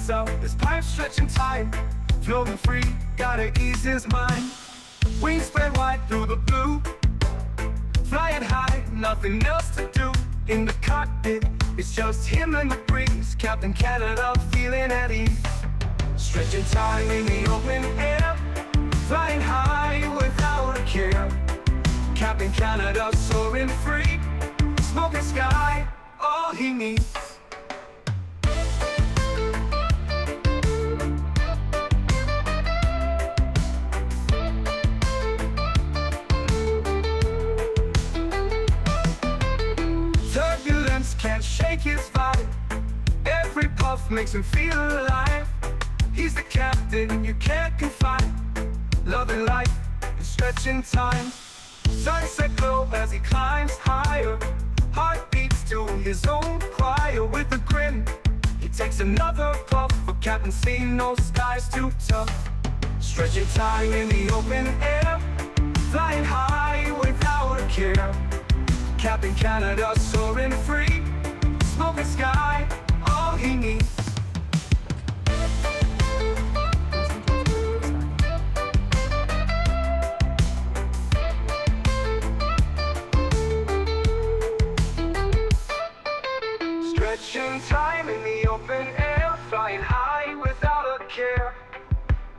up, his pipe stretching tight. Floating free, gotta ease his mind. Wings spread wide through the blue. Flying high, nothing else to do. In the cockpit, it's just him and the breeze. Captain Canada feeling at ease. Stretching time in the open air. Flying high without a care. Captain Canada soaring free. Smoking sky, all he needs. Turbulence can't shake his vibe. Every puff makes him feel alive. He's the captain you can't confide. Loving life and stretching time. Sunset glow as he climbs higher. Heart beats to his own choir. With a grin, he takes another puff. For Captain C, no skies too tough. Stretching time in the open air. Flying high without a care. Captain Canada soaring free. Smoking sky, all he needs. Stretching time in the open air. Flying high without a care.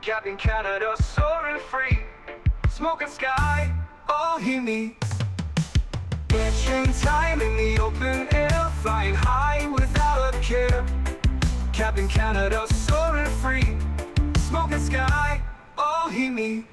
Captain Canada soaring free. Smoking sky, all he needs. Stretching time in the open air. Flying high without a care. Captain Canada soaring free. Smoking sky, all he needs.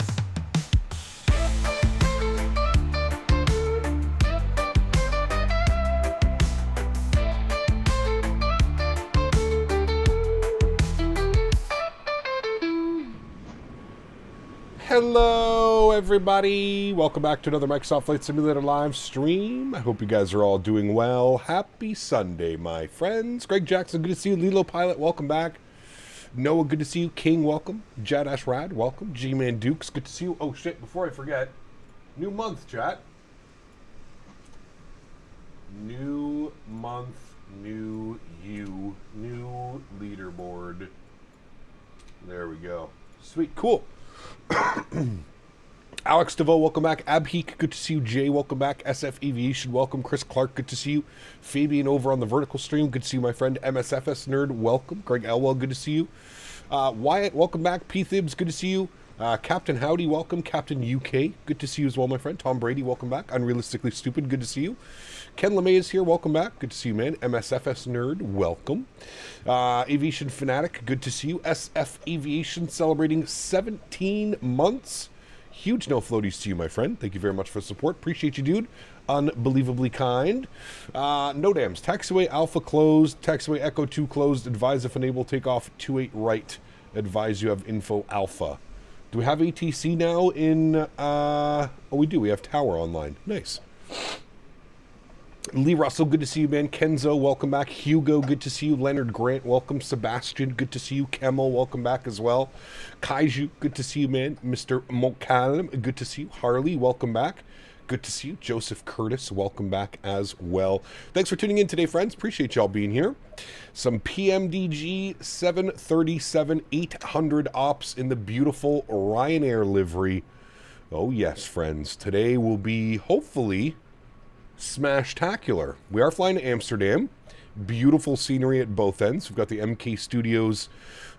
Hello everybody, welcome back to another Microsoft Flight Simulator live stream. I hope you guys are all doing well. Happy Sunday, my friends. Greg Jackson, good to see you. Lilo Pilot, welcome back. Noah, good to see you. King, welcome. Jad Ashrad, welcome. G-Man Dukes, good to see you. Oh shit, before I forget, new month, chat. New month, new you, new leaderboard. There we go. Sweet, cool. Alex DeVoe, welcome back. Abheek, good to see you. Jay, welcome back. SF Aviation, welcome. Chris Clark, good to see you. Fabian over on the vertical stream, good to see you, my friend. MSFS Nerd, welcome. Greg Elwell, good to see you. Wyatt, welcome back. P Thibs, good to see you. Captain Howdy, welcome. Captain UK, good to see you as well, my friend. Tom Brady, welcome back. Unrealistically Stupid, good to see you. Ken LeMay is here, welcome back. Good to see you, man. MSFS Nerd, welcome. Aviation Fanatic, good to see you. SF Aviation celebrating 17 months. Huge no floaties to you, my friend. Thank you very much for the support. Appreciate you, dude. Unbelievably kind. No dams. Taxiway Alpha closed. Taxiway Echo 2 closed. Advise if unable. Takeoff 28 right. Advise you have info Alpha. Do we have ATC now in... oh, we do. We have Tower online. Nice. Lee Russell, good to see you, man. Kenzo, welcome back. Hugo, good to see you. Leonard Grant, welcome. Sebastian, good to see you. Kemmel, welcome back as well. Kaiju, good to see you, man. Mr. Mokalem, good to see you. Harley, welcome back. Good to see you. Joseph Curtis, welcome back as well. Thanks for tuning in today, friends. Appreciate y'all being here. Some PMDG 737-800 ops in the beautiful Ryanair livery. Oh, yes, friends. Today will be, hopefully... Smash-tacular. We are flying to Amsterdam. Beautiful scenery at both ends. We've got the MK Studios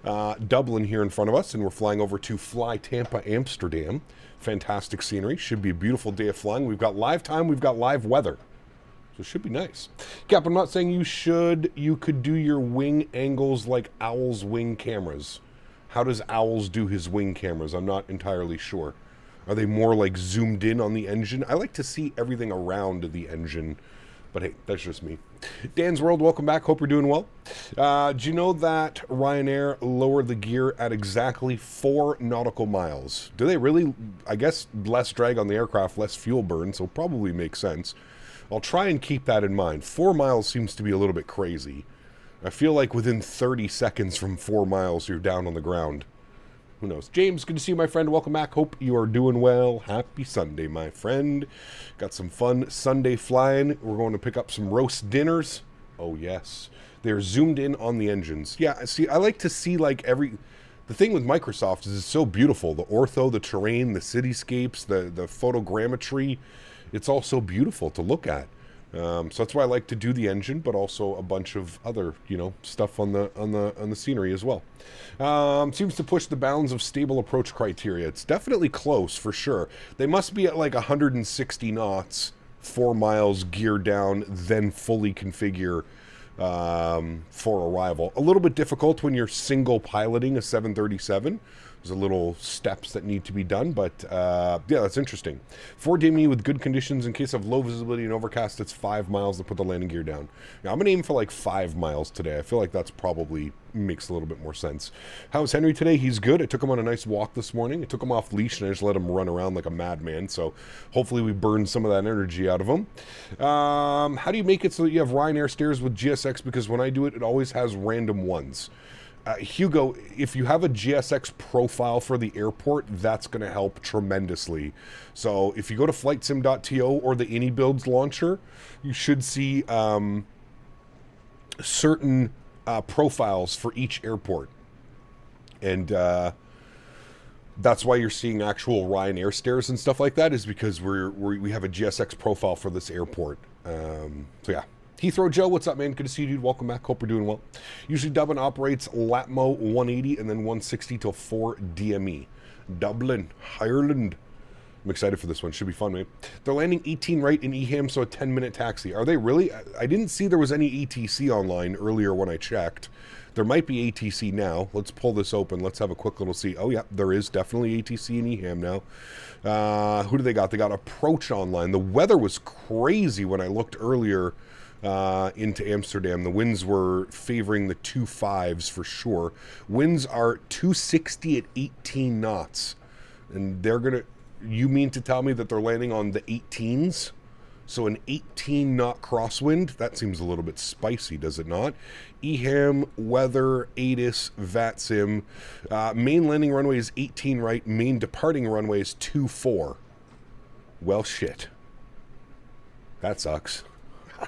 Dublin here in front of us, and we're flying over to Fly Tampa, Amsterdam. Fantastic scenery. Should be a beautiful day of flying. We've got live time. We've got live weather. So it should be nice. Cap, I'm not saying you should. You could do your wing angles like Owl's wing cameras. How does Owl's do his wing cameras? I'm not entirely sure. Are they more like zoomed in on the engine? I like to see everything around the engine, but hey, that's just me. Dan's World, welcome back. Hope you're doing well. Do you know that Ryanair lowered the gear at exactly 4 nautical miles? Do they really? I guess less drag on the aircraft, less fuel burn, so probably makes sense. I'll try and keep that in mind. 4 miles seems to be a little bit crazy. I feel like within 30 seconds from 4 miles, you're down on the ground. Who knows? James, good to see you, my friend. Welcome back. Hope you are doing well. Happy Sunday, my friend. Got some fun Sunday flying. We're going to pick up some roast dinners. Oh, yes. They're zoomed in on the engines. Yeah, see, I like to see, like, the thing with Microsoft is it's so beautiful. The ortho, the terrain, the cityscapes, the photogrammetry. It's all so beautiful to look at. So that's why I like to do the engine, but also a bunch of other, stuff on the scenery as well. Seems to push the bounds of stable approach criteria. It's definitely close for sure. They must be at like 160 knots, 4 miles gear down, then fully configure for arrival. A little bit difficult when you're single piloting a 737. There's a little steps that need to be done, but yeah, that's interesting. For DME with good conditions, in case of low visibility and overcast, it's 5 miles to put the landing gear down. Now, I'm going to aim for like 5 miles today. I feel like that's probably makes a little bit more sense. How's Henry today? He's good. I took him on a nice walk this morning. I took him off leash and I just let him run around like a madman. So hopefully we burned some of that energy out of him. How do you make it so that you have Ryanair stairs with GSX? Because when I do it, it always has random ones. Hugo, if you have a GSX profile for the airport, that's going to help tremendously. So if you go to flightsim.to or the AnyBuilds launcher, you should see certain profiles for each airport. And that's why you're seeing actual Ryanair stairs and stuff like that, is because we have a GSX profile for this airport. So yeah. Heathrow Joe, what's up, man? Good to see you, dude. Welcome back. Hope you're doing well. Usually Dublin operates Latmo 180 and then 160 till 4 DME. Dublin, Ireland. I'm excited for this one. Should be fun, mate. They're landing 18 right in Eham, so a 10-minute taxi. Are they really? I didn't see there was any ATC online earlier when I checked. There might be ATC now. Let's pull this open. Let's have a quick little see. Oh, yeah, there is definitely ATC in Eham now. Who do they got? They got Approach online. The weather was crazy when I looked earlier into Amsterdam. The winds were favoring the 2.5s for sure. Winds are 260 at 18 knots. And they're going to... You mean to tell me that they're landing on the 18s? So an 18-knot crosswind? That seems a little bit spicy, does it not? Eham, weather, ATIS, VATSIM. Main landing runway is 18 right. Main departing runway is 24. Well, shit. That sucks.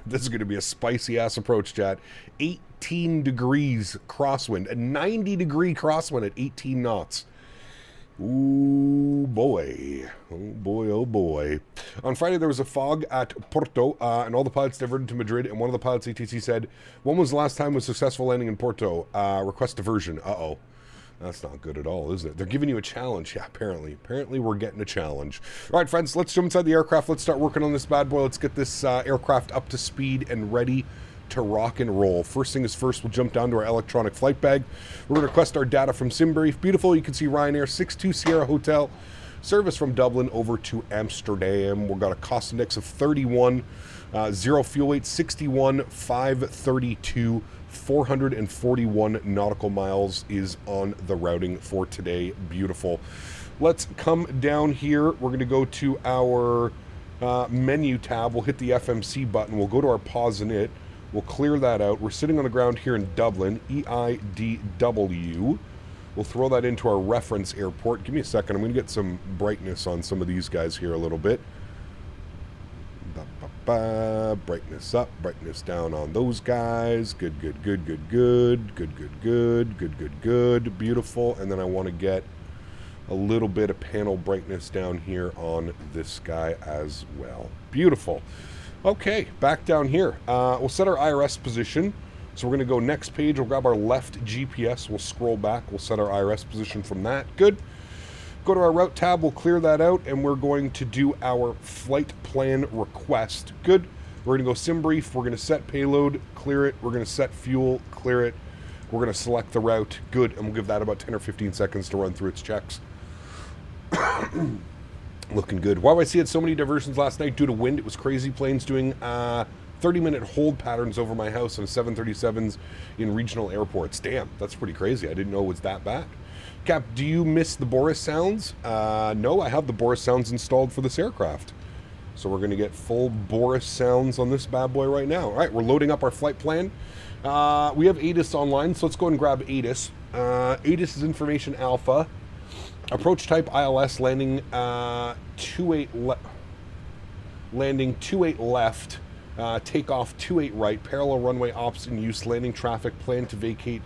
This is going to be a spicy-ass approach, chat. 18 degrees crosswind. A 90-degree crosswind at 18 knots. Ooh, boy. Oh, boy, oh, boy. On Friday, there was a fog at Porto, and all the pilots diverted to Madrid, and one of the pilots, ATC, said, when was the last time was successful landing in Porto? Request diversion. Uh-oh. That's not good at all, is it? They're giving you a challenge. Yeah, apparently. Apparently we're getting a challenge. All right, friends, let's jump inside the aircraft. Let's start working on this bad boy. Let's get this aircraft up to speed and ready to rock and roll. First thing is first, we'll jump down to our electronic flight bag. We're going to request our data from SimBrief. Beautiful. You can see Ryanair 62 Sierra Hotel. Service from Dublin over to Amsterdam. We've got a cost index of 31. Zero fuel weight, 61, 532. 441 nautical miles is on the routing for today. Beautiful. Let's come down here. We're going to go to our menu tab. We'll hit the FMC button. We'll go to our pause in it. We'll clear that out. We're sitting on the ground here in Dublin, EIDW. We'll throw that into our reference airport. Give me a second. I'm going to get some brightness on some of these guys here a little bit. Brightness up, brightness down on those guys. Good, good, good, good, good, good, good, good, good, good, good, beautiful. And then I want to get a little bit of panel brightness down here on this guy as well. Beautiful. Okay, back down here. We'll set our IRS position. So we're going to go next page. We'll grab our left GPS. We'll scroll back. We'll set our IRS position from that. Good. Go to our route tab, we'll clear that out, and we're going to do our flight plan request. Good. We're going to go SimBrief, we're going to set payload, clear it, we're going to set fuel, clear it, we're going to select the route. Good, and we'll give that about 10 or 15 seconds to run through its checks. Looking good. Why do I see it so many diversions last night due to wind? It was crazy. Planes doing 30-minute hold patterns over my house on 737s in regional airports. Damn, that's pretty crazy. I didn't know it was that bad. Cap, do you miss the Boris sounds? No, I have the Boris sounds installed for this aircraft. So we're going to get full Boris sounds on this bad boy right now. All right, we're loading up our flight plan. We have ATIS online, so let's go and grab ATIS. ATIS is information alpha. Approach type ILS, landing 28 left. Takeoff 28 right, parallel runway ops in use, landing traffic, plan to vacate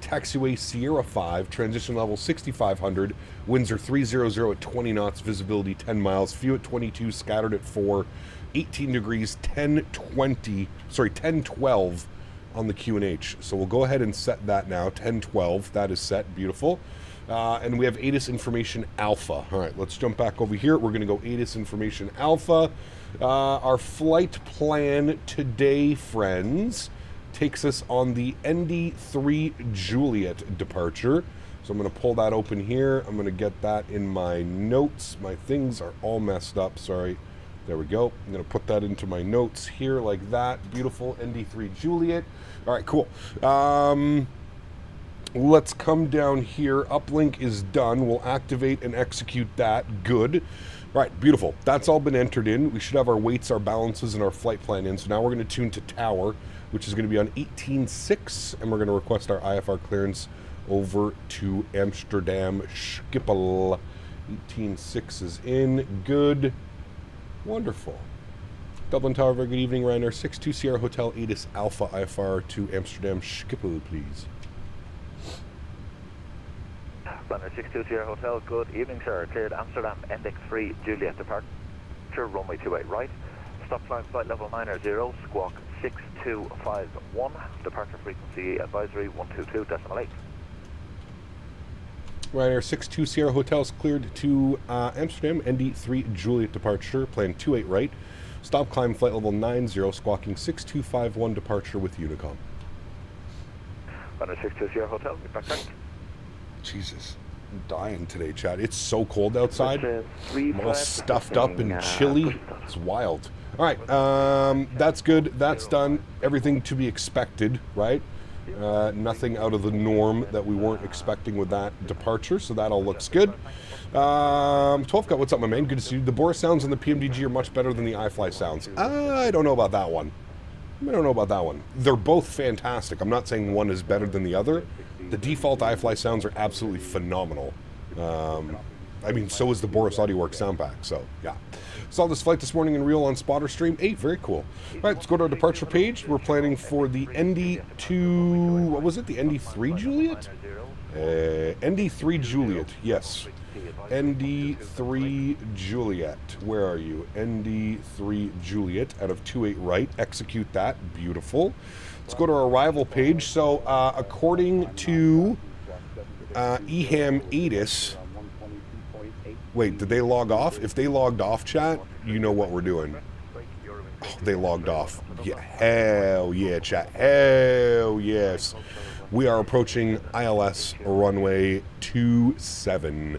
taxiway Sierra 5, transition level 6500, winds are 300 at 20 knots, visibility 10 miles, few at 22, scattered at 4, 18 degrees, 1012 on the QNH. So we'll go ahead and set that now, 1012, that is set, beautiful. And we have ATIS information alpha. All right, let's jump back over here. We're going to go ATIS information alpha. Our flight plan today, friends, takes us on the ND3 Juliet departure. So I'm going to pull that open here. I'm going to get that in my notes. My things are all messed up, sorry. There we go. I'm going to put that into my notes here like that. Beautiful, ND3 Juliet. All right, cool. Let's come down here. Uplink is done. We'll activate and execute that. Good. All right, beautiful. That's all been entered in. We should have our weights, our balances, and our flight plan in. So now we're going to tune to tower, which is going to be on 18.6, and we're going to request our IFR clearance over to Amsterdam Schiphol. 18.6 is in. Good. Wonderful. Dublin Tower, very good evening. Ryanair 62 Sierra Hotel ATIS Alpha IFR to Amsterdam Schiphol, please. Ryanair 62 Sierra Hotel, good evening, sir. Cleared Amsterdam, Index 3, Juliet departure, runway 28 right. Stop climb flight level 900, squawk 6251. Departure frequency advisory 122.8. Ryanair 62 Sierra Hotel is cleared to Amsterdam, ND3 Juliet departure, plan 28 right. Stop climb flight level 90, squawking 6251, departure with Unicom. Ryanair 62 Sierra Hotel, get back checked. Jesus, I'm dying today, Chad. It's so cold outside. I'm all stuffed up and chilly. It's wild. All right, that's good. That's done. Everything to be expected, right? Nothing out of the norm that we weren't expecting with that departure, so that all looks good. 12 cut, what's up, my man? Good to see you. The Boris sounds and the PMDG are much better than the iFly sounds. I don't know about that one. They're both fantastic. I'm not saying one is better than the other. The default iFly sounds are absolutely phenomenal. I mean, so is the Boris AudioWorks sound pack, so yeah. Saw this flight this morning in real on Spotter Stream 8, very cool. All right, let's go to our departure page. We're planning for the ND2, what was it, the ND3 Juliet? ND3 Juliet, yes. ND3 Juliet, where are you? ND3 Juliet out of 28 right, execute that, beautiful. Let's go to our arrival page. So, according to EHAM ATIS, wait, did they log off? If they logged off, chat, you know what we're doing. Oh, they logged off. Yeah, hell yeah, chat. Hell yes. We are approaching ILS runway 27.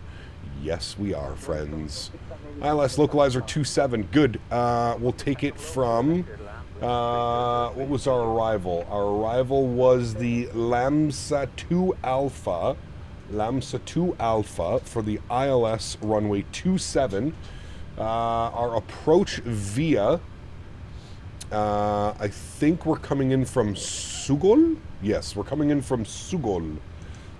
Yes, we are, friends. ILS localizer 27. Good. We'll take it from... what was our arrival? Our arrival was the LAMSA 2 Alpha. LAMSA 2 Alpha for the ILS runway 27. Our approach via, I think we're coming in from Sugol? Yes, we're coming in from Sugol.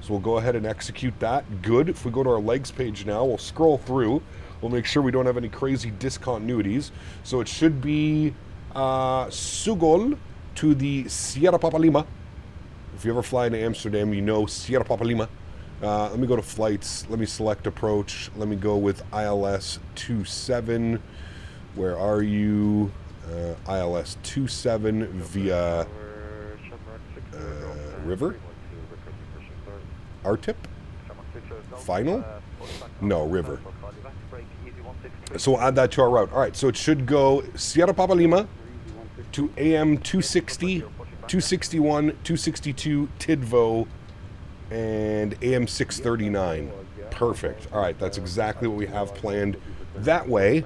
So we'll go ahead and execute that. Good. If we go to our legs page now, we'll scroll through. We'll make sure we don't have any crazy discontinuities. So it should be Sugol to the Sierra Papa Lima. If you ever fly into Amsterdam, you know Sierra Papa Lima. Let me go to flights. Let me select approach. Let me go with ILS 27. Where are you? ILS 27 via River? RTIP? Final? No, River. So we'll add that to our route. All right, so it should go Sierra Papa Lima to AM 260, 261, 262, Tidvo, and AM 639. Perfect. All right, that's exactly what we have planned. That way,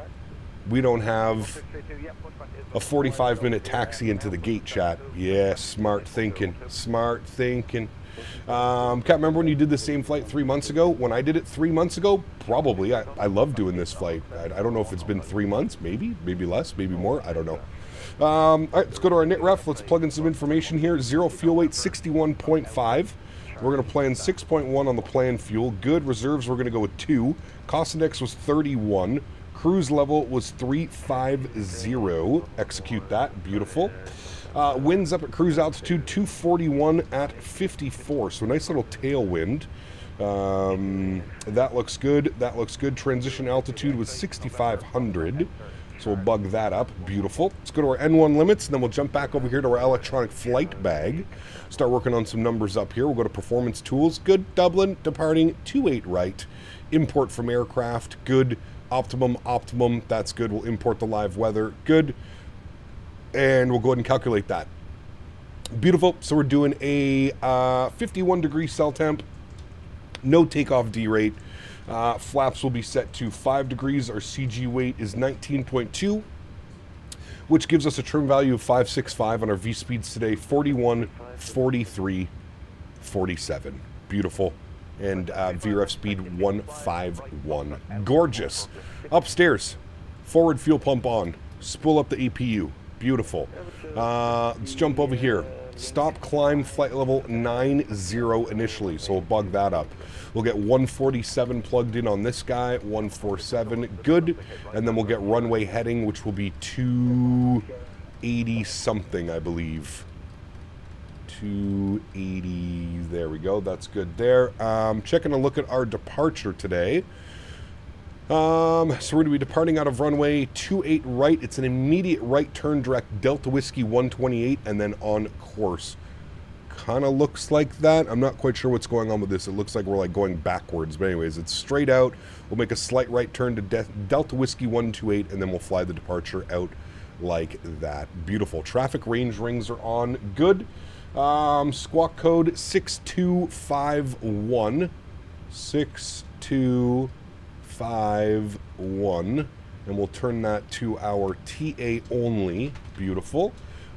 we don't have a 45-minute taxi into the gate, chat. Yeah, smart thinking. Smart thinking. Can't remember when you did the same flight 3 months ago. When I did it 3 months ago, probably. I love doing this flight. I don't know if it's been 3 months, maybe less, maybe more. I don't know. All right, let's go to our NITREF. Let's plug in some information here. 0 fuel weight, 61.5. We're going to plan 6.1 on the planned fuel. Good. Reserves, we're going to go with 2. Cost index was 31. Cruise level was 350. Execute that. Beautiful. Winds up at cruise altitude 241 at 54. So a nice little tailwind. That looks good. That looks good. Transition altitude was 6,500. So we'll bug that up. Beautiful. Let's go to our N1 limits, and then we'll jump back over here to our electronic flight bag. Start working on some numbers up here. We'll go to performance tools. Good. Dublin, departing 28 right. Import from aircraft. Good. Optimum. That's good. We'll import the live weather. Good. And we'll go ahead and calculate that. Beautiful. So we're doing a 51 degree cell temp. No takeoff D rate. Flaps will be set to 5 degrees. Our CG weight is 19.2, which gives us a trim value of 565 on our V speeds today, 41, 43, 47. Beautiful. And VRF speed 151. Gorgeous. Upstairs, forward fuel pump on. Spool up the APU. Beautiful. Let's jump over here. Stop climb flight level 90 initially, so we'll bug that up. We'll get 147 plugged in on this guy, 147, good. And then we'll get runway heading, which will be 280 something, I believe. 280, there we go, that's good there. Checking a look at our departure today. So we're going to be departing out of runway 28 right. It's an immediate right turn direct Delta Whiskey 128 and then on course. Kind of looks like that. I'm not quite sure what's going on with this. It looks like we're like going backwards. But anyways, it's straight out. We'll make a slight right turn to Delta Whiskey 128 and then we'll fly the departure out like that. Beautiful. Traffic range rings are on. Good. Squawk code 6251. 6251, and we'll turn that to our TA only. Beautiful.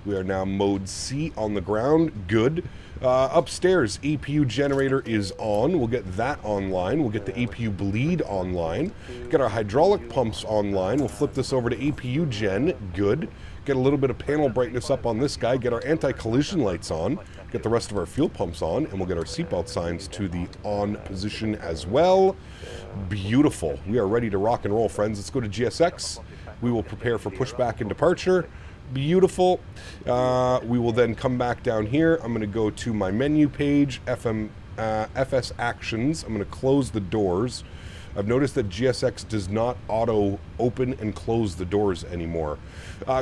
We are now mode C on the ground. Good. Upstairs, APU generator is on. We'll get that online. We'll get the APU bleed online. Get our hydraulic pumps online. We'll flip this over to APU gen. Good. Get a little bit of panel brightness up on this guy. Get our anti-collision lights on. Get the rest of our fuel pumps on, and we'll get our seatbelt signs to the on position as well. Beautiful. We are ready to rock and roll, friends. Let's go to GSX. We will prepare for pushback and departure. Beautiful. We will then come back down here. I'm going to go to my menu page, FS Actions. I'm going to close the doors. I've noticed that GSX does not auto open and close the doors anymore.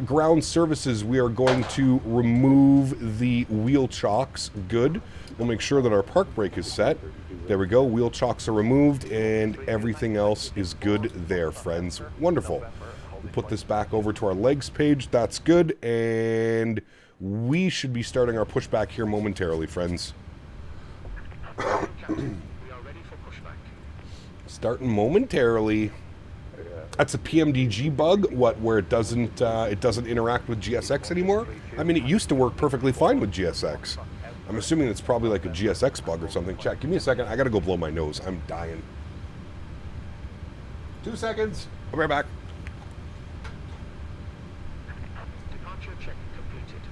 Ground services, we are going to remove the wheel chocks. Good. We'll make sure that our park brake is set. There we go. Wheel chocks are removed and everything else is good there, friends. Wonderful. We'll put this back over to our legs page. That's good. And we should be starting our pushback here momentarily, friends. Starting momentarily. That's a PMDG bug. What? Where it doesn't interact with GSX anymore? I mean, it used to work perfectly fine with GSX. I'm assuming it's probably like a GSX bug or something. Check. Give me a second. I gotta go blow my nose. I'm dying. 2 seconds. I'll be right back. Departure check completed.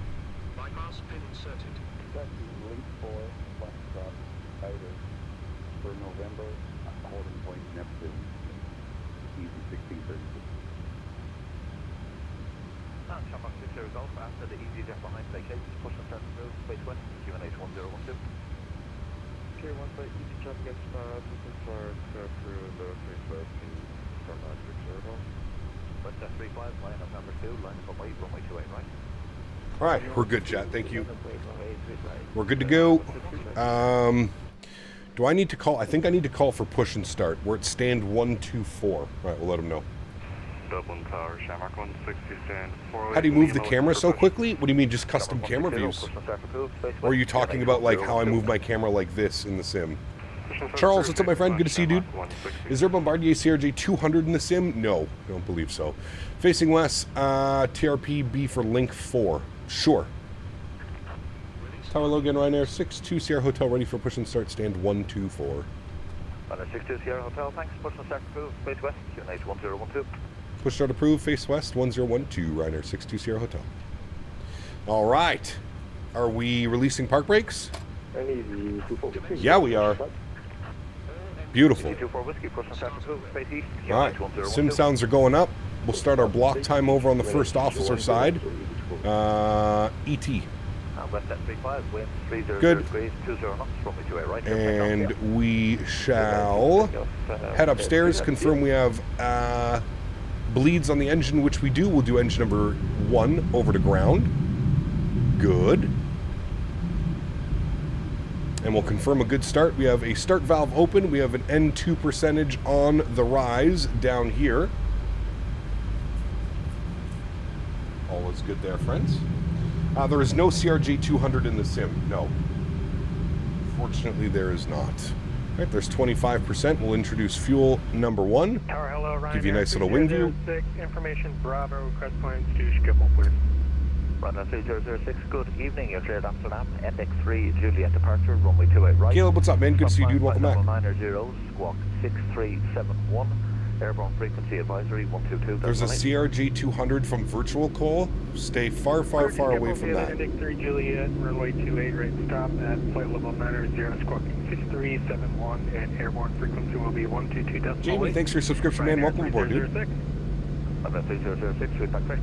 Bypass pin inserted. Link 4, Foxtrot, Childerz for November, holding point Neptune, easy 1636. And Shamrock 6 result after the easy jet behind vacates, push and start to move, space 1, QNH 1012. Okay, once I easy jet gets looking for through the face west to start on 60. West F35, line up number 2, line up away, runway 28 right. All right, we're good, chat. Thank you. We're good to go. Do I need to call? I think I need to call for push and start. We're at stand 124. All right, we'll let them know. Dublin Tower, Shamrock 160, stand 408. How do you move the camera so quickly? What do you mean, just custom camera views? Or are you talking about like how I move my camera like this in the sim? Charles, what's up, my friend? Good to see you, dude. Is there a Bombardier CRJ 200 in the sim? No, I don't believe so. Facing west, TRP-B for link 4. Sure. Tower Logan, Ryanair 62 Sierra Hotel, ready for push and start, stand 124. Ryanair 62 Sierra Hotel, thanks. Push and start approved, face west, QNH 1012. Push start approved, face west, 1012, Ryanair 62 Sierra Hotel. All right. Are we releasing park brakes? Yeah, we are. Beautiful. 24 Whiskey, pushing traffic to space east. All right, sim sounds are going up. We'll start our block time over on the first officer side. ET. West 35, wind 30 Good. degrees, 20 knots, runway 28 right. And we shall head upstairs, confirm we have bleeds on the engine, which we do. We'll do engine number 1 over to ground. Good. And we'll confirm a good start. We have a start valve open. We have an N2 percentage on the rise down here. All is good there, friends. There is no CRJ 200 in the sim. No. Fortunately, there is not. All right, there's 25%. We'll introduce fuel number 1. Tower, hello, Ryanair. Give you a nice little wing view. 3006, information Bravo, crest point to Schiphol, please. Ryanair 3006, good evening. You're cleared Amsterdam, NX3, Juliet departure, runway 28 right. Caleb, what's up, man? Good to see you, dude. Welcome back. 90, squawk 6371. Airborne frequency advisory 122. There's a CRJ 200 from Virtual Call. Stay far, far, far away from that. Index 3 Juliet, runway 28, right stop at flight level 90, squawking 6371, and airborne frequency will be 122. Jamie, thanks for your subscription, man. Welcome aboard, dude. Ryanair 3006, sweet back right.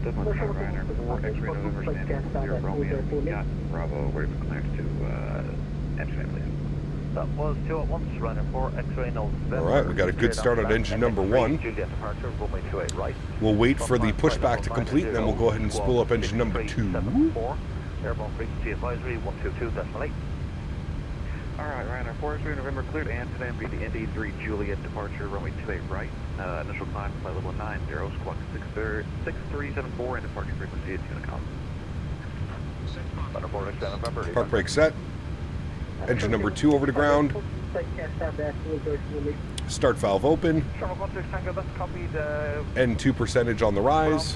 Departure Ryanair 4, X-ray November, standing 0 Romeo, yacht Bravo, where is clearance to Amsterdam, please. That was 2 at once, Ryanair 4, X-ray November. All right, we got a good start on engine number 1. Juliet departure, runway 28 right. We'll wait for the pushback to complete, and then we'll go ahead and spool up engine number 2. Airborne frequency advisory 122.8. Alright, Ryanair 4, X-ray November, cleared Amsterdam, be the ND3 Juliet departure, runway 28 right. Initial climb, flight level 90, squawk 6374, and departure frequency is Unicom. Ryanair 4, X-ray November. Park brake set. Engine number 2 over to ground. Start valve open. N2 percentage on the rise.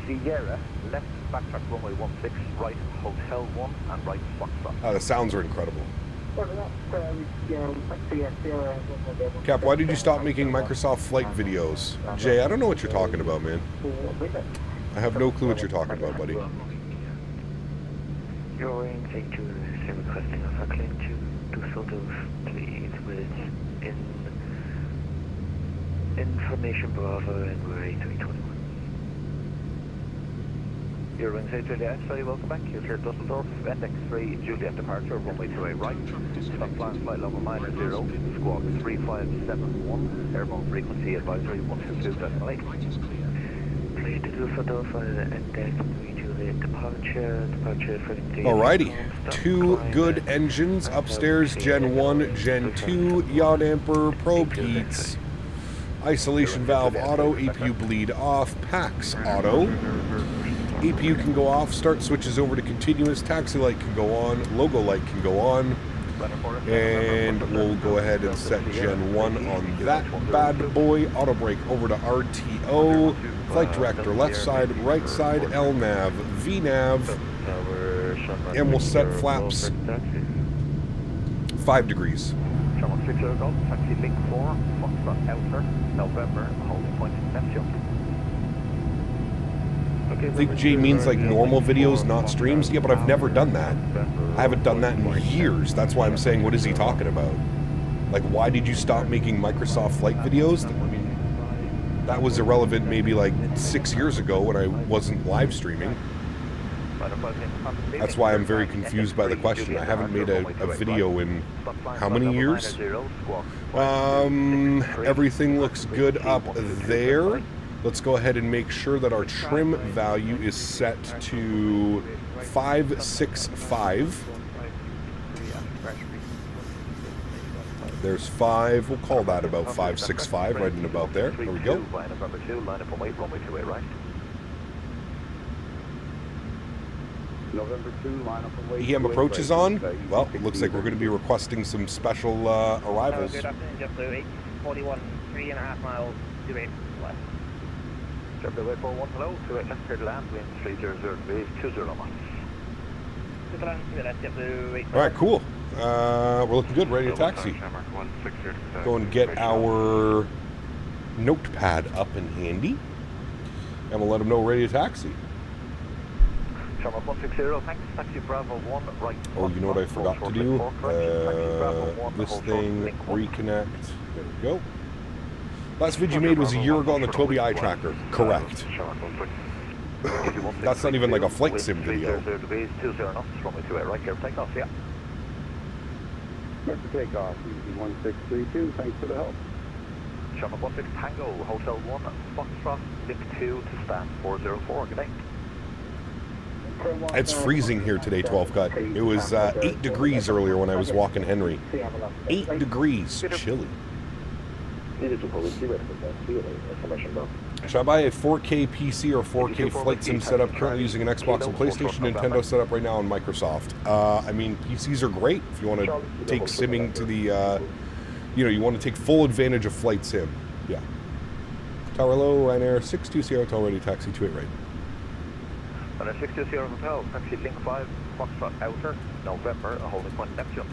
Sierra, left backtrack runway 16, right hotel 1, and right Foxtrot. The sounds are incredible. Cap, why did you stop making Microsoft Flight videos? Jay, I don't know what you're talking about, man. I have no clue what you're talking about, buddy. Your aim to requesting of our claim to do sort of please with information Bravo and we're 8321. Your wings 8 Juliet, very welcome back. You're cleared Dusseldorf, NX3 Juliet departure, runway 28 right. Stop plan flight level 90, squawk 3571, airborne frequency advisory 122.8. Please to Dusseldorf and deck 3 Juliet departure frequency. Alrighty, 2 good engines upstairs, Gen 1, Gen 2, yacht amper, probe heats, isolation valve auto, APU bleed off, PAX auto. APU can go off, start switches over to continuous, taxi light can go on, logo light can go on, and we'll go ahead and set Gen 1 on that bad boy. Auto brake over to RTO, flight director left side, right side, LNAV, VNAV, and we'll set flaps 5 degrees. Taxi link 4, Foxtrot outer, November, holding point, Neptune. I think Jay means like normal videos, not streams. Yeah, but I've never done that. I haven't done that in years. That's why I'm saying, what is he talking about? Like, why did you stop making Microsoft Flight videos? I mean, that was irrelevant maybe like 6 years ago when I wasn't live streaming. That's why I'm very confused by the question. I haven't made a video in how many years? Everything looks good up there. Let's go ahead and make sure that our trim value is set to 565. There's 5. We'll call that about 565, right in about there. There we go. EM approaches on. Well, it looks like we're going to be requesting some special arrivals. 41, 3.5 miles, 28 left. JetBlue 841, hello, 28 left, clear to land, wind 300 degrees, 20 knots. Alright, cool. We're looking good, ready to taxi. Go and get our notepad up and handy. And we'll let them know ready to taxi. Shamrock 160, thanks. Taxi Bravo 1, right. Oh, you know what I forgot to do? This thing, reconnect. There we go. Last video you made was a year ago on the Tobii eye tracker. Correct. That's not even like a flight sim video. 20 knots, runway 28 right, here, takeoff, yeah. Start the takeoff, easy 1632, thanks for the help. Shamrock 16 Tango, Hotel 1, Foxtrot, link 2 to stand 404, good day. It's freezing here today, 12 cut. It was 8 degrees earlier when I was walking Henry. 8 degrees, chilly. Should I buy a 4K PC or 4K flight sim setup? Currently using an Xbox and PlayStation, Nintendo setup right now on Microsoft. I mean, PCs are great if you want to take simming to the, you want to take full advantage of flight sim. Yeah. Tower low, Ryanair 620 hotel ready, taxi 28 right. Ryanair 620 hotel, taxi link 5, Foxtrot outer, November, a holding point Neptune.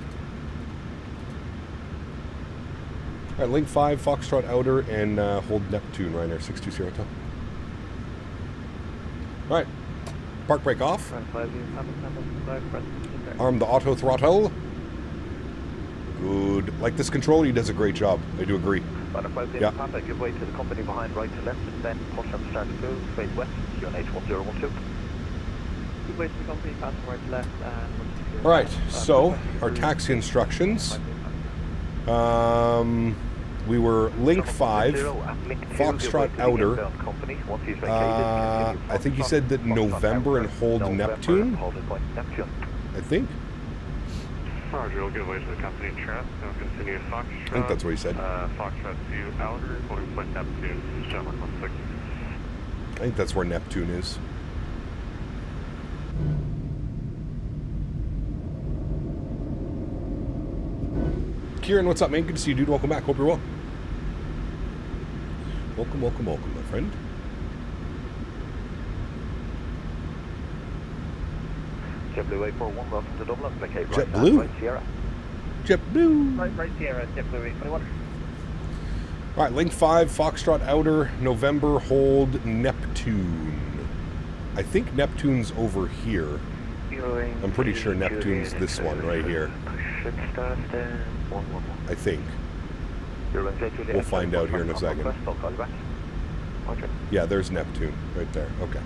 All right, link 5, Foxtrot outer, and hold Neptune, Ryanair 620 hotel. All right, park brake off. Arm the auto throttle. Good. Like this controller, he does a great job. I do agree. Yeah. Papa, give way to the company behind, right to left, then push on start to move, face west, QNH 1012. Give way to the company, pass right to left, and... All right, so our taxi instructions. We were link 5, Foxtrot outer. I think you said that November and hold Neptune. I think. Roger, we'll give way to the company trap. We'll continue Foxtrot. I think that's what he said. Foxtrot to outer, holding point Neptune, Shamrock 16. I think that's where Neptune is. Kieran, what's up, man? Good to see you, dude. Welcome back. Hope you're well. Welcome, welcome, welcome, my friend. JetBlue 841, welcome to Dublin. JetBlue? Right, Sierra. JetBlue. Right, Sierra, JetBlue 821. All right, link 5, Foxtrot outer, November, hold Neptune. I think Neptune's over here. I'm pretty sure Neptune's this one right here. I think. We'll find out here in a second. Yeah, there's Neptune right there. Okay.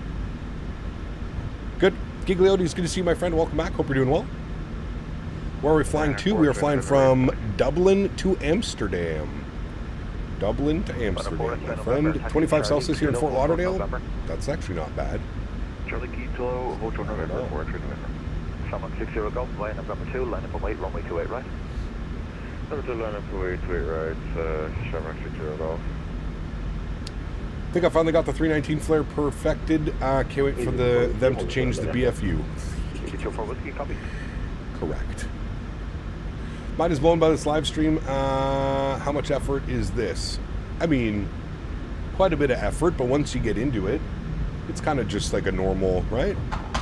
Good. Gigliotti, good to see you, my friend. Welcome back. Hope you're doing well. Where are we flying to? We are flying from Dublin to Amsterdam. Dublin to Amsterdam, my friend. 25 Celsius here in Fort Lauderdale. That's actually not bad. Charlie Kilo, Hotel November 43 November. Shamrock 60 Golf, line up number 2, line up and wait, runway 28 right. Number 2, line up and wait, 28 right, Shamrock 60 Golf. I think I finally got the 319 flare perfected. Can't wait for them to change the BFU. Correct. Mind is blown by this live stream. How much effort is this? I mean, quite a bit of effort, but once you get into it, it's kind of just like a normal, right?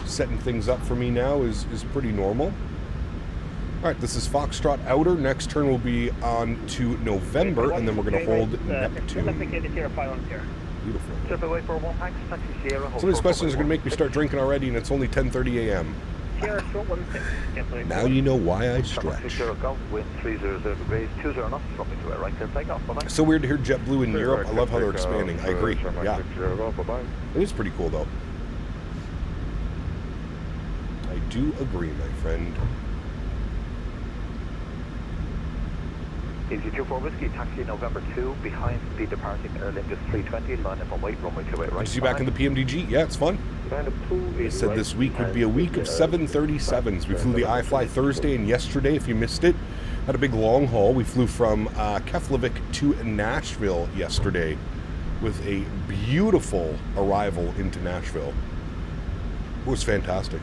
Setting things up for me now is pretty normal. All right, this is Foxtrot outer. Next turn will be on to November, and then we're going to hold Neptune. Beautiful. Some of these questions are going to make me start drinking already, and it's only 10:30 a.m. Now you know why I stretch. So weird to hear JetBlue in Europe. I love how they're expanding. I agree. Yeah. It is pretty cool, though. I do agree, my friend. Easy 24 Whiskey, taxi November 2, behind the departing Aer Lingus 320, line up and wait, runway 28 right. Good to see you back in the PMDG. Yeah, it's fun. I said this week would be a week of 737s. We flew the iFly Thursday and yesterday, if you missed it. Had a big long haul. We flew from Keflavik to Nashville yesterday with a beautiful arrival into Nashville. It was fantastic.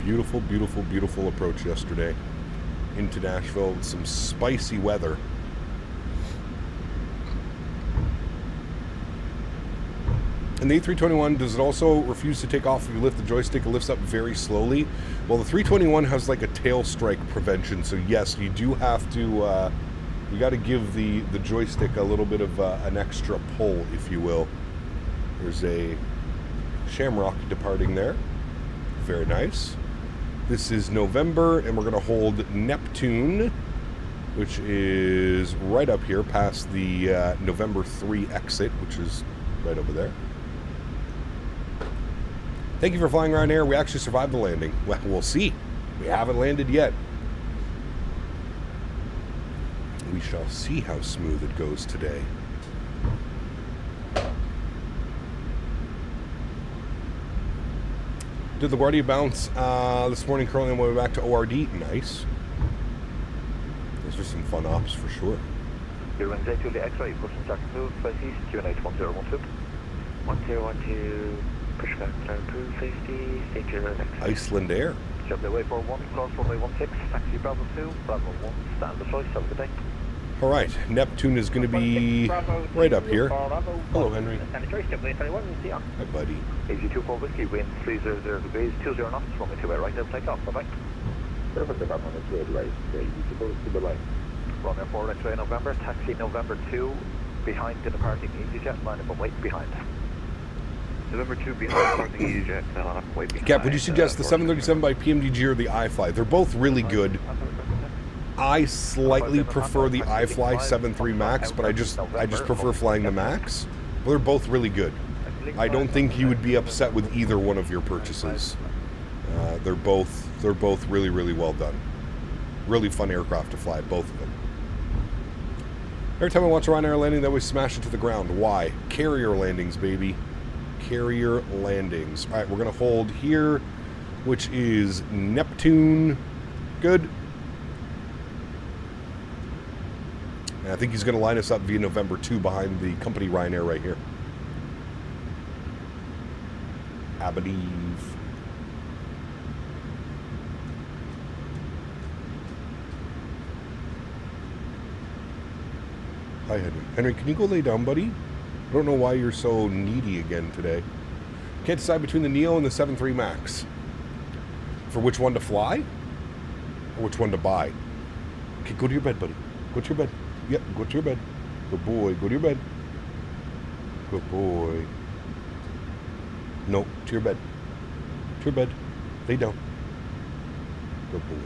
Beautiful, beautiful, beautiful approach yesterday into Nashville with some spicy weather. And the A321, does it also refuse to take off if you lift the joystick? It lifts up very slowly. Well, the 321 has like a tail strike prevention, so yes, you do have to, you got to give the joystick a little bit of an extra pull, if you will. There's a Shamrock departing there. Very nice. This is November, and we're going to hold Neptune, which is right up here past the November 3 exit, which is right over there. Thank you for flying Ryanair. We actually survived the landing. Well, we'll see. We haven't landed yet. We shall see how smooth it goes today. Did LaGuardia bounce this morning, currently on my way back to ORD? Nice. Those are some fun ops for sure. Your wings A2 the X-ray, push and start to move, face east, QNH 1012. 1012, push back, climb improve, safety, stay clear of X. Iceland Air. Jump away for 1, cross runway 16, taxi Bravo 2, Bravo 1, stand the choice, have a good day. All right, Neptune is going to be right up here. Hello, Henry. Stand the choice, jump away 21, see ya. Hi, buddy. AG24 Whiskey, wind 300 degrees, 20 knots, runway 28 right, now take off, bye-bye. Perfect, department is good, right. Okay, you supposed to be right. Runway 4, X-ray November, taxi November 2, behind the departing EasyJet, line up and wait behind. November 2 behind departing EasyJet, line up and wait behind. Cap, would you suggest the 737 by PMDG or the iFly? They're both really good. I slightly prefer the iFly 7.3 Max, but I just prefer flying the Max. But they're both really good. I don't think you would be upset with either one of your purchases. They're both really, really well done. Really fun aircraft to fly, both of them. Every time I watch a Ryanair landing, they always smash it to the ground. Why? Carrier landings, baby. Carrier landings. All right, we're going to hold here, which is Neptune. Good. And I think he's going to line us up via November 2 behind the company Ryanair right here. I believe. Hi, Henry. Henry, can you go lay down, buddy? I don't know why you're so needy again today. Can't decide between the Neo and the 7.3 Max. For which one to fly? Or which one to buy? Okay, go to your bed, buddy. Go to your bed. Yep, go to your bed. Good boy. Go to your bed. Good boy. No, to your bed. To your bed. Lay down. Good boy.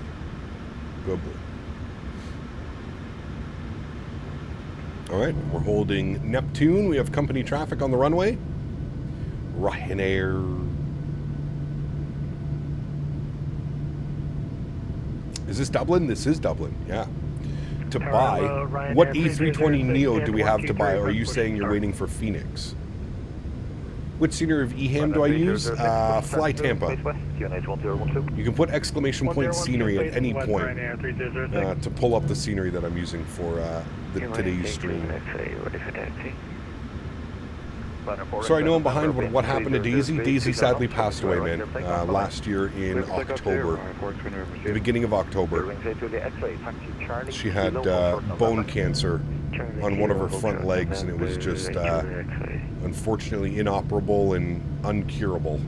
Good boy. All right, we're holding Neptune. We have company traffic on the runway. Ryanair. Is this Dublin? This is Dublin, yeah. To buy, what A320neo do we have to buy? Or are you saying you're waiting for Phoenix? Which scenery of EHAM do I use? Fly Tampa. You can put exclamation point scenery at any point to pull up the scenery that I'm using for today's stream. So I know I'm behind, but what happened to Daisy? Daisy sadly passed away, man, last year in October, the beginning of October. She had bone cancer on one of her front legs, and it was just unfortunately inoperable and uncurable.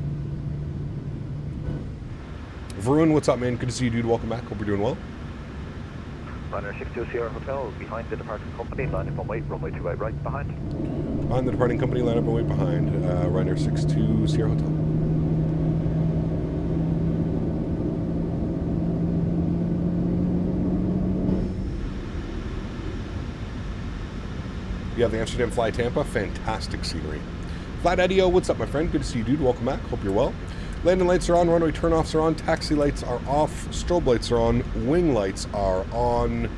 Varun, what's up, man? Good to see you, dude. Welcome back. Hope you're doing well. Ryanair 62 Sierra Hotel, behind the departing company, line up and wait, runway 28 right, behind. Behind the departing company, line up and wait behind. Ryanair 62 Sierra Hotel. You have the Amsterdam Fly Tampa. Fantastic scenery. Flat Eddie, what's up, my friend? Good to see you, dude. Welcome back. Hope you're well. Landing lights are on, runway turnoffs are on, taxi lights are off, strobe lights are on, wing lights are on.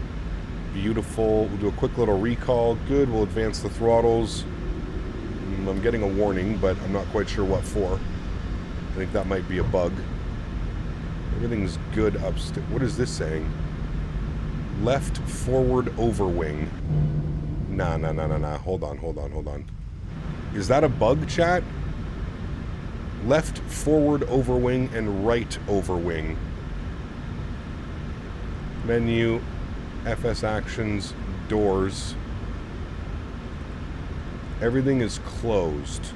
Beautiful. We'll do a quick little recall. Good. We'll advance the throttles. I'm getting a warning, but I'm not quite sure what for. I think that might be a bug. Everything's good upstairs. What is this saying? Left forward over wing. Nah. Hold on. Is that a bug, chat? Left forward over wing and right over wing. Menu, FS actions, doors. Everything is closed.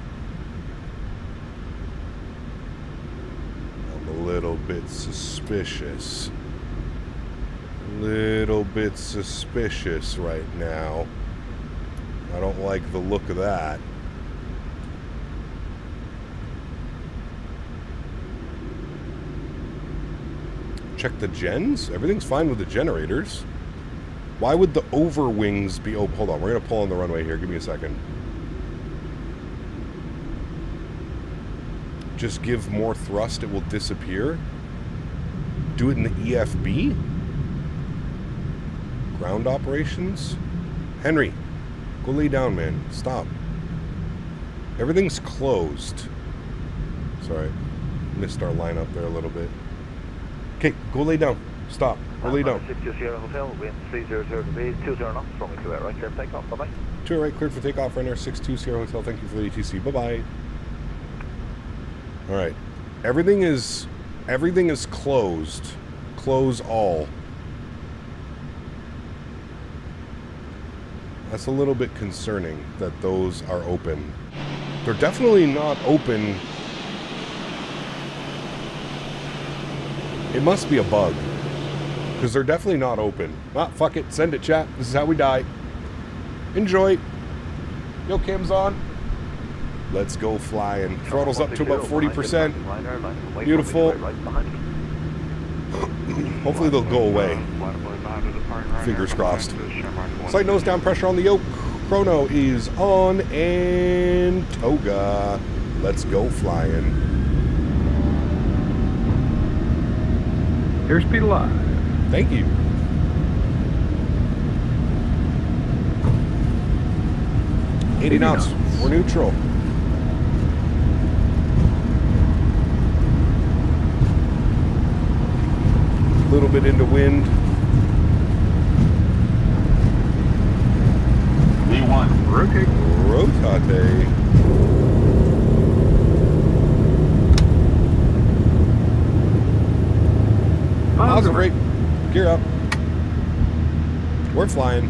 I'm a little bit suspicious. Little bit suspicious right now. I don't like the look of that. check the gens. Everything's fine with the generators. Why would the over wings be... Oh, hold on. We're going to pull on the runway here. Give me a second. Just give more thrust. It will disappear. Do it in the EFB? Ground operations? Henry, go lay down, man. Stop. Everything's closed. Sorry. Missed our lineup there a little bit. Okay, go lay down. Stop. Go lay down. 620 Sierra Hotel, wind 300 degrees, 20 knots, runway 28 right, clear for takeoff, bye-bye. 2 right, cleared for takeoff, Ryanair 62 Sierra Hotel, thank you for the ATC, bye-bye. Alright, everything is closed. Close all. That's a little bit concerning that those are open. They're definitely not open. It must be a bug. Because they're definitely not open. Ah, fuck it. Send it, chat. This is how we die. Enjoy. Yo, cam's on. Let's go flying. Throttle's up to about 40%. Beautiful. Hopefully they'll go away. Fingers crossed. Slight nose down pressure on the yoke. Chrono is on and toga. Let's go flying. Airspeed alive. Thank you. $80 knots. We're neutral. A little bit into wind. V1. Rotate. Rotate. Positive rate. Gear up. We're flying.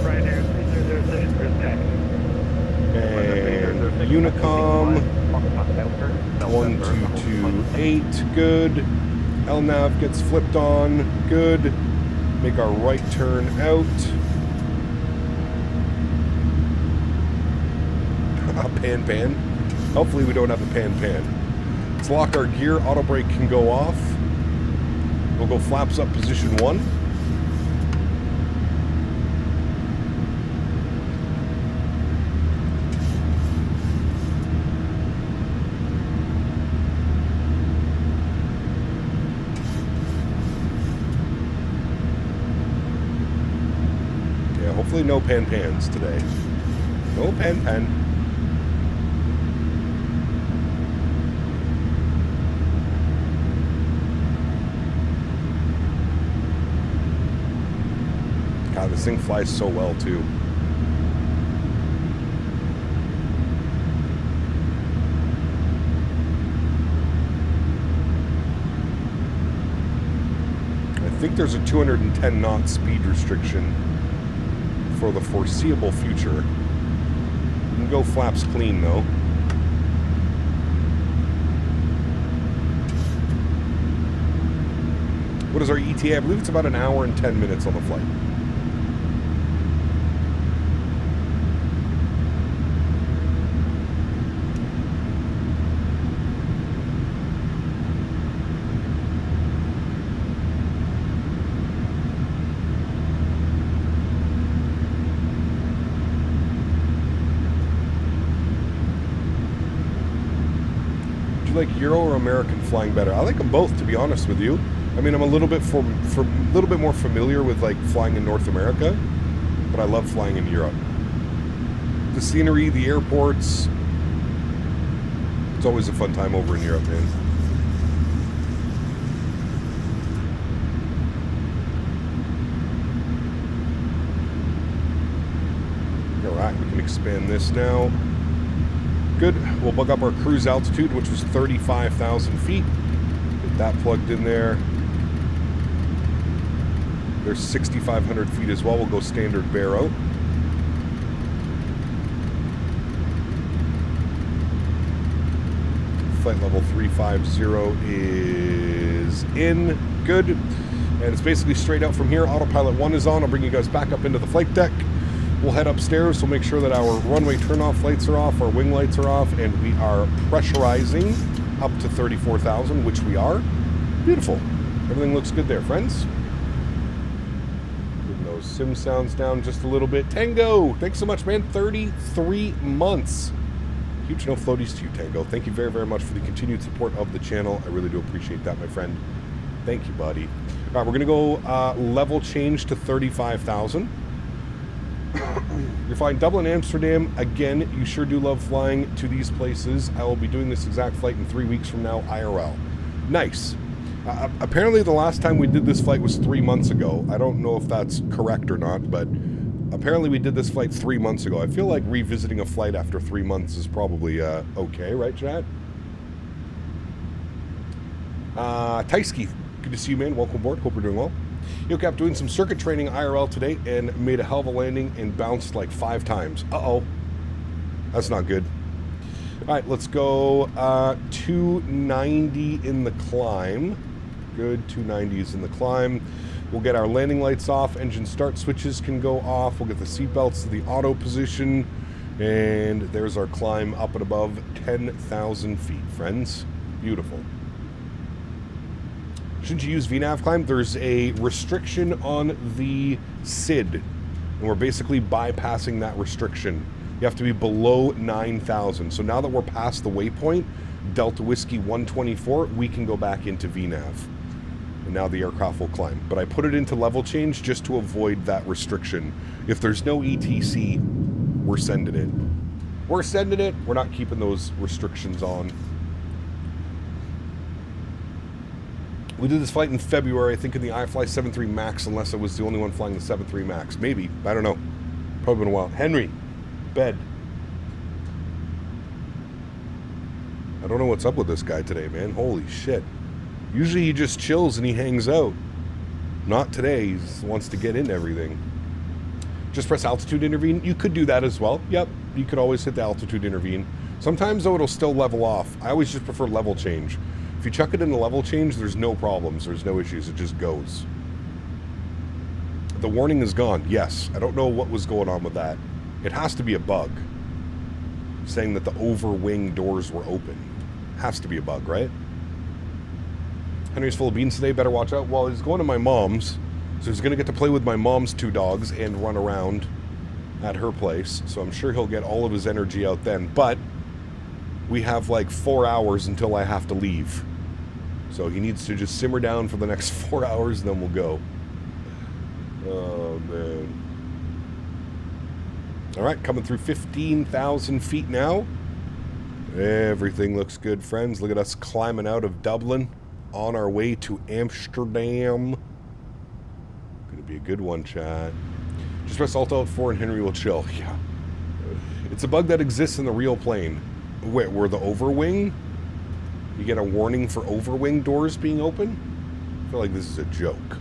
Ryanair 3006 for attack. And Unicom 1228. Good. LNAV gets flipped on. Good. Make our right turn out. Pan. Hopefully we don't have a pan. Let's lock our gear. Auto brake can go off. We'll go flaps up position 1. Yeah, hopefully no pans today. No pan. God, this thing flies so well, too. I think there's a 210 knot speed restriction for the foreseeable future. You can go flaps clean, though. What is our ETA? I believe it's about an hour and 10 minutes on the flight. Like Euro or American flying better? I like them both, to be honest with you. I mean, I'm a little bit more familiar with like flying in North America, but I love flying in Europe. The scenery, the airports. It's always a fun time over in Europe, man. All right, we can expand this now. Good. We'll bug up our cruise altitude, which was 35,000 feet. Get that plugged in there. There's 6,500 feet as well. We'll go standard baro. Flight level 350 is in. Good. And it's basically straight out from here. Autopilot 1 is on. I'll bring you guys back up into the flight deck. We'll head upstairs. We'll make sure that our runway turnoff lights are off, our wing lights are off, and we are pressurizing up to 34,000, which we are. Beautiful. Everything looks good there, friends. Moving those sim sounds down just a little bit. Tango, thanks so much, man. 33 months. Huge no floaties to you, Tango. Thank you very, very much for the continued support of the channel. I really do appreciate that, my friend. Thank you, buddy. All right, we're going to go level change to 35,000. You're flying Dublin, Amsterdam. Again, you sure do love flying to these places. I will be doing this exact flight in 3 weeks from now, IRL. Nice. Apparently, the last time we did this flight was 3 months ago. I don't know if that's correct or not, but apparently we did this flight 3 months ago. I feel like revisiting a flight after 3 months is probably okay, right, Chad? Tysky, good to see you, man. Welcome aboard. Hope you're doing well. Yo, Cap, doing some circuit training IRL today and made a hell of a landing and bounced like 5 times. Uh-oh. That's not good. All right, let's go 290 in the climb. Good, 290s in the climb. We'll get our landing lights off. Engine start switches can go off. We'll get the seatbelts to the auto position. And there's our climb up and above 10,000 feet, friends. Beautiful. Shouldn't you use VNAV climb? There's a restriction on the SID, and we're basically bypassing that restriction. You have to be below 9,000. So now that we're past the waypoint, Delta Whiskey 124, we can go back into VNAV. And now the aircraft will climb. But I put it into level change just to avoid that restriction. If there's no ETC, we're sending it. We're sending it. We're not keeping those restrictions on. We did this flight in February, I think in the iFly 73 Max, unless I was the only one flying the 73 Max. Maybe. I don't know. Probably been a while. Henry, bed. I don't know what's up with this guy today, man. Holy shit. Usually he just chills and he hangs out. Not today. He wants to get into everything. Just press altitude intervene. You could do that as well. Yep. You could always hit the altitude intervene. Sometimes, though, it'll still level off. I always just prefer level change. If you chuck it in the level change, there's no problems. There's no issues. It just goes. The warning is gone. Yes. I don't know what was going on with that. It has to be a bug. Saying that the over-wing doors were open. Has to be a bug, right? Henry's full of beans today. Better watch out. Well, he's going to my mom's. So he's going to get to play with my mom's 2 dogs and run around at her place. So I'm sure he'll get all of his energy out then. But we have like 4 hours until I have to leave. So he needs to just simmer down for the next 4 hours and then we'll go. Oh, man. All right, coming through 15,000 feet now. Everything looks good, friends. Look at us climbing out of Dublin on our way to Amsterdam. Gonna be a good one, chat. Just press Alt Alt 4 and Henry will chill. Yeah. It's a bug that exists in the real plane. Wait, where the overwing? You get a warning for overwing doors being open? I feel like this is a joke.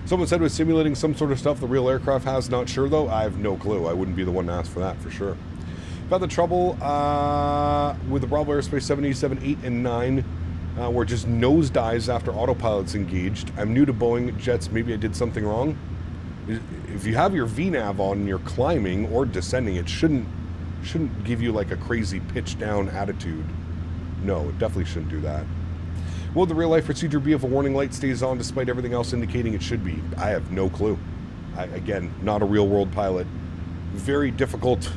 Someone said it was simulating some sort of stuff the real aircraft has. Not sure, though. I have no clue. I wouldn't be the one to ask for that, for sure. About the trouble with the Bravo Aerospace 787, 8, and 9, where it just nosedives after autopilot's engaged. I'm new to Boeing jets. Maybe I did something wrong. If you have your VNAV on and you're climbing or descending, it shouldn't give you like a crazy pitch down attitude. No, it definitely shouldn't do that. Will the real life procedure be if a warning light stays on despite everything else indicating it should be? I have no clue. Again, not a real world pilot. Very difficult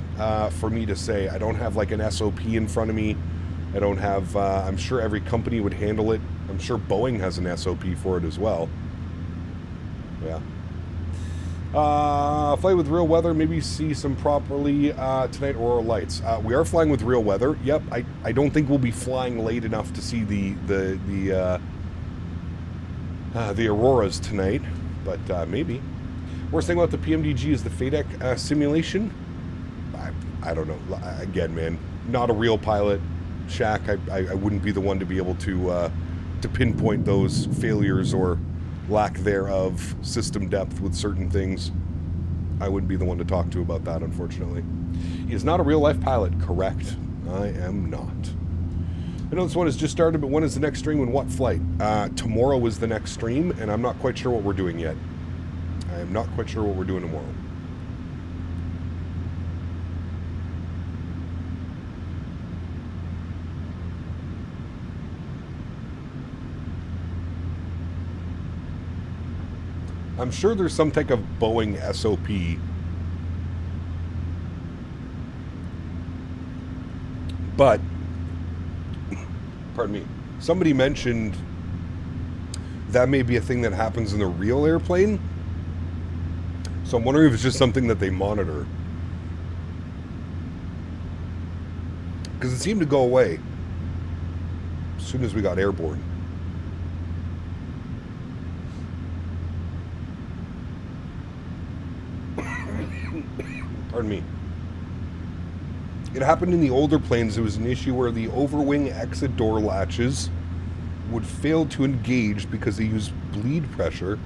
for me to say. I don't have like an SOP in front of me. I don't have, I'm sure every company would handle it. I'm sure Boeing has an SOP for it as well. Yeah. Fly with real weather, maybe see some properly tonight aurora lights. We are flying with real weather. Yep, I don't think we'll be flying late enough to see the auroras tonight, but maybe. Worst thing about the PMDG is the FADEC simulation. I don't know. Again, man, not a real pilot. Shaq, I wouldn't be the one to be able to pinpoint those failures or lack thereof, system depth with certain things. I wouldn't be the one to talk to about that, unfortunately. He is not a real-life pilot, correct? I am not. I know this one has just started, but when is the next stream and what flight? Tomorrow is the next stream, and I'm not quite sure what we're doing yet. I am not quite sure what we're doing tomorrow. I'm sure there's some type of Boeing SOP. But, pardon me, somebody mentioned that may be a thing that happens in the real airplane. So I'm wondering if it's just something that they monitor. Because it seemed to go away as soon as we got airborne. Pardon me. It happened in the older planes. There was an issue where the overwing exit door latches would fail to engage because they used bleed pressure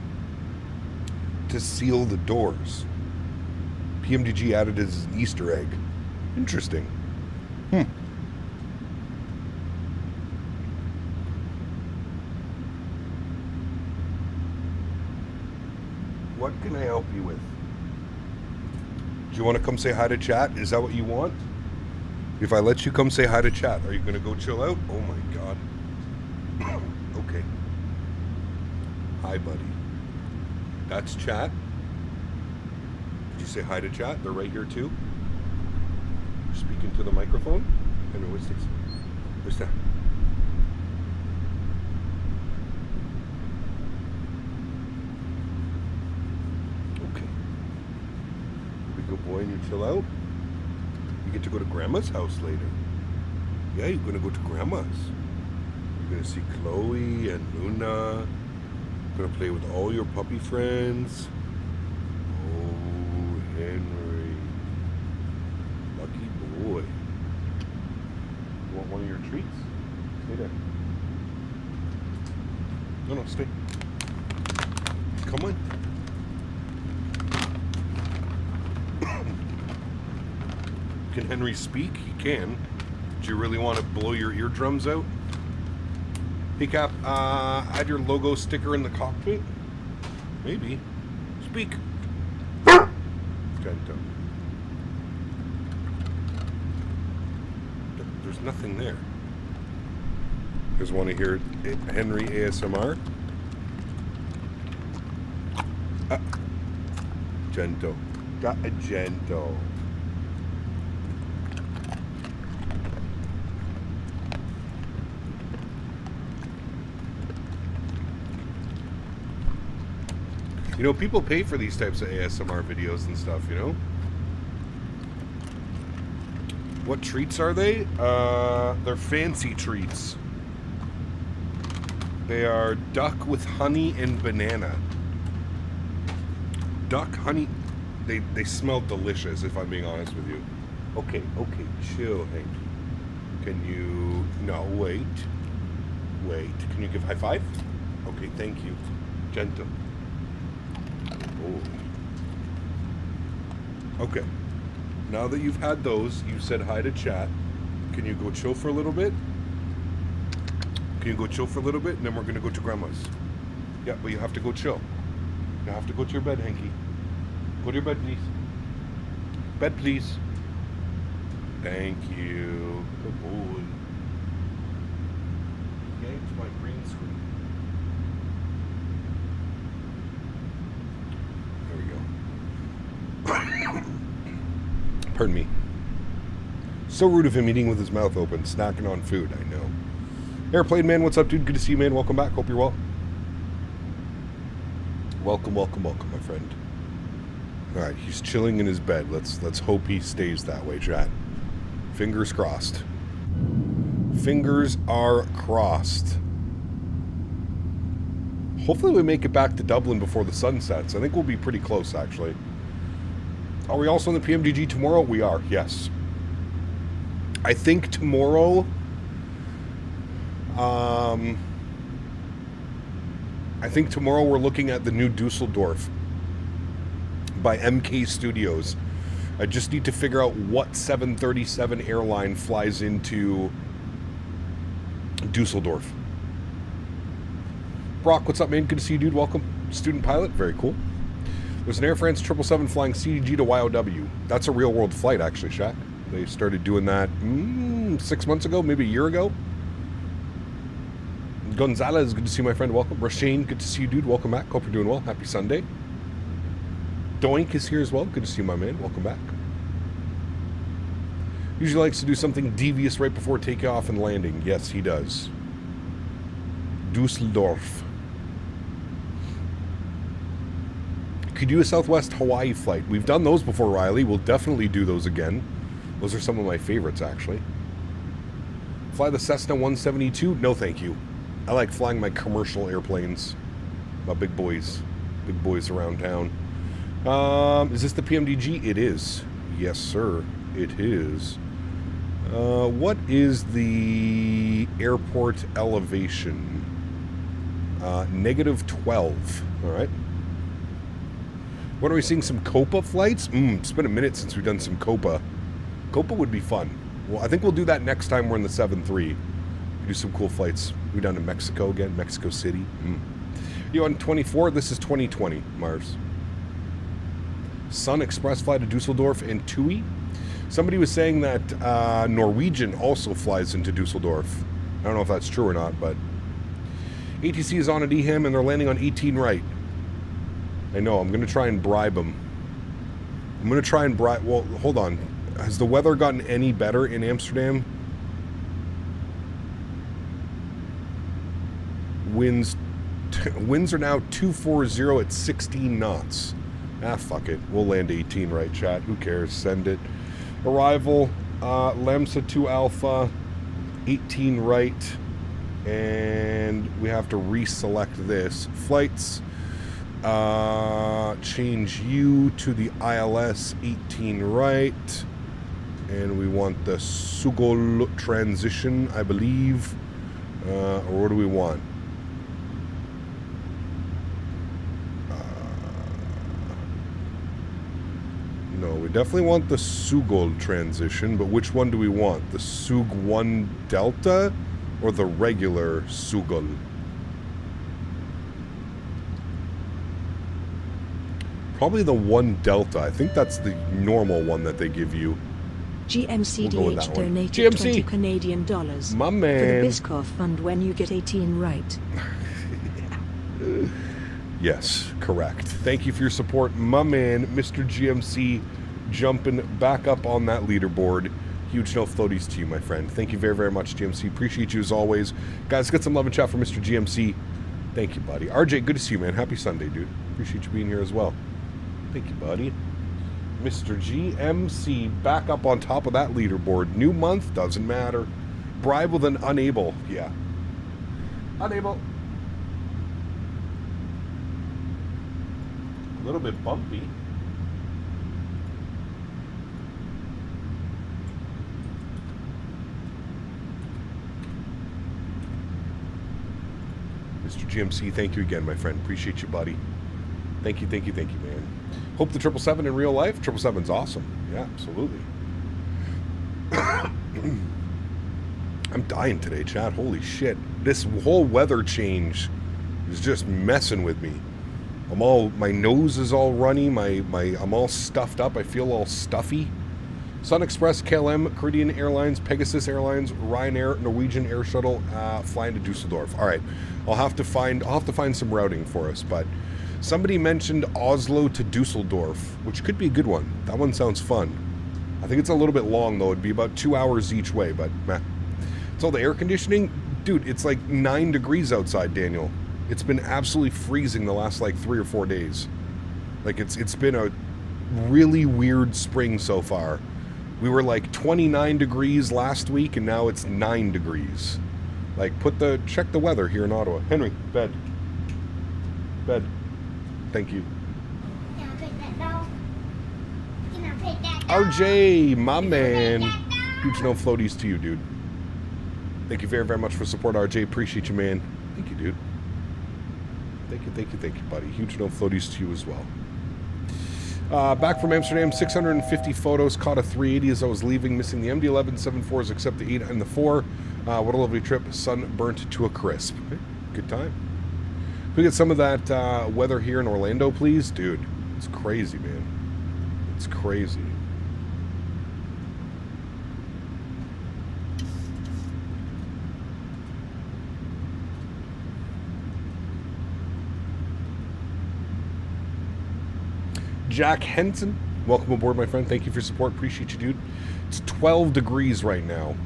to seal the doors. PMDG added it as an Easter egg. Interesting. What can I help you with? Do you want to come say hi to chat? Is that what you want? If I let you come say hi to chat, are you going to go chill out? Oh my god. Okay. Hi, buddy. That's chat. Did you say hi to chat? They're right here too. You're speaking to the microphone. And what's that? Okay. Good boy, and you chill out. You get to go to Grandma's house later. Yeah, you're gonna go to Grandma's. You're gonna see Chloe and Luna. You're gonna play with all your puppy friends. Oh, Henry. Lucky boy. You want one of your treats? Stay there. No, stay. Come on. Can Henry speak? He can. Do you really want to blow your eardrums out? Hey Cap, add your logo sticker in the cockpit? Maybe. Speak. Gento. There's nothing there. You guys want to hear Henry ASMR? Gento. Got a Gento. You know, people pay for these types of ASMR videos and stuff, you know? What treats are they? They're fancy treats. They are duck with honey and banana. Duck, honey, they smell delicious, if I'm being honest with you. Okay, chill, Hank. Can you... No, wait. Can you give high five? Okay, thank you. Gentle. Okay. Now that you've had those, you said hi to chat. Can you go chill for a little bit? And then we're going to go to Grandma's. Yeah, but you have to go chill. You have to go to your bed, Hanky. Go to your bed, please. Bed, please. Thank you. Good boy. Okay, it's my green screen. Pardon me. So rude of him eating with his mouth open, snacking on food, I know. Airplane Man, what's up, dude? Good to see you, man. Welcome back. Hope you're well. Welcome, my friend. Alright, he's chilling in his bed. Let's hope he stays that way, chat. Fingers crossed. Fingers are crossed. Hopefully we make it back to Dublin before the sun sets. I think we'll be pretty close, actually. Are we also on the PMDG tomorrow? We are, yes. I think tomorrow... I think tomorrow we're looking at the new Dusseldorf by MK Studios. I just need to figure out what 737 airline flies into Dusseldorf. Brock, what's up, man? Good to see you, dude. Welcome. Student pilot. Very cool. There's an Air France 777 flying CDG to YOW. That's a real-world flight, actually, Shaq. They started doing that 6 months ago, maybe a year ago. Gonzalez, good to see you, my friend. Welcome. Rashane, good to see you, dude. Welcome back. Hope you're doing well. Happy Sunday. Doink is here as well. Good to see you, my man. Welcome back. Usually likes to do something devious right before takeoff and landing. Yes, he does. Dusseldorf. Could do a Southwest Hawaii flight. We've done those before, Riley. We'll definitely do those again. Those are some of my favorites, actually. Fly the Cessna 172? No, thank you. I like flying my commercial airplanes. My big boys. Big boys around town. Is this the PMDG? It is. Yes, sir. It is. What is the airport elevation? -12. All right. When are we seeing some Copa flights? It's been a minute since we've done some Copa. Copa would be fun. Well, I think we'll do that next time we're in the 7-3. Do some cool flights. We're down to Mexico again, Mexico City. You on 24? This is 2020, Mars. Sun Express fly to Dusseldorf and TUI. Somebody was saying that Norwegian also flies into Dusseldorf. I don't know if that's true or not, but ATC is on at Eham and they're landing on 18 right. I know, I'm going to try and bribe them. I'm going to try and bribe... Well, hold on. Has the weather gotten any better in Amsterdam? Winds are now 240 at 16 knots. Ah, fuck it. We'll land 18 right, chat. Who cares? Send it. Arrival, Lemsa 2 Alpha, 18 right. And we have to reselect this. Flights. Change you to the ILS 18 right. And we want the Sugol transition, I believe. Or what do we want? No, we definitely want the Sugol transition, but which one do we want? The Sug 1 Delta or the regular Sugol? Probably the 1 Delta. I think that's the normal one that they give you. GMCDH donated 20 Canadian dollars my man. For the Biscoff Fund when you get 18 right. Yes, correct. Thank you for your support, my man, Mr. GMC, jumping back up on that leaderboard. Huge no floaties to you, my friend. Thank you very, very much, GMC. Appreciate you as always. Guys, get some love and chat for Mr. GMC. Thank you, buddy. RJ, good to see you, man. Happy Sunday, dude. Appreciate you being here as well. Thank you, buddy. Mr. GMC back up on top of that leaderboard. New month, doesn't matter. Bribe with an unable. Yeah. Unable. A little bit bumpy. Mr. GMC, thank you again, my friend. Appreciate you, buddy. Thank you, thank you, thank you, man. Hope the 777 in real life. 777's awesome. Yeah, absolutely. I'm dying today, Chad. Holy shit. This whole weather change is just messing with me. My nose is all runny. I'm all stuffed up. I feel all stuffy. Sun Express, KLM, Caribbean Airlines, Pegasus Airlines, Ryanair, Norwegian Air Shuttle, flying to Dusseldorf. All right, I'll have to find some routing for us. But somebody mentioned Oslo to Dusseldorf, which could be a good one. That one sounds fun. I think it's a little bit long though. It'd be about 2 hours each way. But it's all the air conditioning, dude. It's like 9 degrees outside, Daniel. It's been absolutely freezing the last like 3 or 4 days. Like it's been a really weird spring so far. We were like 29 degrees last week and now it's 9 degrees. Like check the weather here in Ottawa. Henry, bed. Bed. Thank you. Can I pick that dog? Can I pick that dog? RJ, my man. Huge no floaties to you, dude. Thank you very, very much for support, RJ. Appreciate you, man. Thank you, dude. Thank you, thank you, thank you, buddy. Huge no floaties to you as well. Back from Amsterdam, 650 photos. Caught a 380 as I was leaving, missing the MD-11 7.4s except the 8 and the 4. What a lovely trip. Sun burnt to a crisp. Okay. Good time. Can we get some of that weather here in Orlando, please? Dude, it's crazy, man. It's crazy. Jack Henson, welcome aboard, my friend. Thank you for your support. Appreciate you, dude. It's 12 degrees right now.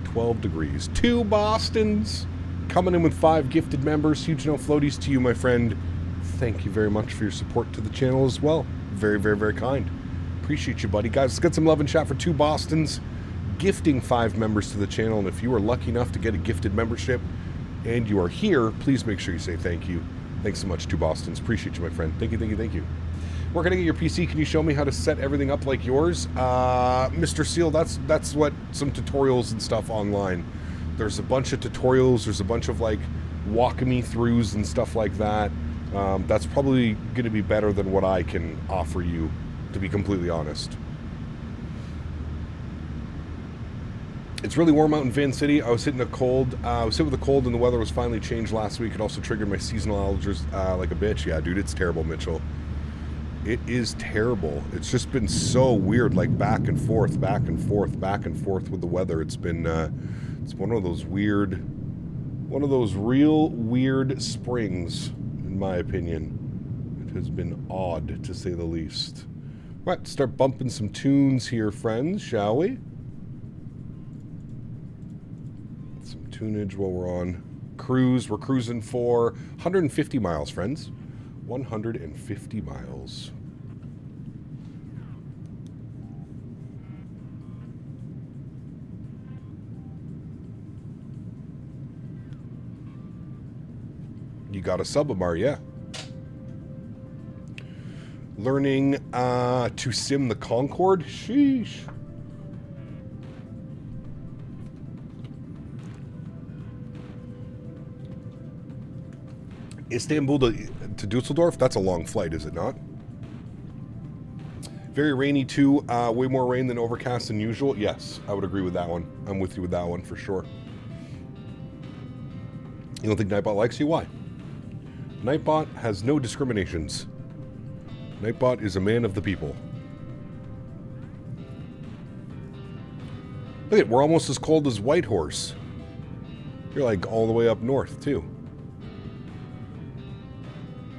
12 degrees. 2 Bostons coming in with 5 gifted members. Huge no floaties to you, my friend. Thank you very much for your support to the channel as well. Very, very, very kind. Appreciate you, buddy. Guys, let's get some love and chat for 2 Bostons gifting 5 members to the channel. And if you are lucky enough to get a gifted membership and you are here, please make sure you say thank you. Thanks so much, 2 Bostons. Appreciate you, my friend. Thank you, thank you, thank you. Where can I get your PC? Can you show me how to set everything up like yours? Mr. Seal, that's what some tutorials and stuff online. There's a bunch of tutorials. There's a bunch of like walk me throughs and stuff like that. That's probably going to be better than what I can offer you, to be completely honest. It's really warm out in Van City. I was hitting a cold. I was hit with a cold and the weather was finally changed last week. It also triggered my seasonal allergies like a bitch. Yeah, dude, it's terrible, Mitchell. It is terrible. It's just been so weird, like back and forth, back and forth, back and forth with the weather. It's been, it's one of those weird, one of those real weird springs, in my opinion. It has been odd, to say the least. Right, start bumping some tunes here, friends, shall we? Some tunage while we're on cruise. We're cruising for 150 miles, friends. 150 miles. You got a Subamar, yeah. Learning to sim the Concorde? Sheesh. Istanbul to Dusseldorf? That's a long flight, is it not? Very rainy too. Way more rain than overcast than usual. Yes, I would agree with that one. I'm with you with that one for sure. You don't think Nightbot likes you? Why? Nightbot has no discriminations. Nightbot is a man of the people. Look at, we're almost as cold as Whitehorse. You're like all the way up north too.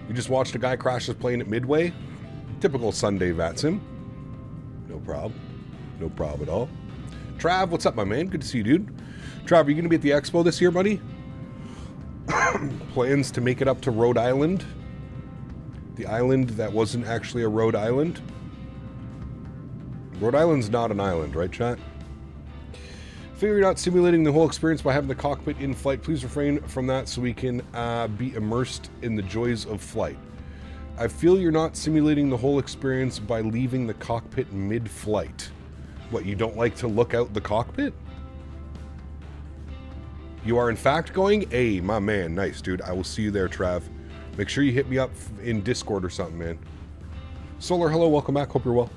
You just watched a guy crash his plane at Midway? Typical Sunday VATSIM. No problem. No problem at all. Trav, what's up, my man? Good to see you, dude. Trav, are you going to be at the expo this year, buddy? Plans to make it up to Rhode Island? The island that wasn't actually a Rhode Island? Rhode Island's not an island, right, chat? Figure you're not simulating the whole experience by having the cockpit in flight. Please refrain from that so we can be immersed in the joys of flight. I feel you're not simulating the whole experience by leaving the cockpit mid-flight. What, you don't like to look out the cockpit? You are in fact going? Hey, my man. Nice, dude. I will see you there, Trav. Make sure you hit me up in Discord or something, man. Solar, hello. Welcome back. Hope you're well.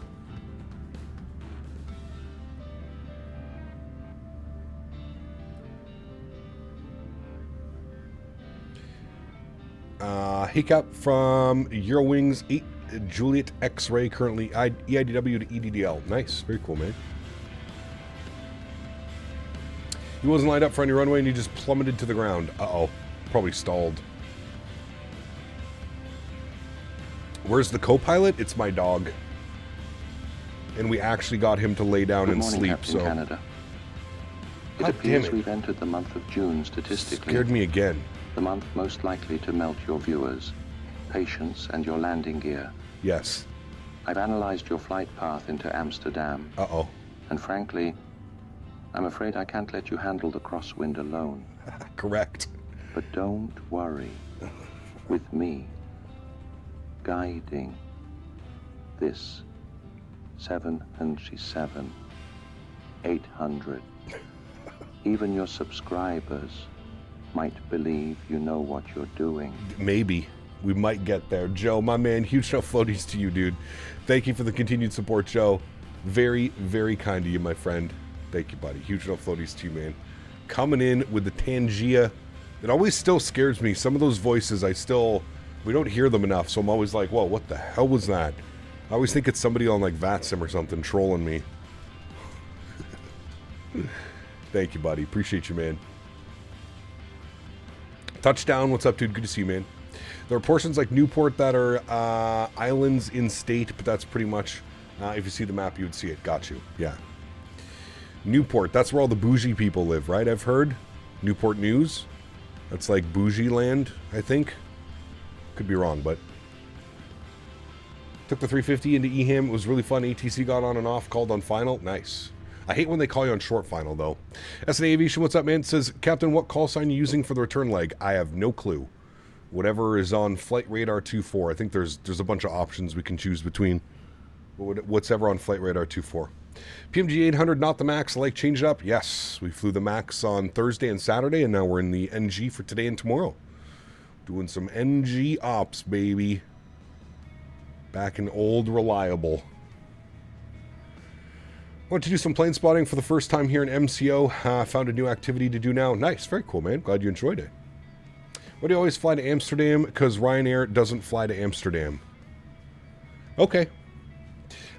Hiccup from Eurowings 8 Juliet X-Ray, currently EIDW to EDDL. Nice, very cool, man. He wasn't lined up for any runway and he just plummeted to the ground. Uh-oh, probably stalled. Where's the co-pilot? It's my dog. And we actually got him to lay down and sleep, Captain so... Canada. It God appears damn it. we've entered the month of June statistically. Scared me again. The month most likely to melt your viewers, patience, and your landing gear. Yes. I've analyzed your flight path into Amsterdam. Uh-oh. And frankly, I'm afraid I can't let you handle the crosswind alone. Correct. But don't worry. With me, guiding this 707, 800. Even your subscribers might believe you know what you're doing. Maybe. We might get there. Joe, my man, huge no floaties to you, dude. Thank you for the continued support, Joe. Very, very kind of you, my friend. Thank you, buddy. Huge no floaties to you, man. Coming in with the Tangia. It always still scares me. Some of those voices, we don't hear them enough, so I'm always like, whoa, what the hell was that? I always think it's somebody on like VATSIM or something trolling me. Thank you, buddy. Appreciate you, man. Touchdown, what's up, dude? Good to see you, man. There are portions like Newport that are islands in state, but that's pretty much, if you see the map, you would see it. Got you. Yeah. Newport, that's where all the bougie people live, right? I've heard. Newport News. That's like bougie land, I think. Could be wrong, but... Took the 350 into Eham. It was really fun. ATC got on and off. Called on final. Nice. I hate when they call you on short final, though. SNA Aviation, what's up, man? It says, Captain, what call sign are you using for the return leg? I have no clue. Whatever is on Flight Radar 24. I think there's a bunch of options we can choose between. What's ever on Flight Radar 24. PMG 800, not the MAX. I like change it up. Yes, we flew the MAX on Thursday and Saturday, and now we're in the NG for today and tomorrow. Doing some NG ops, baby. Back in old reliable. I want to do some plane spotting for the first time here in MCO. Found a new activity to do now. Nice, very cool, man. Glad you enjoyed it. Why do you always fly to Amsterdam? Because Ryanair doesn't fly to Amsterdam. Okay.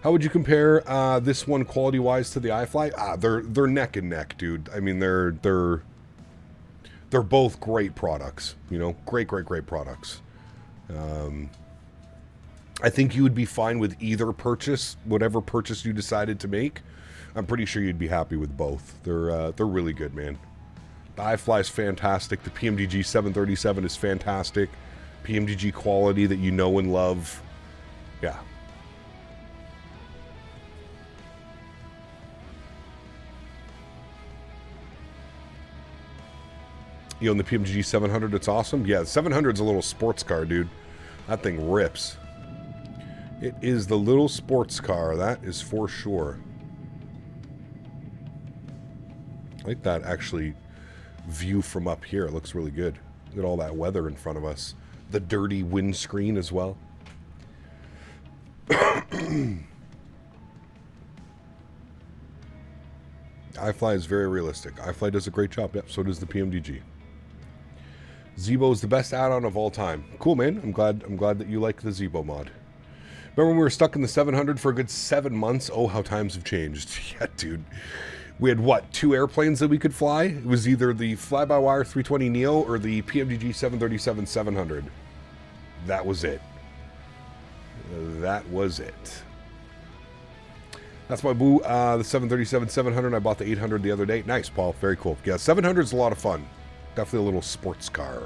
How would you compare this one quality-wise to the iFly? They're neck and neck, dude. I mean, they're both great products. You know, great products. I think you would be fine with either purchase, whatever purchase you decided to make. I'm pretty sure you'd be happy with both. They're really good, man. The iFly is fantastic. The PMDG 737 is fantastic. PMDG quality that you know and love. Yeah. You own the PMDG 700, it's awesome. Yeah, the 700's a little sports car, dude. That thing rips. It is the little sports car, that is for sure. I like that, actually, view from up here. It looks really good. Look at all that weather in front of us. The dirty windscreen as well. iFly is very realistic. iFly does a great job. Yep, so does the PMDG. Zebo is the best add-on of all time. Cool, man. I'm glad that you like the Zebo mod. Remember when we were stuck in the 700 for a good 7 months? Oh, how times have changed. Yeah, dude. We had, what, 2 airplanes that we could fly? It was either the fly-by-wire 320neo or the PMDG 737-700. That was it. That was it. That's my boo. The 737-700. I bought the 800 the other day. Nice, Paul. Very cool. Yeah, 700 is a lot of fun. Definitely a little sports car.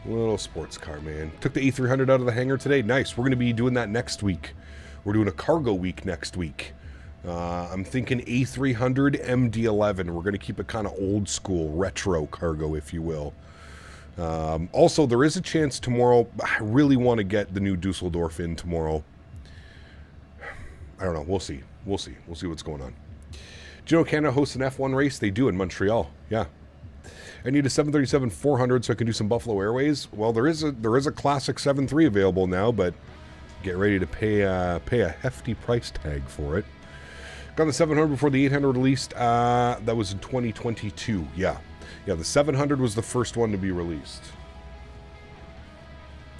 Little sports car, man. Took the A300 out of the hangar today. Nice. We're going to be doing that next week. We're doing a cargo week next week. I'm thinking A300 MD-11. We're going to keep it kind of old school, retro cargo, if you will. Also, there is a chance tomorrow. I really want to get the new Dusseldorf in tomorrow. I don't know. We'll see. We'll see. We'll see what's going on. Do you know Canada hosts an F1 race? They do in Montreal. Yeah. I need a 737-400 so I can do some Buffalo Airways. Well, there is a classic 7.3 available now, but get ready to pay a hefty price tag for it. Got the 700 before the 800 released. That was in 2022. Yeah. Yeah, the 700 was the first one to be released.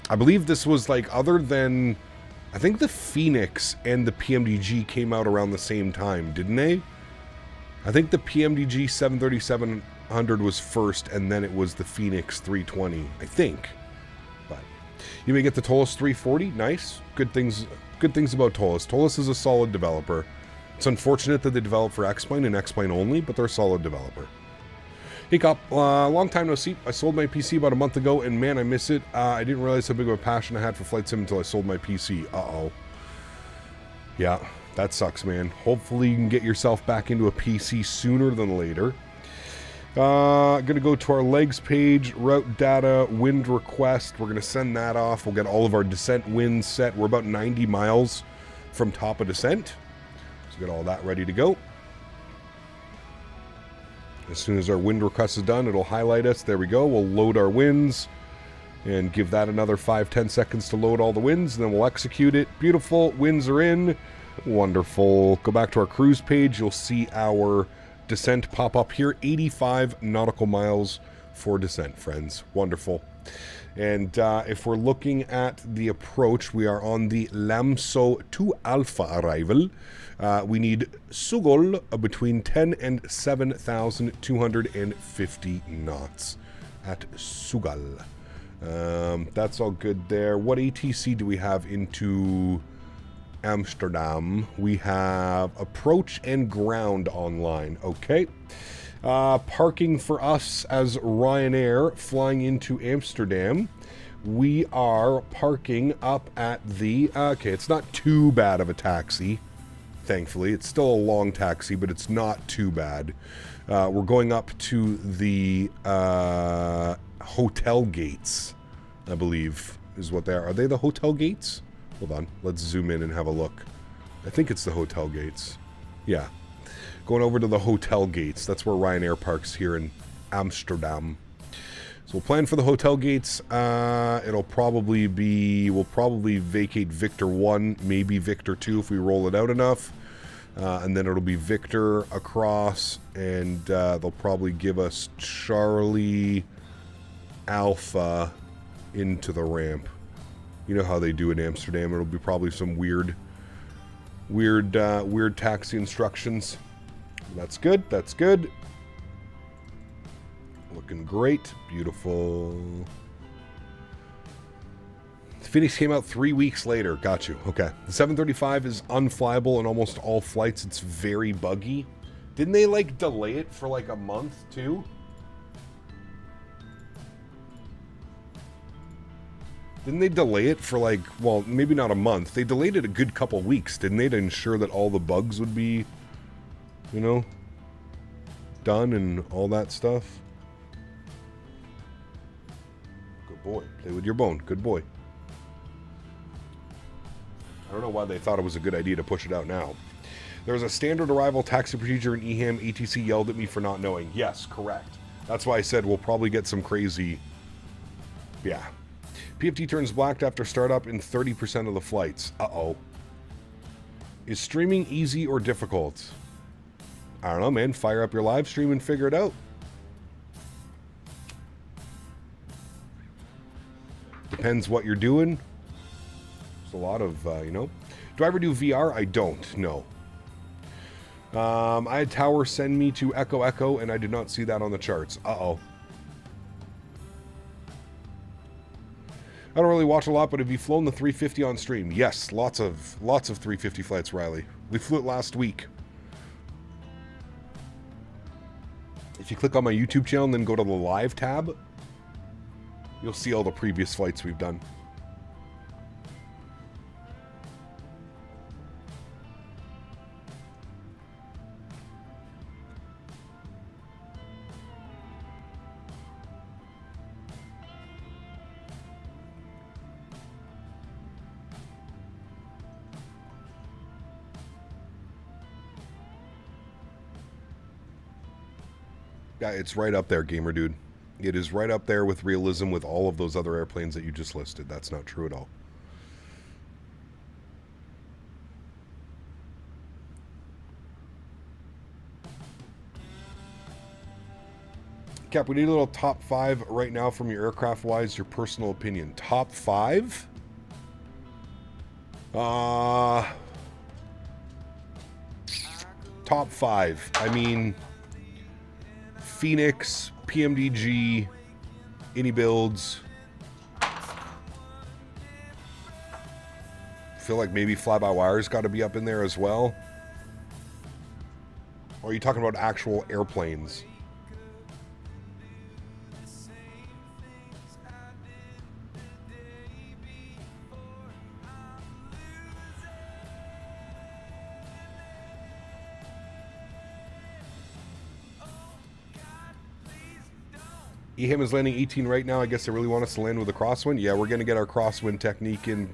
I believe this was like, other than, I think the Phoenix and the PMDG came out around the same time, didn't they? I think the PMDG 737-100 was first, and then it was the Phoenix 320, I think. But you may get the Tolis 340. Nice. Good things about Tolis. Tolis is a solid developer. It's unfortunate that they develop for X-Plane and X-Plane only, but they're a solid developer. Hey, Cop. Long time no see. I sold my PC about a month ago, and man, I miss it. I didn't realize how big of a passion I had for Flight Sim until I sold my PC. Uh-oh. Yeah, that sucks, man. Hopefully you can get yourself back into a PC sooner than later. Gonna go to our legs page, route data, wind request. We're gonna send that off. We'll get all of our descent winds set. We're about 90 miles from top of descent. So get all that ready to go. As soon as our wind request is done, it'll highlight us. There we go. We'll load our winds and give that another 5-10 seconds to load all the winds, and then we'll execute it. Beautiful. Winds are in. Wonderful. Go back to our cruise page. You'll see our descent pop up here. 85 nautical miles for descent, friends. Wonderful. And if we're looking at the approach, we are on the Lamso 2 Alpha arrival. We need Sugol between 10 and 7,250 knots at Sugal. That's all good there. What ATC do we have into Amsterdam? We have approach and ground online. Okay. Parking for us as Ryanair flying into Amsterdam. We are parking up at the... okay, it's not too bad of a taxi, thankfully. It's still a long taxi, but it's not too bad. We're going up to the hotel gates, I believe, is what they are. Are they the hotel gates? Hold on. Let's zoom in and have a look. I think it's the hotel gates. Yeah. Going over to the hotel gates. That's where Ryanair parks here in Amsterdam. So we'll plan for the hotel gates. It'll probably be... we'll probably vacate Victor 1, maybe Victor 2 if we roll it out enough. And then it'll be Victor across, and they'll probably give us Charlie Alpha into the ramp. You know how they do in Amsterdam. It'll be probably some weird taxi instructions. That's good. That's good. Looking great. Beautiful. Phoenix came out 3 weeks later. Got you. Okay. The 735 is unflyable in almost all flights. It's very buggy. Didn't they, like, delay it for, like, a month, too? Didn't they delay it for, like, well, maybe not a month. They delayed it a good couple weeks, didn't they, to ensure that all the bugs would be, you know, done and all that stuff? Good boy. Play with your bone. Good boy. I don't know why they thought it was a good idea to push it out now. There's a standard arrival taxi procedure in EHAM. ATC yelled at me for not knowing. Yes, correct. That's why I said we'll probably get some crazy... yeah. PFT turns black after startup in 30% of the flights. Uh-oh. Is streaming easy or difficult? I don't know, man. Fire up your live stream and figure it out. Depends what you're doing. There's a lot of, you know. Do I ever do VR? I don't, no. I had Tower send me to Echo Echo, and I did not see that on the charts. Uh-oh. I don't really watch a lot, but have you flown the 350 on stream? Yes, lots of 350 flights, Riley. We flew it last week. If you click on my YouTube channel and then go to the live tab, you'll see all the previous flights we've done. Yeah, it's right up there, gamer dude. It is right up there with realism with all of those other airplanes that you just listed. That's not true at all. Cap, we need a little top 5 right now from your aircraft-wise, your personal opinion. Top 5? Top 5. I mean... Phoenix, PMDG, any builds. Feel like maybe fly-by-wire's got to be up in there as well. Or are you talking about actual airplanes? EHAM is landing 18 right now. I guess they really want us to land with a crosswind. Yeah, we're going to get our crosswind technique in.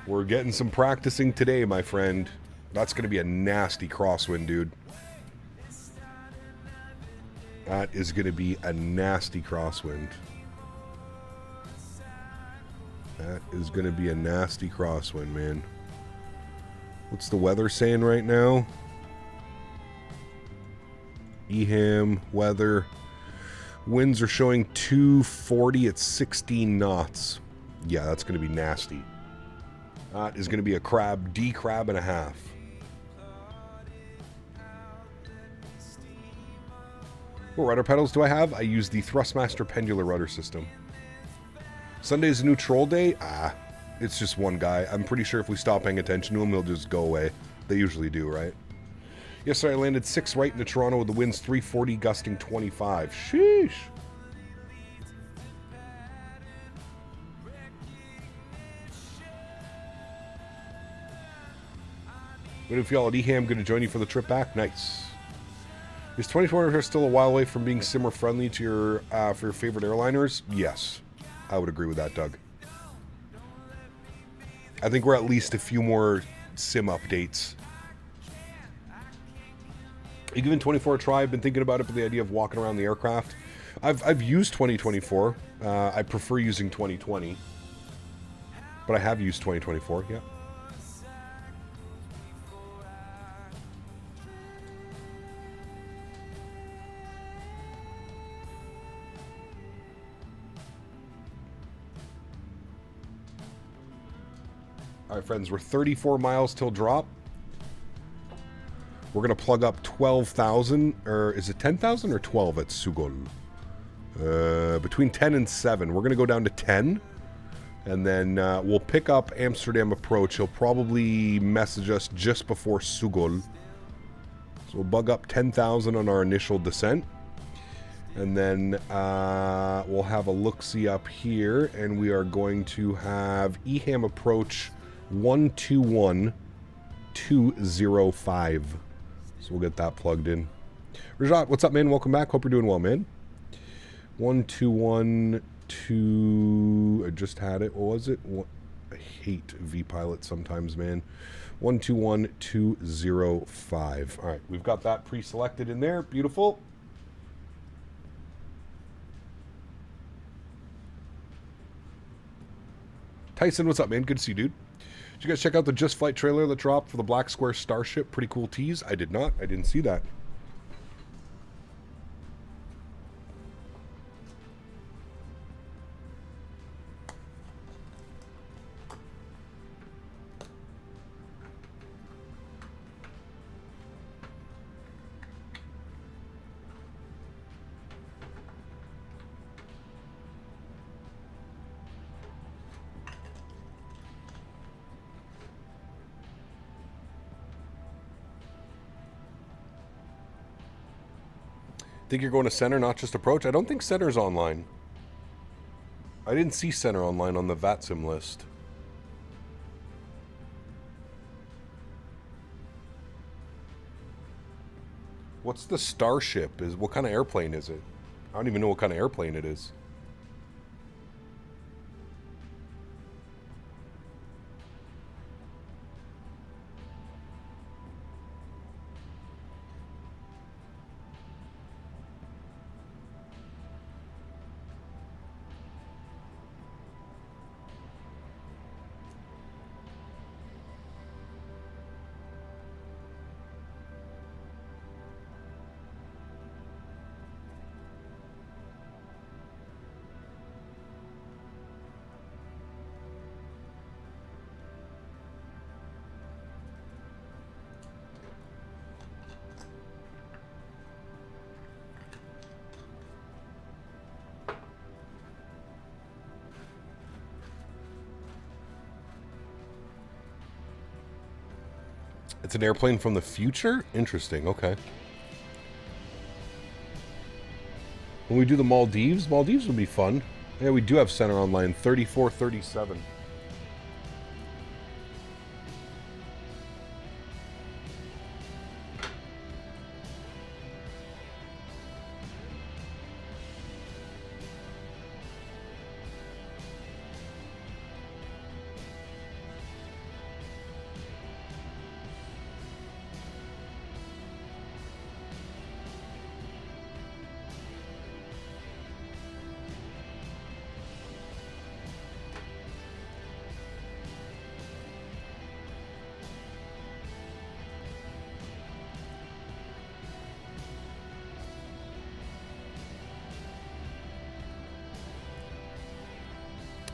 We're getting some practicing today, my friend. That's going to be a nasty crosswind, dude. That is going to be a nasty crosswind. That is going to be a nasty crosswind, man. What's the weather saying right now? EHAM, weather... Winds are showing 240 at 16 knots. Yeah, that's going to be nasty. That is going to be a crab, D-crab and a half. What rudder pedals do I have? I use the Thrustmaster pendular rudder system. Sunday's a new troll day? It's just one guy. I'm pretty sure if we stop paying attention to him, he'll just go away. They usually do, right? Yesterday I landed 6 right into Toronto with the winds 340, gusting 25. Sheesh. What if y'all at EHAM going to join you for the trip back? Nice. Is 2024 still a while away from being simmer friendly to your for your favorite airliners? Yes. I would agree with that, Doug. I think we're at least a few more sim updates. You giving 24 a try? I've been thinking about it, but the idea of walking around the aircraft. I've used 2024. I prefer using 2020. But I have used 2024, yeah. All right, friends, we're 34 miles till drop. We're going to plug up 12,000, or is it 10,000 or 12 at Sugol? Between 10 and 7. We're going to go down to 10, and then we'll pick up Amsterdam approach. He'll probably message us just before Sugol. So we'll bug up 10,000 on our initial descent. And then we'll have a look-see up here, and we are going to have EHAM approach 121205. So we'll get that plugged in. Rajat, what's up, man? Welcome back. Hope you're doing well, man. 1212. I just had it. What was it? I hate V-Pilot sometimes, man. 121205. All right, we've got that pre-selected in there. Beautiful. Tyson, what's up, man? Good to see you, dude. Did you guys check out the Just Flight trailer that dropped for the Black Square Starship? Pretty cool tease. I did not. I didn't see that. Think you're going to center, not just approach? I don't think center's online. I didn't see center online on the VATSIM list. What's the Starship? What kind of airplane is it? I don't even know what kind of airplane it is. It's an airplane from the future? Interesting, okay. When we do the Maldives would be fun. Yeah, we do have center online, 3437.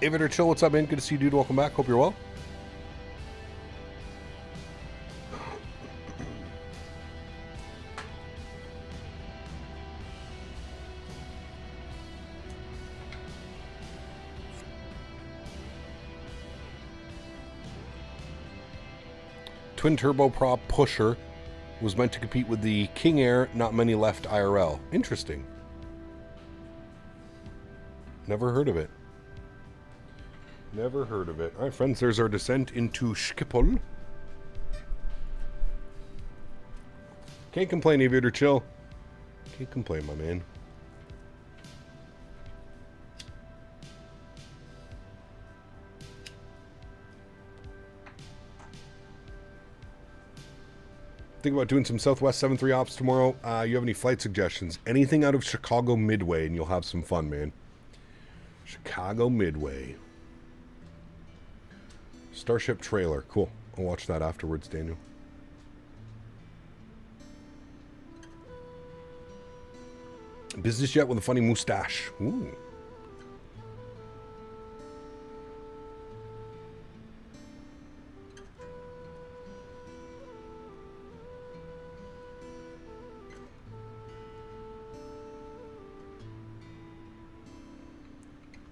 Aviator Chill, what's up, man? Good to see you, dude. Welcome back. Hope you're well. twin turboprop pusher was meant to compete with the King Air, not many left IRL. Interesting. Never heard of it. Never heard of it. All right, friends, there's our descent into Schiphol. Can't complain, Aviator Chill. Can't complain, my man. Think about doing some Southwest 73 ops tomorrow. You have any flight suggestions? Anything out of Chicago Midway, and you'll have some fun, man. Chicago Midway. Starship trailer. Cool. I'll watch that afterwards, Daniel. Business jet with a funny mustache. Ooh.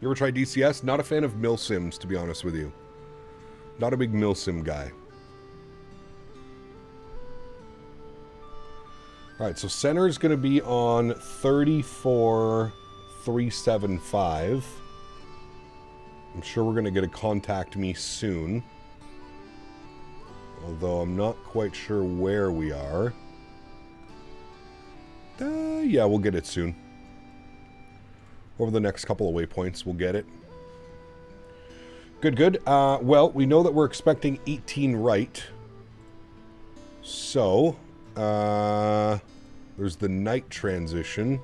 You ever tried DCS? Not a fan of milsims, to be honest with you. Not a big milsim guy. Alright, so center is going to be on 34375. I'm sure we're going to get a contact me soon. Although I'm not quite sure where we are. Yeah, we'll get it soon. Over the next couple of waypoints, we'll get it. Good, good. Well, we know that we're expecting 18 right. So, there's the night transition,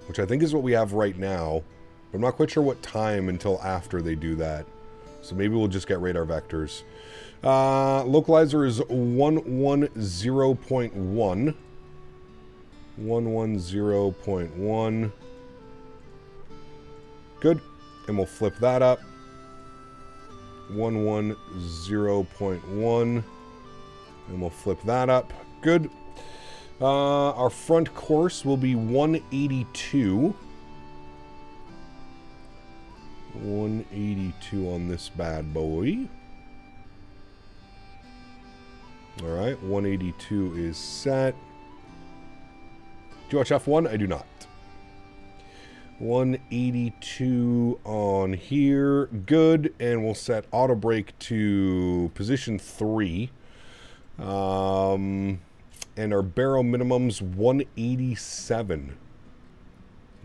which I think is what we have right now. I'm not quite sure what time until after they do that. So maybe we'll just get radar vectors. Localizer is 110.1. 110.1. Good. And we'll flip that up. 110.1. And we'll flip that up. Good. Our front course will be 182. 182 on this bad boy. Alright, 182 is set. Do you watch F1? I do not. 182 on here. Good. And we'll set auto brake to position 3. And our barrel minimum's 187.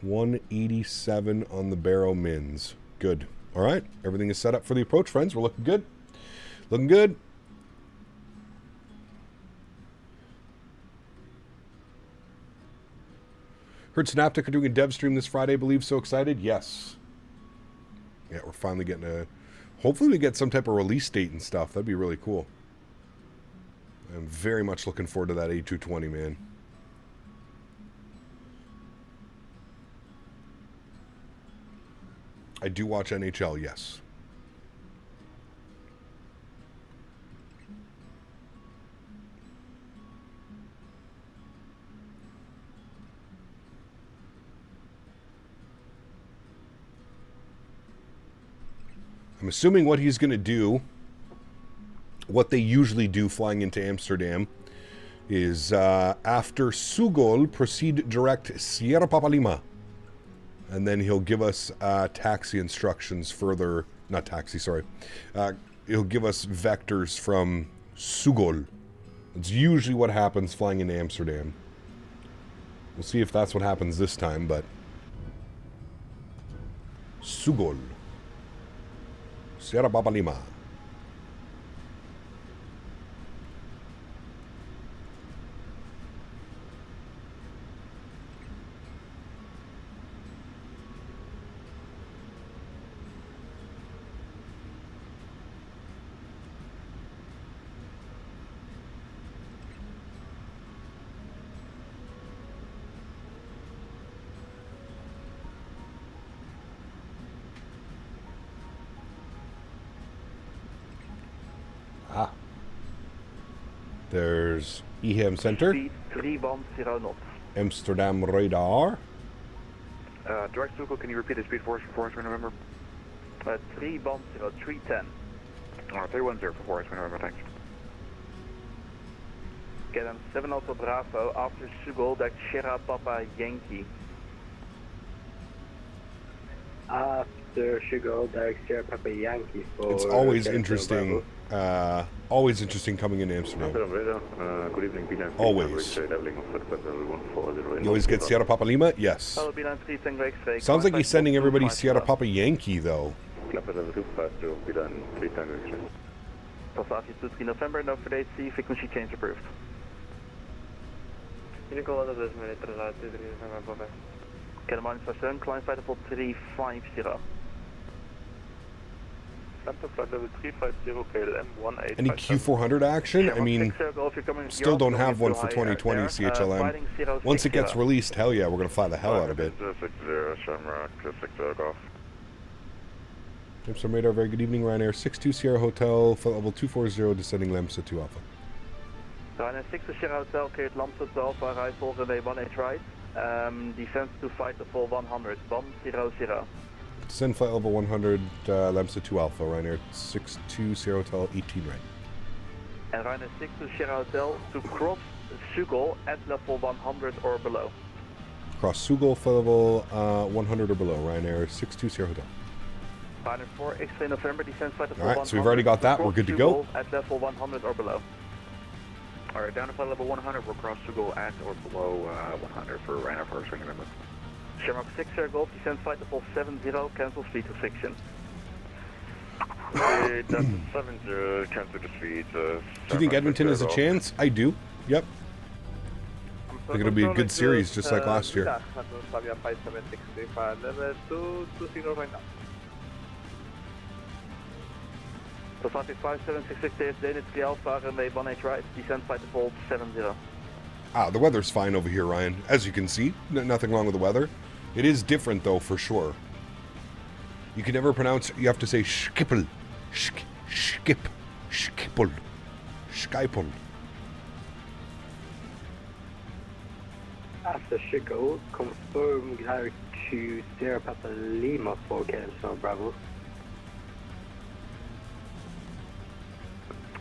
187 on the barrel mins. Good. All right. Everything is set up for the approach, friends. We're looking good. Looking good. Heard Synaptic are doing a dev stream this Friday, I believe. So excited. Yes. Yeah, we're finally getting a... Hopefully we get some type of release date and stuff. That'd be really cool. I'm very much looking forward to that A220, man. I do watch NHL, yes. I'm assuming what he's going to do, what they usually do flying into Amsterdam, is after Sugol, proceed direct Sierra Papa Lima. And then he'll give us taxi instructions further. Not taxi, sorry. He'll give us vectors from Sugol. It's usually what happens flying into Amsterdam. We'll see if that's what happens this time, but... Sugol. Sierra Papa Lima. There's Eham Center. 310 Amsterdam radar. Direct Suco, can you repeat the speed for us for November? 310, 310. 310 for us for November, thanks. Get them 7 Alpha Bravo after Sugol, that's Sierra Papa Yankee. After Sugol, direct Sierra Papa Yankee for... It's always interesting. Always interesting coming in Amsterdam. Good evening, B9. Always. Leveling of level 140. You always get Sierra Papa Lima? Yes. Hello, B9 3 Tango X-ray. Sounds like he's sending everybody Sierra Papa Yankee, though. Clap level 2 fast to B9 3 Tango X-ray. Passage 23 November, no for C, frequency change approved. Unico 2 minutes, 3 Get a -57, climb flight level 350. Flight level 350, KLM 18. Any Q400 action? I mean, still don't have one for 2020 CHLM. Once it gets released, hell yeah, we're going to fly the hell out of it. 60, Shamrock, 6 Takeoff. Amsterdam radar, very good evening, Ryanair 62 Sierra Hotel, flight level 240, descending Lamsa 2 Alpha. Ryanair 62 Sierra Hotel, cleared Lamsa 2 Alpha, arrive for runway 18 right. Descent to flight level 100, 100. Descend flight level 100, Lamsa 2 Alpha, Ryanair 62 Sierra Hotel, 18 right. And Ryanair 62 Sierra Hotel to cross Sugol at level 100 or below. Cross Sugol, flight level 100 or below, Ryanair 62 Sierra Hotel. Ryanair 4 X-ray November, descend flight level 100. Alright, so we've already got that, we're good to go. At level 100 or below. Alright, down to flight level 100, we'll cross Sugol at or below 100 for Ryanair 4 X-ray November. Shamrock 6 Air Golf, descend flight level 70, cancel speed restriction. That's 70, cancel the speed. Do you think Edmonton has a chance? I do, yep. I think it'll be a good series, just like last year. Passage 5766 Denis Alpha, runway 18 right, descend flight level 70. The weather's fine over here, Ryan. As you can see, nothing wrong with the weather. It is different, though, for sure. You can never pronounce, you have to say Schiphol. Schiphol. After Sugol, confirm direct to Sierra Papa Lima for KLM Bravo.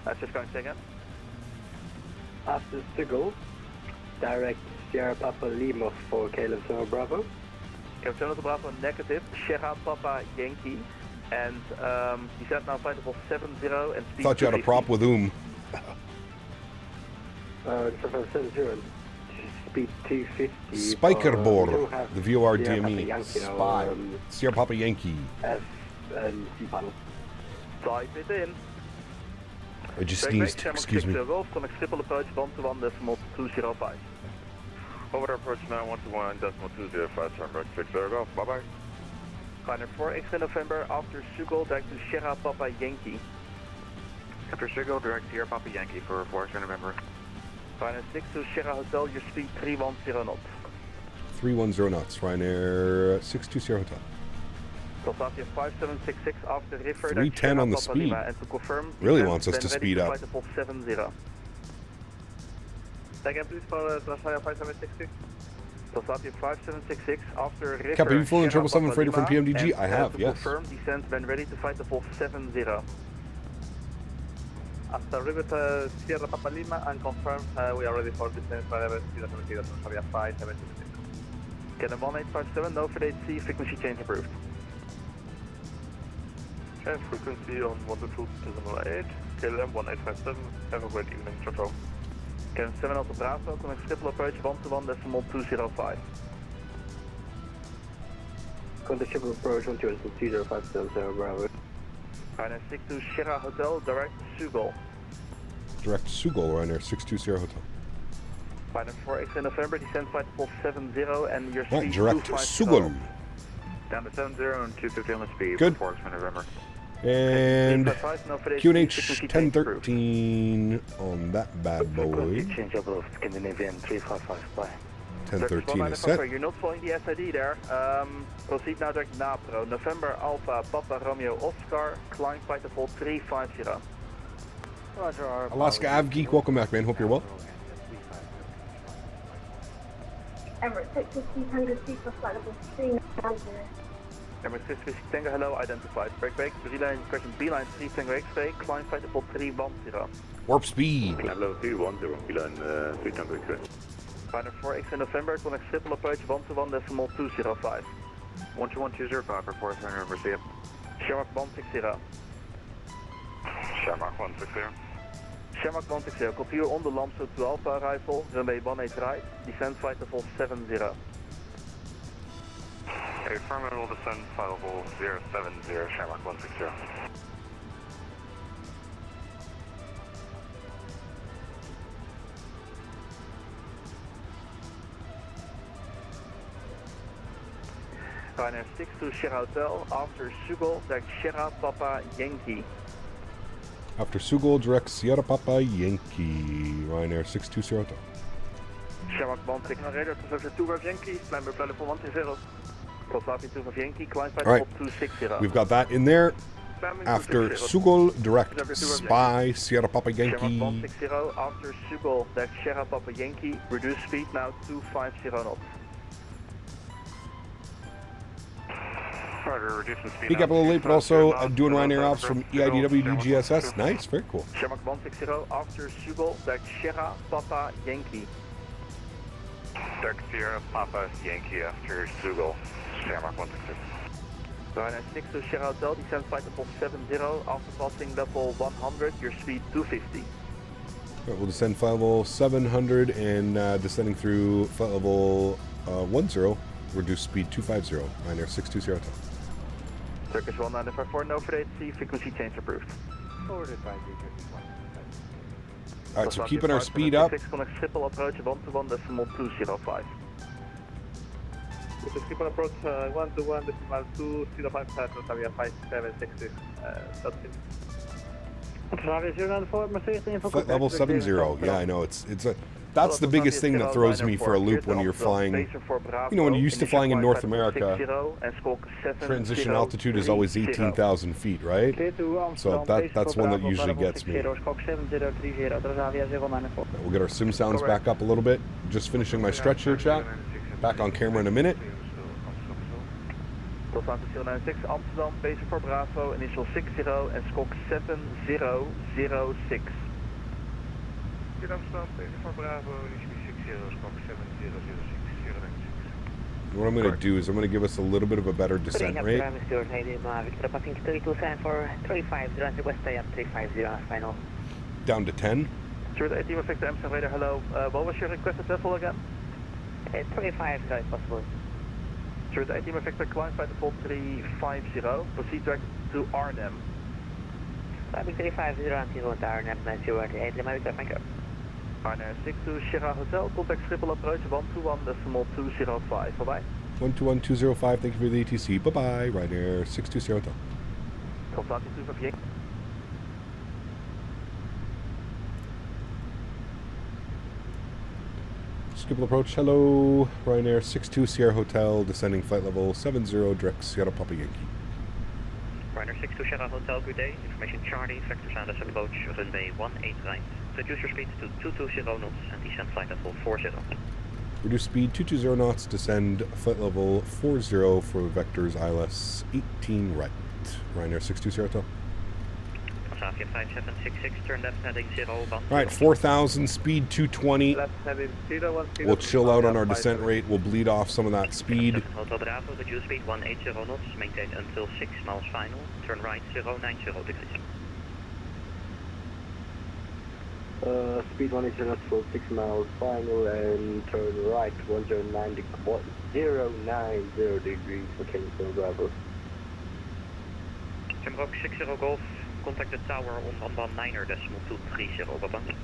That's just going second. After Sugol, direct Sierra Papa Lima for KLM Bravo. KLM Bravo negative, Sierra Papa Yankee, and descent now flight level 70 and speed. Thought you had a prop with It's 70 and speed 250. Spikerbor, the VOR DME, Spy, Sierra Papa Yankee. F and C panel. Type it in. I just sneezed, excuse me. Connect Schiphol approach 121.205. Over approach now 121.205, Shamrock 6 Air Golf, bye bye. Ryanair 4 X-ray November, after Sugol, direct to Sierra Papa Yankee. After Sugol, direct Sierra Papa Yankee for 4 X-ray November. Ryanair 6 to Sierra Hotel, your speed 310 knots. 310 knots, Ryanair 62 Sierra Hotel. Passage 5766 after river. 310 on the speed. And to confirm, really wants us to speed up. Flight level 70. Again, please for Passage 5766. Passage 5766 after river. Cap, have you flown in 777 freighter from PMDG? I have, yes. Confirm descent when ready to flight level 70. After river Sierra Papa Lima and confirm we are ready for descent for level 5766. Get a 1857, no for C, frequency change approved. And frequency on 122.8, KLM 1857, have a great evening, ciao. KLM 7 Alpha Bravo, connect Schiphol approach 121.205. Contact Schiphol approach 121.205, Bravo. Ryanair 62 Sierra Hotel, direct Sugol. Direct Sugol, Ryanair 62 Sierra Hotel. Ryanair 4 X-ray November, descend flight level 70 and your speed direct Sugol. Down to 70 and 250 on the speed. Good. 4 X-ray November. And QNH 1013 on that bad boy. Change up of Scandinavian 355, bye. 1013 is set. You're not following the SID there. Proceed now direct Napro. November Alpha Papa Romeo Oscar. Climb flight level 350. Alaska Av Geek, welcome back, man. Hope you're well. Emirates 650 Tango Super flight level 390. Emirates 6 Tango, hello, identified. Break, reline, correction, beeline 3 Tango X-ray, climb flight level 310. Warp speed. Hello, 310, beeline 3 Tango X-ray. Ryanair 4X in November, connect Schiphol approach 121.205. 121.205 for 4th Ryanair number 0. Shamrock 160. Shamrock 160. Shamrock 160, copy you on the Lamso to Alpha arrival, runway 18 right, descend flight level 70. Affirmative, will descend flight level 070, Shamrock 160. Ryanair 6 to Sierra Hotel, after Sugol, direct Sierra Papa Yankee. After Sugol, direct Sierra Papa Yankee. Ryanair 620 Hotel. Shamrock 160, radar to Souza 2 of Yankee, climb flight level 120. Contact 2 of Yankee, climb flight level 260. We've got that in there. After Sugol, direct Spy, Sierra Papa Yankee. Shamrock 160, after Sugol, direct Sierra Papa Yankee, reduce speed now 250 knots. Peak up a little late, but also doing Ryanair Alps from EIDW DGSS. Nice, very cool. Shamrock 160, after Sugol, direct Sierra Papa Yankee. Direct Sierra Papa Yankee after Sugol, Shamrock 160. Ryanair 6 to Sierra Hotel, descend flight level 70, after passing level 100, your speed 250. Right, we'll descend flight level 700 and descending through flight level 10, reduce speed 250, Ryanair 620 Hotel. Turkish 1954, no for ATC, frequency change approved. Alright, so keeping our speed up. Connect Schiphol approach 121.205. With the Schiphol approach 121.205, Tatavia 5766, that's it. Flight level 70, yeah, I know, it's a... That's the biggest thing that throws me for a loop when you're flying. You know, when you're used to flying in North America, transition altitude is always 18,000 feet, right? So that's one that usually gets me. We'll get our sim sounds back up a little bit. Just finishing my stretch here, chat. Back on camera in a minute. Amsterdam, base for Bravo, initial 60 and squawk 7006. Amsterdam, base for Bravo, initial 60, squawk 7006. What I'm going to do is I'm going to give us a little bit of a better descent rate. Down to 10. Stuart 18 with Victor Amsterdam radar, hello. What was your requested level again? 25 is possible. Stuart 18 with Victor, climb flight level 350, proceed direct to Arnhem. Climbing 350 until Arnhem, Stuart 18 with Victor, thank you. Ryanair 6 to Sierra Hotel, contact Schiphol approach 121.205, bye-bye. 121.205, thank you for the ATC, bye-bye, Ryanair 620 Hotel. Contact 2 of Yankee. Schiphol approach, hello, Ryanair 62 Sierra Hotel, descending flight level 70, direct Sierra Papa Yankee. Ryanair 62 Sierra Hotel, good day. Information Charlie, vector sound as approach, runway 18 right. Reduce your speed to 220 knots and descend flight level 40. Reduce speed 220 knots, descend flight level 40 for vectors ILS 18 right. Ryanair 62 Sierra Hotel. Transavia 5766, turn left heading 01. Alright, 4,000, speed 220. We'll chill out on our descent rate, we'll bleed off some of that speed. Hotel Bravo, reduce speed 180 knots, maintain until 6 miles final, turn right 090 degrees. Speed 180 knots for 6 miles final and turn right 109 degrees for Kingston Bravo. Shamrock 60 Golf, contact the tower on 119.230, bye-bye.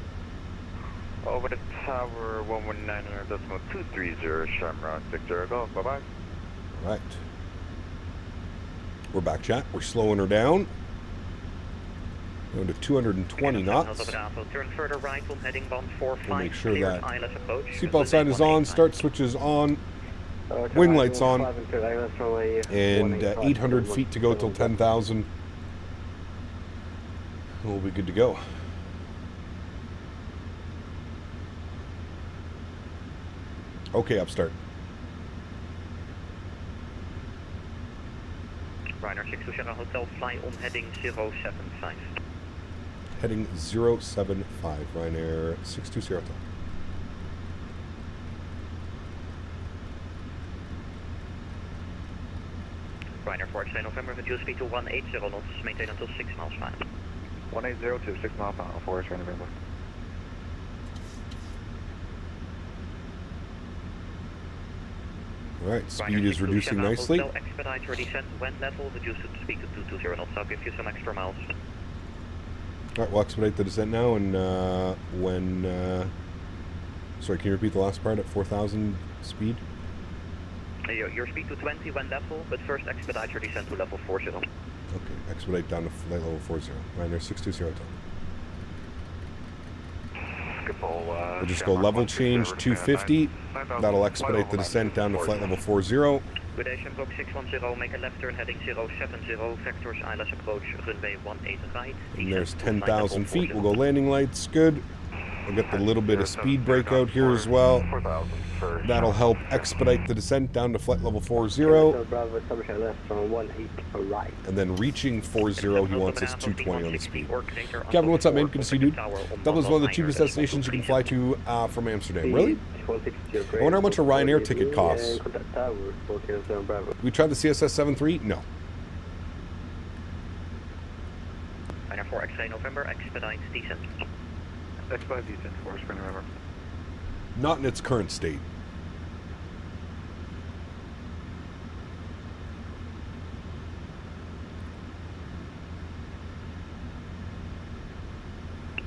Over the tower 119.230, Shamrock 60 Golf, bye-bye. Alright. We're back, chat. We're slowing her down. Going to 220 knots. Turn further right on heading 145. We'll make sure that seatbelt sign is on, start switch is on, wing lights on, and 800 feet to go till 10,000. We'll be good to go. Okay, upstart. Ryanair 62 Sierra Hotel, fly on heading 075. Heading 075, Ryanair 62 Sierra Hotel. Ryanair 4 November, reduce speed to 180 knots, maintain until 6 miles per hour. 180 to 6 miles per hour, 4 November. Alright, speed is reducing nicely. Hotel, expedite your descent when level, reduce the speed to 220 knots. I'll give you some extra miles. Alright, we'll expedite the descent now, and sorry, can you repeat the last part at 4,000 speed? Your speed to 20 when level, but first expedite your descent to level 40. Okay, expedite down to flight level 40. Ryanair 620 Hotel. We'll just go level change 250. That'll expedite the descent down to flight level 40. Good day, Block 610, make a left turn heading 070, vectors ILS approach, runway 18 right. And there's 10,000 feet. We'll go landing lights, good. We'll get the little bit of speed breakout here as well. That'll help expedite the descent down to flight level 40. And then reaching 40, he wants us 220 on the speed. Kevin, what's up, man? Good to see you, dude. Dublin's one of the cheapest destinations you can fly to from Amsterdam. Really? I wonder how much a Ryanair ticket costs. We tried the CSS 73? No. Ryanair 4 X-ray November, expedite descent. Expedite descent for Spring River. Not in its current state.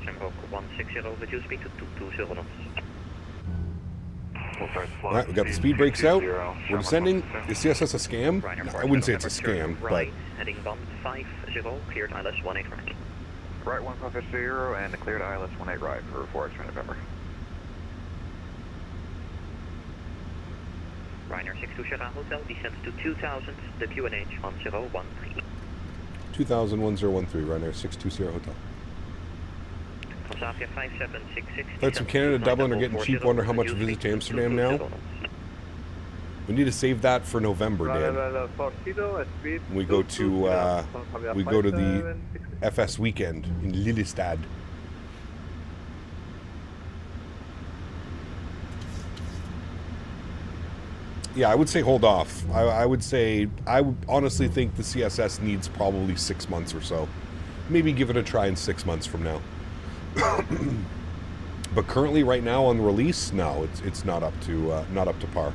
Shamrock 160, reduce speed to 220 knots. Alright, we got the speed brakes out. We're descending. Is CSS a scam? No, I wouldn't say it's a scam, but... Heading 150, cleared ILS 18 right. Right 150 and cleared ILS 18 right for 4 November. Ryanair 62 Sierra Hotel descends to 2000, the QNH 1013. 201013, Ryanair 62 Sierra Hotel. Transavia 5766. Flights from Canada to Dublin are getting cheap. Wonder how much a visit to Amsterdam now? We need to save that for November, Dan. We go to the FS weekend in Lillestad. Yeah, I would say hold off. I would honestly think the CSS needs probably 6 months or so. Maybe give it a try in 6 months from now. But currently, right now on release, no, it's not up to par.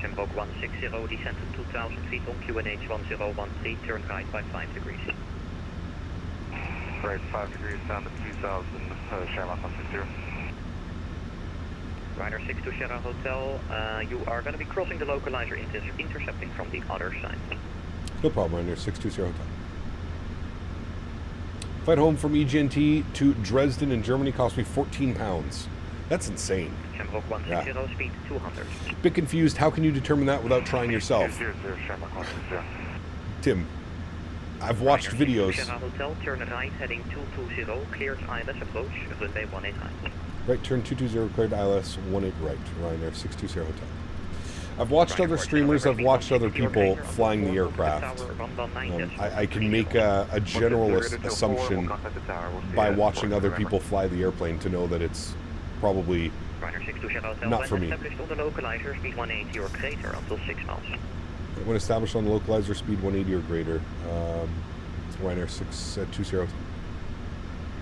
Shamrock 160, descend to 2,000 feet on QNH 1013, turn right by 5 degrees. Right, 5 degrees down to 2,000, Shamrock 160. Ryanair 62 Sierra Hotel, you are going to be crossing the localizer, intercepting from the other side. No problem, Ryanair 62 Sierra Hotel. Flight home from EGNT to Dresden in Germany cost me £14. That's insane. Shamrock 160, speed 200. Bit confused. How can you determine that without trying yourself? Tim, I've watched videos. Sierra Hotel, turn right, heading 220, cleared ILS approach, runway 18 right. Right, turn 220, cleared ILS 18 right, Ryanair 62 Sierra Hotel. I've watched other streamers, I've watched other people flying the aircraft. I can make a general assumption by watching other people fly the airplane to know that it's probably not for me. When established on the localizer, speed 180 or greater. Ryanair 620.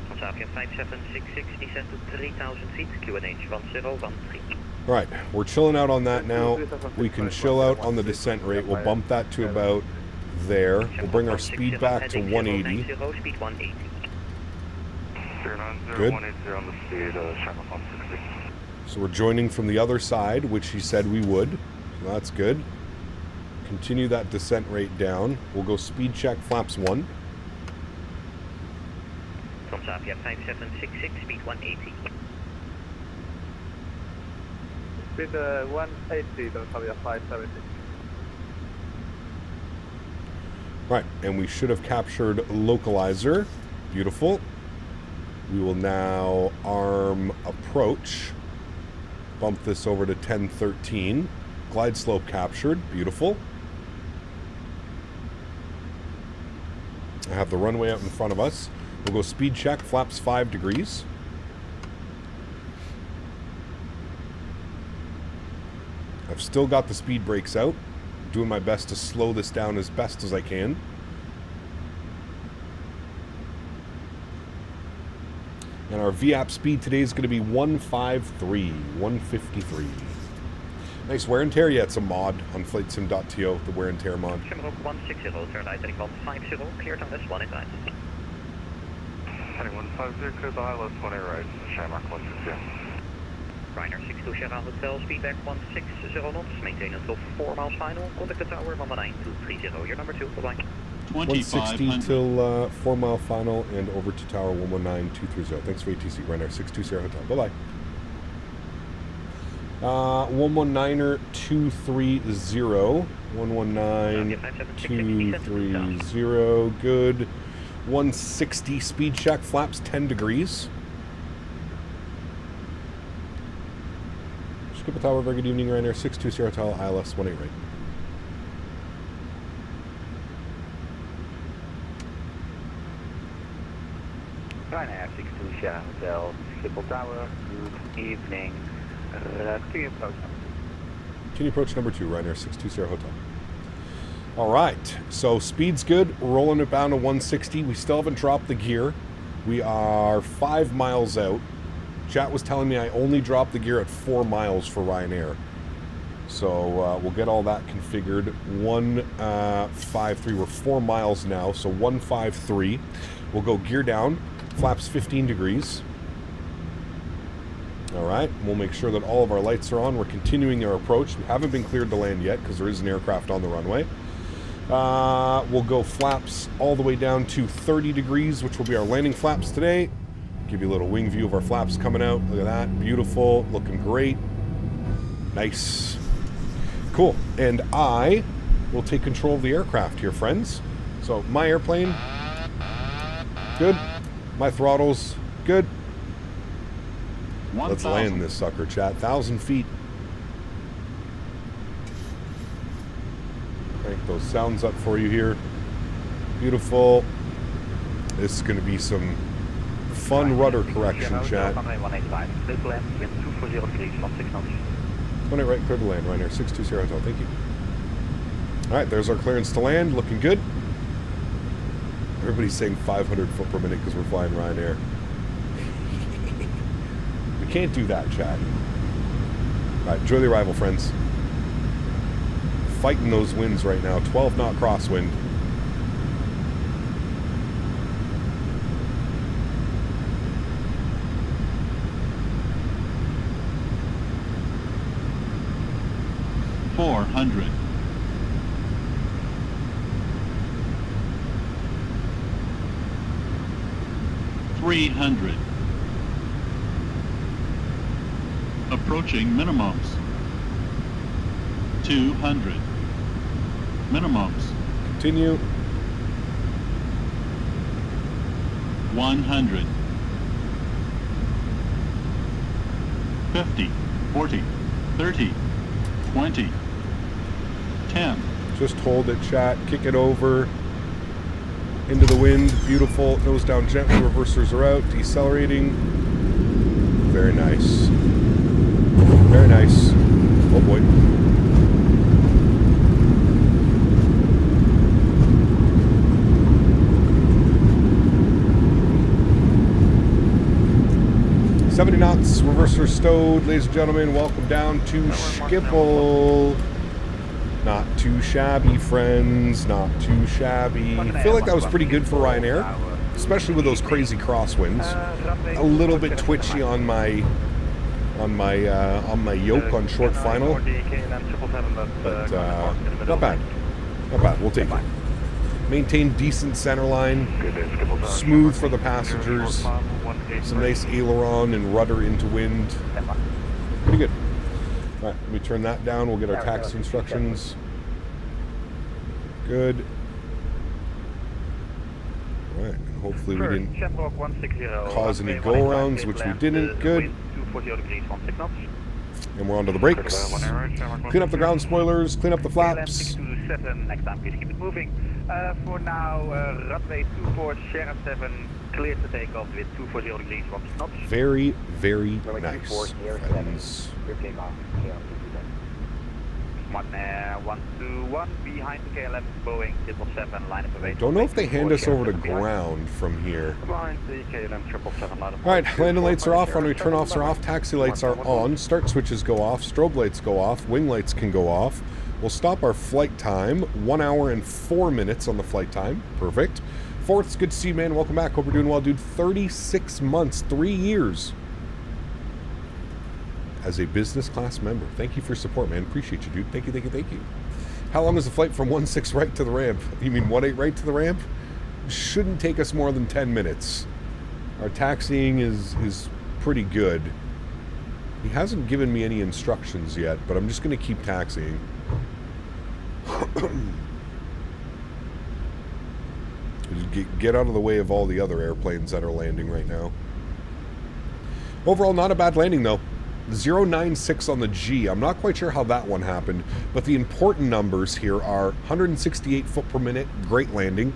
Transavia 5766, descend to 3,000 feet, QNH 1013. Right, we're chilling out on that now. We can chill out on the descent rate. We'll bump that to about there. We'll bring our speed back to 180. Good. So we're joining from the other side, which he said we would. So that's good. Continue that descent rate down. We'll go speed check, flaps 1. Transavia 5766, speed 180. Speed 180, Transavia 576. Right, and we should have captured localizer. Beautiful. We will now arm approach. Bump this over to 1013. Glide slope captured. Beautiful. I have the runway out in front of us. We'll go speed check, flaps 5 degrees. I've still got the speed brakes out. Doing my best to slow this down as best as I can. And our VAP speed today is going to be 153. Nice wear and tear. Yeah, it's a mod on FlightSim.to, the wear and tear mod. Shamrock 160, turn right, heading 150, cleared on this one in time. Heading 150, clear the ILS 20 right, Shamrock 160. Ryanair 62 Sierra Hotel, speedback 160 knots, maintain until 4 miles final, contact the tower 119230, your number 2, bye-bye. 160 till 4 mile final and over to tower 119230. Thanks for ATC, Ryanair 62 Sierra Hotel, bye-bye. 119er 230, 119-230, good. 160 speed check, flaps 10 degrees. Skipper Tower, very good evening, Ryanair 62 Sierra Hotel, ILS 18 right. Ryanair 62 Sierra Hotel, Skipper Tower, good evening. Continue approach number 2, Ryanair 62 Sierra Hotel. Alright, so speed's good, rolling it down to 160. We still haven't dropped the gear. We are 5 miles out. Chat was telling me I only dropped the gear at 4 miles for Ryanair. So we'll get all that configured. 153, we're 4 miles now, so 153. We'll go gear down, flaps 15 degrees. Alright, we'll make sure that all of our lights are on. We're continuing our approach. We haven't been cleared to land yet because there is an aircraft on the runway. We'll go flaps all the way down to 30 degrees, which will be our landing flaps today. Give you a little wing view of our flaps coming out. Look at that. Beautiful. Looking great. Nice. Cool. And I will take control of the aircraft here, friends. So my airplane, good. My throttles, good. Let's land this sucker, chat. 1,000 feet. Crank those sounds up for you here. Beautiful. This is going to be some fun rudder correction, chat. 18 right, clear to land, Ryanair 62 Sierra Hotel. Thank you. Alright, there's our clearance to land. Looking good. Everybody's saying 500 foot per minute because we're flying Ryanair. We can't do that, chat. Alright, enjoy the arrival, friends. Fighting those winds right now. 12 knot crosswind. $400. 300. Approaching minimums. 200. Minimums. Continue. 100. 50. 40. 30. 20. 10. Just hold it, chat. Kick it over. Into the wind. Beautiful. Nose down gently. Reversers are out. Decelerating. Very nice. Very nice. Oh boy. $70 knots, reverser stowed. Ladies and gentlemen, welcome down to Schiphol. Not too shabby, friends. Not too shabby. I feel like that was pretty good for Ryanair, especially with those crazy crosswinds. A little bit twitchy on my yoke on short final, but not bad. Not bad. We'll take it. Maintain decent center line, smooth for the passengers, some nice aileron and rudder into wind. Pretty good. All right, let me turn that down. We'll get our taxi instructions. Good. All right, and hopefully we didn't cause any go-arounds, which we didn't. Good. And we're onto the brakes. Clean up the ground spoilers, clean up the flaps. Next time, please keep it moving. For now, runway 24, Sierra 7, clear to take off with 240 degrees, 1 knots. Very, very nice. Friends. 121 behind the KLM Boeing 777 line of I don't know if they hand us over to ground from here. Behind the KLM 777 line of Alright, landing lights are off, runway turn-offs are off, taxi lights are on, start switches go off, strobe lights go off, wing lights can go off. We'll stop our flight time, 1 hour and 4 minutes on the flight time. Perfect. Fourth, it's good to see you, man. Welcome back. Hope you're doing well, dude. 36 months, 3 years as a business class member. Thank you for your support, man. Appreciate you, dude. Thank you, thank you, thank you. How long is the flight from 16 right to the ramp? You mean 18 right to the ramp? Shouldn't take us more than 10 minutes. Our taxiing is pretty good. He hasn't given me any instructions yet, but I'm just going to keep taxiing. Get out of the way of all the other airplanes that are landing right now. Overall, not a bad landing, though. 096 on the G. I'm not quite sure how that one happened, but the important numbers here are 168 foot per minute, great landing,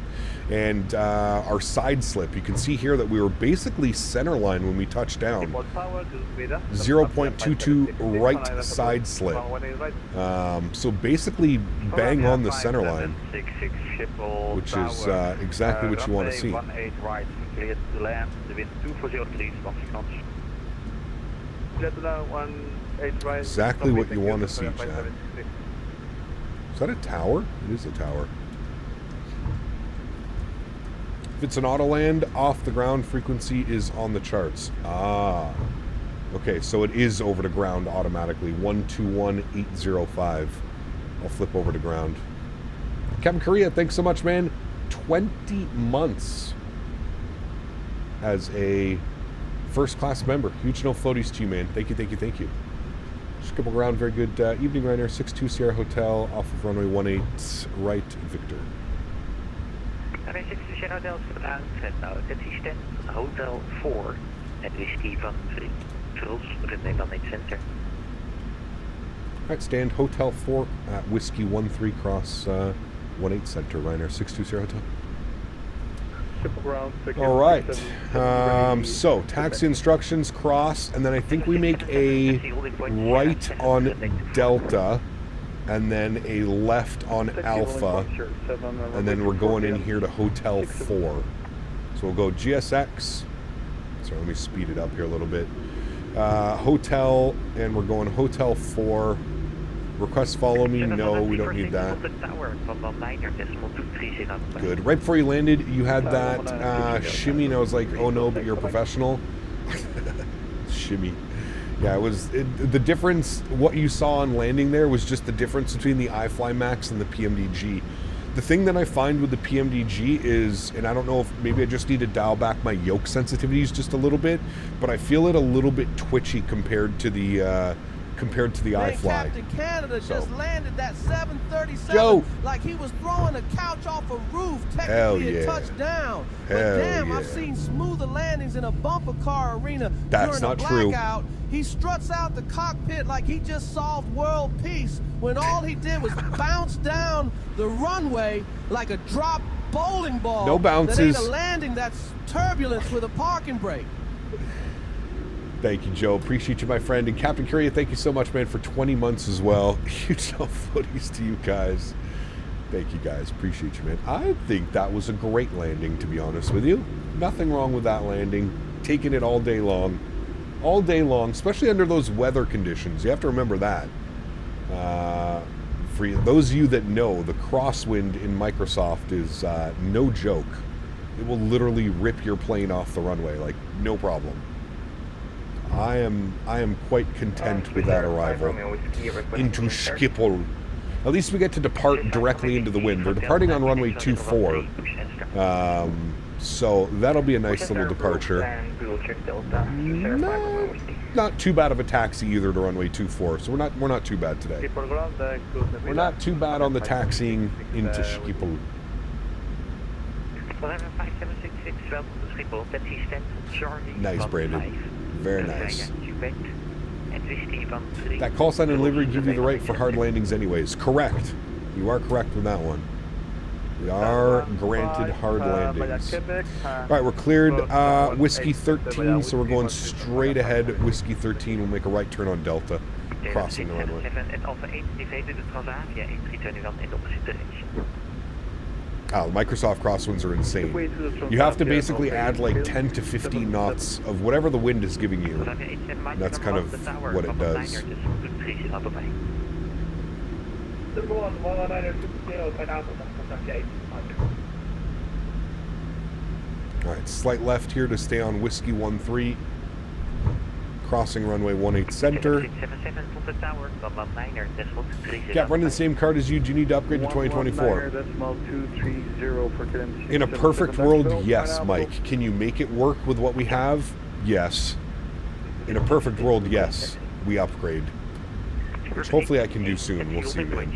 and our side slip. You can see here that we were basically center line when we touched down. 0.22 right side slip. So basically bang on the center line, which is exactly what you want to see. Exactly what you want to see, Chad. Is that a tower? It is a tower. If it's an auto land, off the ground frequency is on the charts. Ah. Okay, so it is over to ground automatically. 121805. I'll flip over to ground. Captain Korea, thanks so much, man. 20 months as a first-class member. Huge no floaties to you, man. Thank you, thank you, thank you. Skip around. Very good evening, Ryanair. 62 Sierra Hotel off of runway 18 right, Victor. Runway 62 Sierra Hotel, skip aan. Zet nou assistent, Hotel 4. Het whisky van Truls, runway 18 center. Alright, stand Hotel 4 at Whiskey 13 cross 18 center, Ryanair. 62 Sierra Hotel. All right, so taxi instructions, cross, and then I think we make a right on Delta, and then a left on Alpha, and then we're going in here to Hotel 4. So we'll go GSX, so let me speed it up here a little bit, Hotel, and we're going Hotel 4. Request follow me? No, we don't need that. Good. Right before you landed, you had that shimmy, and I was like, oh no, but you're a professional. Shimmy. Yeah, it was the difference. What you saw on landing there was just the difference between the iFly Max and the PMDG. The thing that I find with the PMDG is, and I don't know if maybe I just need to dial back my yoke sensitivities just a little bit, but I feel it a little bit twitchy compared to the iFly. Captain Canada just landed that 737 Joe. like he was throwing a couch off a roof, Hell technically yeah. a touchdown. But Hell damn, yeah. I've seen smoother landings in a bumper car arena That's during not a true. blackout. He struts out the cockpit like he just solved world peace when all he did was bounce down the runway like a dropped bowling ball. No bounces. That ain't a landing, that's turbulence with a parking brake. Thank you, Joe. Appreciate you, my friend. And Captain Curia, thank you so much, man, for 20 months as well. Huge no footies to you guys. Thank you, guys. Appreciate you, man. I think that was a great landing, to be honest with you. Nothing wrong with that landing. Taking it all day long. All day long, especially under those weather conditions. You have to remember that. For those of you that know, the crosswind in Microsoft is no joke. It will literally rip your plane off the runway, like, no problem. I am quite content with that arrival into Schiphol. At least we get to depart directly into the wind. We're departing on runway 24, so that'll be a nice little departure. Not too bad of a taxi either to runway 24, so we're not too bad today. We're not too bad on the taxiing into Schiphol. Nice, Brandon. Very nice. That call sign and livery give you the right for hard landings anyways. Correct. You are correct with that one. We are granted hard landings. All right, we're cleared Whiskey 13, so we're going straight ahead. Whiskey 13 will make a right turn on Delta, crossing the runway. Het Alpha 8 evaded de Transavia 132 dan in de opposite direction. Oh, Microsoft crosswinds are insane. You have to basically add like 10 to 15 knots of whatever the wind is giving you. And that's kind of what it does. Alright, slight left here to stay on Whiskey 13. Crossing runway 18 center. Yeah, running the same card as you. Do you need to upgrade to 2024? In a perfect world, yes, Mike. Can you make it work with what we have? Yes. In a perfect world, yes. We upgrade. Which hopefully I can do soon. We'll see, man.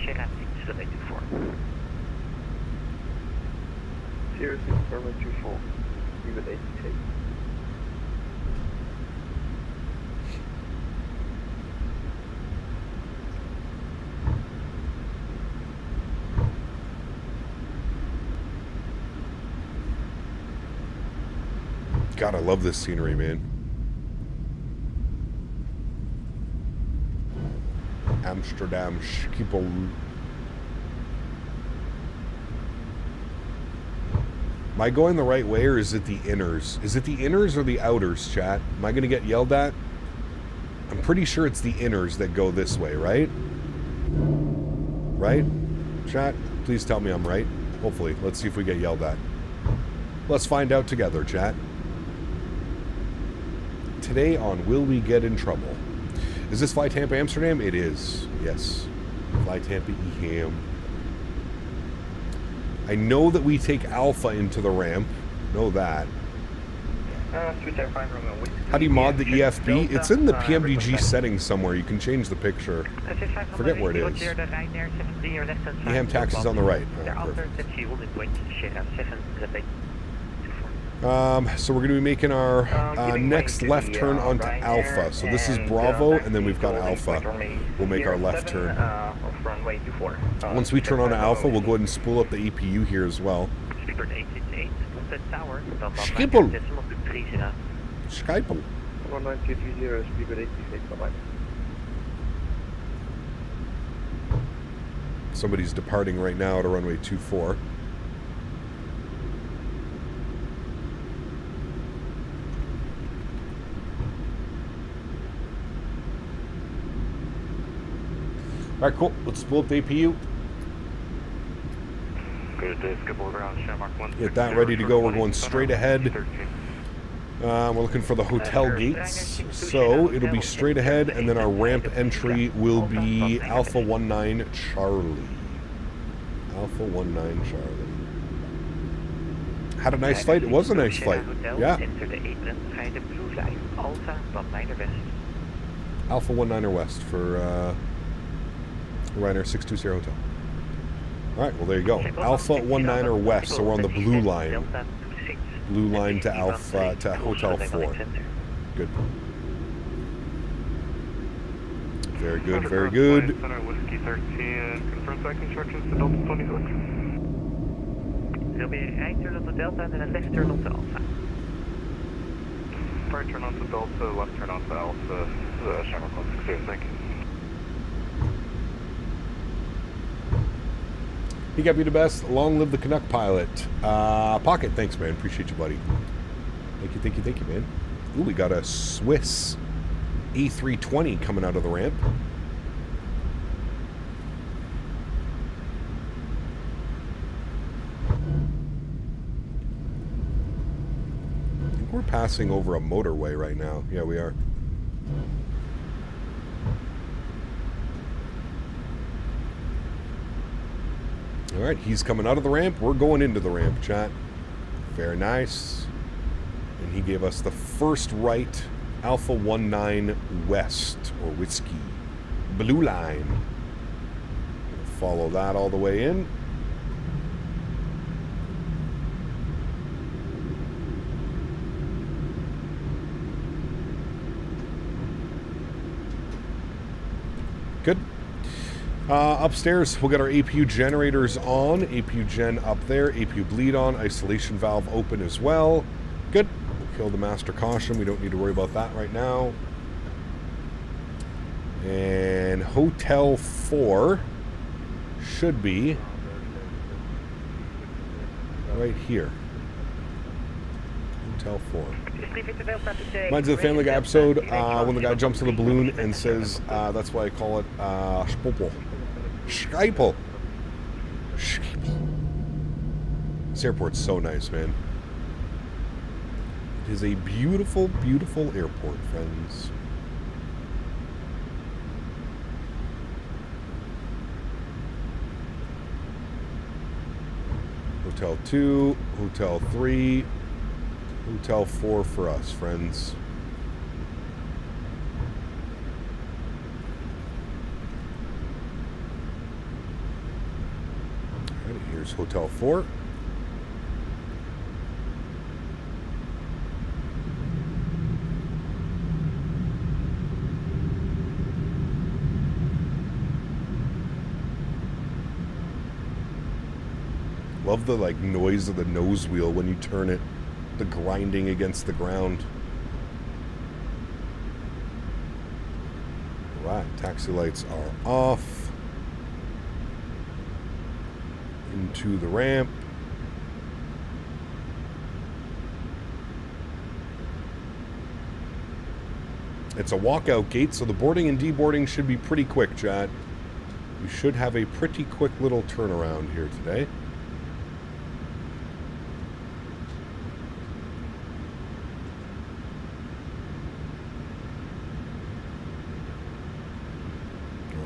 God, I love this scenery, man. Amsterdam, Schiphol. Am I going the right way, or is it the inners? Is it the inners or the outers, chat? Am I going to get yelled at? I'm pretty sure it's the inners that go this way, right? Right? Chat, please tell me I'm right. Hopefully. Let's see if we get yelled at. Let's find out together, chat. Today on Will We Get in Trouble? Is this Fly Tampa Amsterdam? It is. Yes. Fly Tampa Eham. I know that we take Alpha into the ramp. Know that. How do you mod the EFB? It's in the PMDG settings somewhere. You can change the picture. Forget where it is. Eham taxis on the right. Oh, so we're going to be making our next left turn onto Alpha. So this is Bravo, and then we've got Alpha. We'll make our left turn. Once we turn on to Alpha, we'll go ahead and spool up the APU here as well. Schiphol. Schiphol. 19230, speed 838, bye-bye. Somebody's departing right now to runway 24. All right, cool. Let's spool up the APU. Get that ready to go. We're going straight ahead. We're looking for the hotel gates. So it'll be straight ahead, and then our ramp entry will be Alpha 19 Charlie. Alpha 19 Charlie. Had a nice flight. It was a nice flight. Yeah. Alpha 19 West for Ryanair 620 Hotel. Alright, well there you go. Alpha 19 West, so we're on the blue line. Blue line to Alpha to Hotel 4. Good. Very good, very good. Whiskey 13, confirm flight instructions to Delta 26. There'll be a right turn onto Delta and then a left turn onto Alpha. Right turn onto Delta, left turn onto Alpha, Shamrock 160, thank you. He got me the best. Long live the Canuck pilot. Pocket, thanks, man. Appreciate you, buddy. Thank you, thank you, thank you, man. Ooh, we got a Swiss A320 coming out of the ramp. I think we're passing over a motorway right now. Yeah, we are. All right, he's coming out of the ramp. We're going into the ramp, chat. Very nice. And he gave us the first right, Alpha 19 West, or Whiskey. Blue line. We'll follow that all the way in. Good. Upstairs, we'll get our APU generators on. APU gen up there. APU bleed on. Isolation valve open as well. Good. We'll kill the master caution. We don't need to worry about that right now. And Hotel 4 should be right here. Hotel 4. Reminds me of the Family Guy episode when the guy jumps in the balloon and says, that's why I call it Spopel. Skypel. This airport's so nice, man. It is a beautiful, beautiful airport, friends. Hotel 2, Hotel 3, Hotel 4 for us, friends. Alright, here's Hotel 4. Love the like noise of the nose wheel when you turn it, the grinding against the ground. Right, taxi lights are off. Into the ramp. It's a walkout gate, so the boarding and deboarding should be pretty quick, chat. You should have a pretty quick little turnaround here today.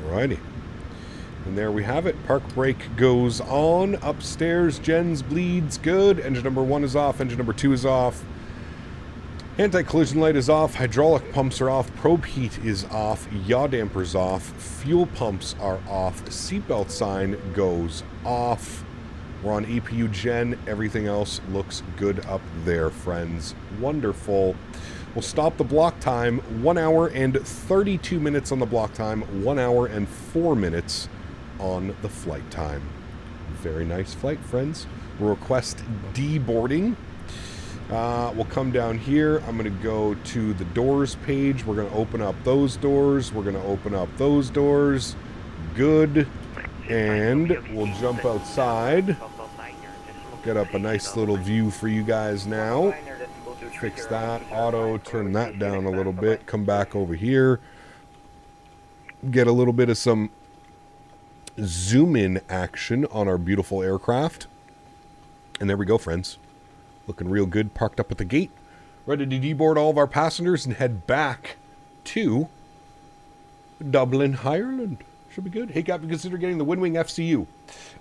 Alrighty. And there we have it. Park brake goes on. Upstairs, gens bleeds. Good. Engine number 1 is off. Engine number 2 is off. Anti-collision light is off. Hydraulic pumps are off. Probe heat is off. Yaw damper's off. Fuel pumps are off. Seatbelt sign goes off. We're on APU gen. Everything else looks good up there, friends. Wonderful. We'll stop the block time. 1 hour and 32 minutes on the block time. 1 hour and 4 minutes on the flight time. Very nice flight, friends. We'll request deboarding. We'll come down here. I'm going to go to the doors page. We're going to open up those doors. We're going to open up those doors. Good. And we'll jump outside. Get up a nice little view for you guys now. Fix that. Auto. Turn that down a little bit. Come back over here. Get a little bit of some zoom in action on our beautiful aircraft. And there we go, friends. Looking real good, parked up at the gate. Ready to deboard all of our passengers and head back to Dublin, Ireland. Should be good. Hey, Captain, consider getting the Windwing FCU.